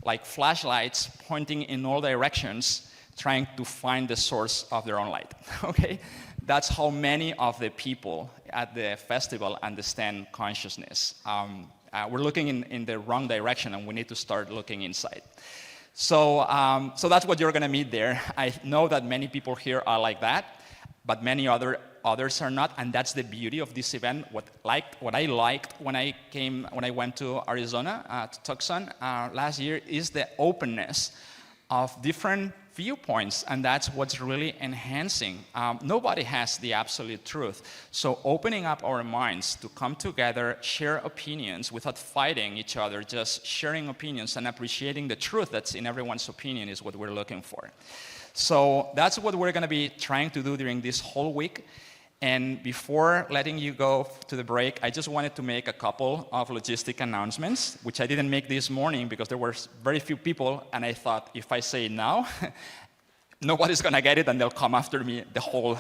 like flashlights pointing in all directions, trying to find the source of their own light, okay? That's how many of the people at the festival understand consciousness. We're looking in the wrong direction, and we need to start looking inside. So that's what you're gonna meet there. I know that many people here are like that, but many others are not, and that's the beauty of this event. What I liked when I went to Arizona, to Tucson last year, is the openness of different viewpoints, and that's what's really enhancing. Nobody has the absolute truth. So opening up our minds to come together, share opinions without fighting each other, just sharing opinions and appreciating the truth that's in everyone's opinion is what we're looking for. So that's what we're going to be trying to do during this whole week. And before letting you go to the break, I just wanted to make a couple of logistic announcements, which I didn't make this morning because there were very few people, and I thought if I say it now, nobody's going to get it, and they'll come after me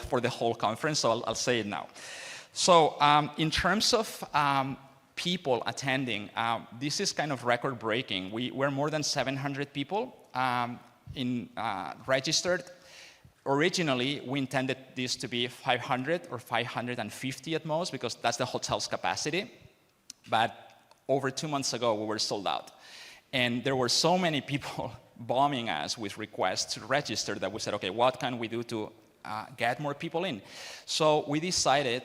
for the whole conference, so I'll say it now. So in terms of people attending, this is kind of record-breaking. We're more than 700 people registered. Originally, we intended this to be 500 or 550 at most, because that's the hotel's capacity. But over 2 months ago, we were sold out. And there were so many people bombing us with requests to register that we said, okay, what can we do to get more people in? So we decided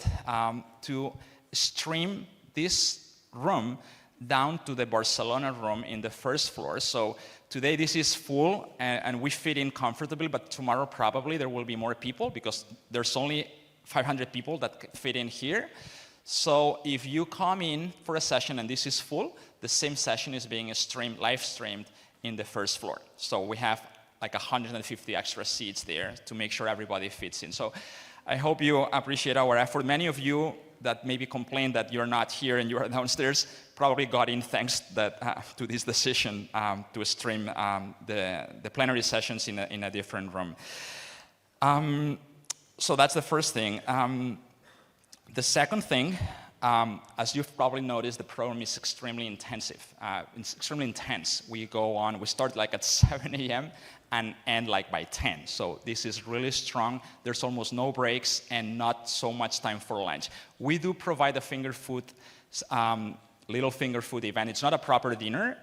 to stream this room down to the Barcelona room in the first floor. So today this is full and we fit in comfortably, but tomorrow probably there will be more people because there's only 500 people that fit in here. So if you come in for a session and this is full, the same session is being live streamed in the first floor. So we have like 150 extra seats there to make sure everybody fits in. So I hope you appreciate our effort. Many of you that maybe complain that you're not here and you're downstairs probably got in thanks to this decision to stream the plenary sessions in a different room. So that's the first thing. The second thing, as you've probably noticed, the program is extremely intensive. It's extremely intense. We start like at 7 a.m. and end like by 10. So this is really strong. There's almost no breaks and not so much time for lunch. We do provide a finger food, little finger food event. It's not a proper dinner,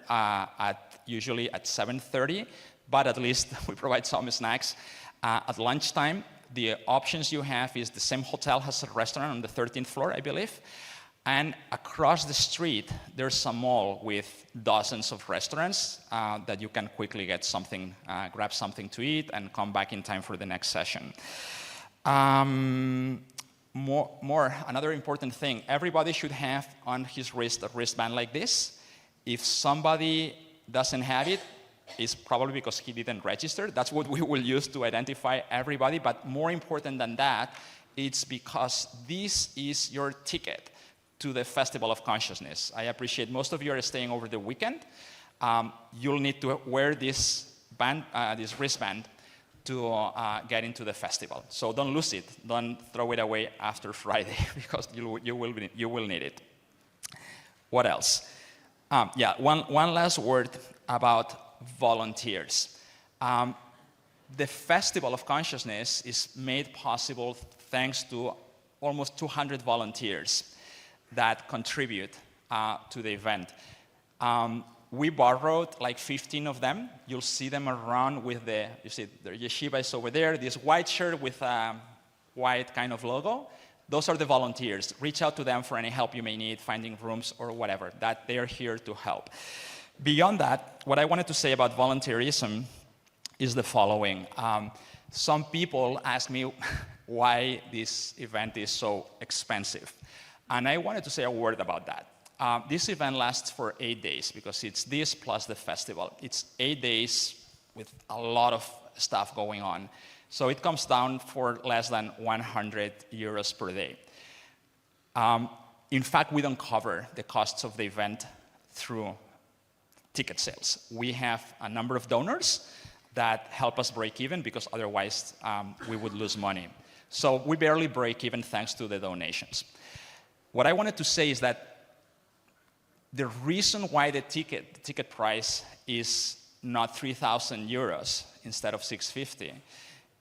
usually at 7:30, but at least we provide some snacks. At lunchtime, the options you have is the same hotel has a restaurant on the 13th floor, I believe. And across the street, there's a mall with dozens of restaurants that you can quickly get something, grab something to eat, and come back in time for the next session. Another important thing, everybody should have on his wrist a wristband like this. If somebody doesn't have it, it's probably because he didn't register. That's what we will use to identify everybody. But more important than that, it's because this is your ticket to the Festival of Consciousness. I appreciate most of you are staying over the weekend. You'll need to wear this wristband to get into the festival. So don't lose it. Don't throw it away after Friday because you will need it. What else? One last word about volunteers. The Festival of Consciousness is made possible thanks to almost 200 volunteers that contribute to the event. We borrowed like 15 of them. You'll see them around with the yeshiva is over there, this white shirt with a white kind of logo. Those are the volunteers. Reach out to them for any help you may need, finding rooms or whatever, that they are here to help. Beyond that, what I wanted to say about volunteerism is the following. Some people ask me why this event is so expensive. And I wanted to say a word about that. This event lasts for 8 days because it's this plus the festival. It's 8 days with a lot of stuff going on. So it comes down for less than 100 euros per day. In fact, we don't cover the costs of the event through ticket sales. We have a number of donors that help us break even because otherwise we would lose money. So we barely break even thanks to the donations. What I wanted to say is that the reason why the ticket price is not 3,000 euros instead of 650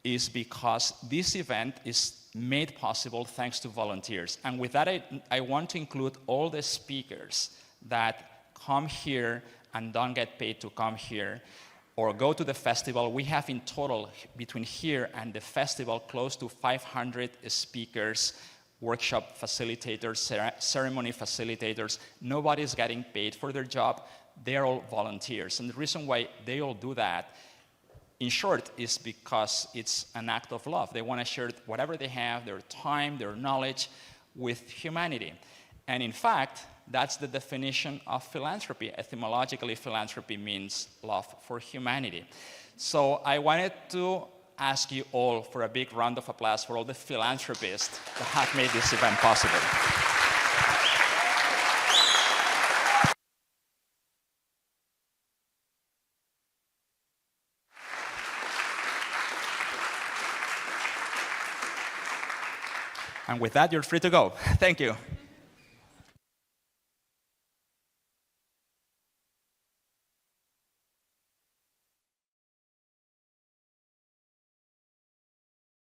is because this event is made possible thanks to volunteers. And with that, I want to include all the speakers that come here and don't get paid to come here or go to the festival. We have in total, between here and the festival, close to 500 speakers, workshop facilitators, ceremony facilitators. Nobody's getting paid for their job. They're all volunteers. And the reason why they all do that, in short, is because it's an act of love. They want to share whatever they have, their time, their knowledge, with humanity. And in fact, that's the definition of philanthropy. Etymologically, philanthropy means love for humanity. So I wanted to ask you all for a big round of applause for all the philanthropists that have made this event possible. And with that, you're free to go. Thank you.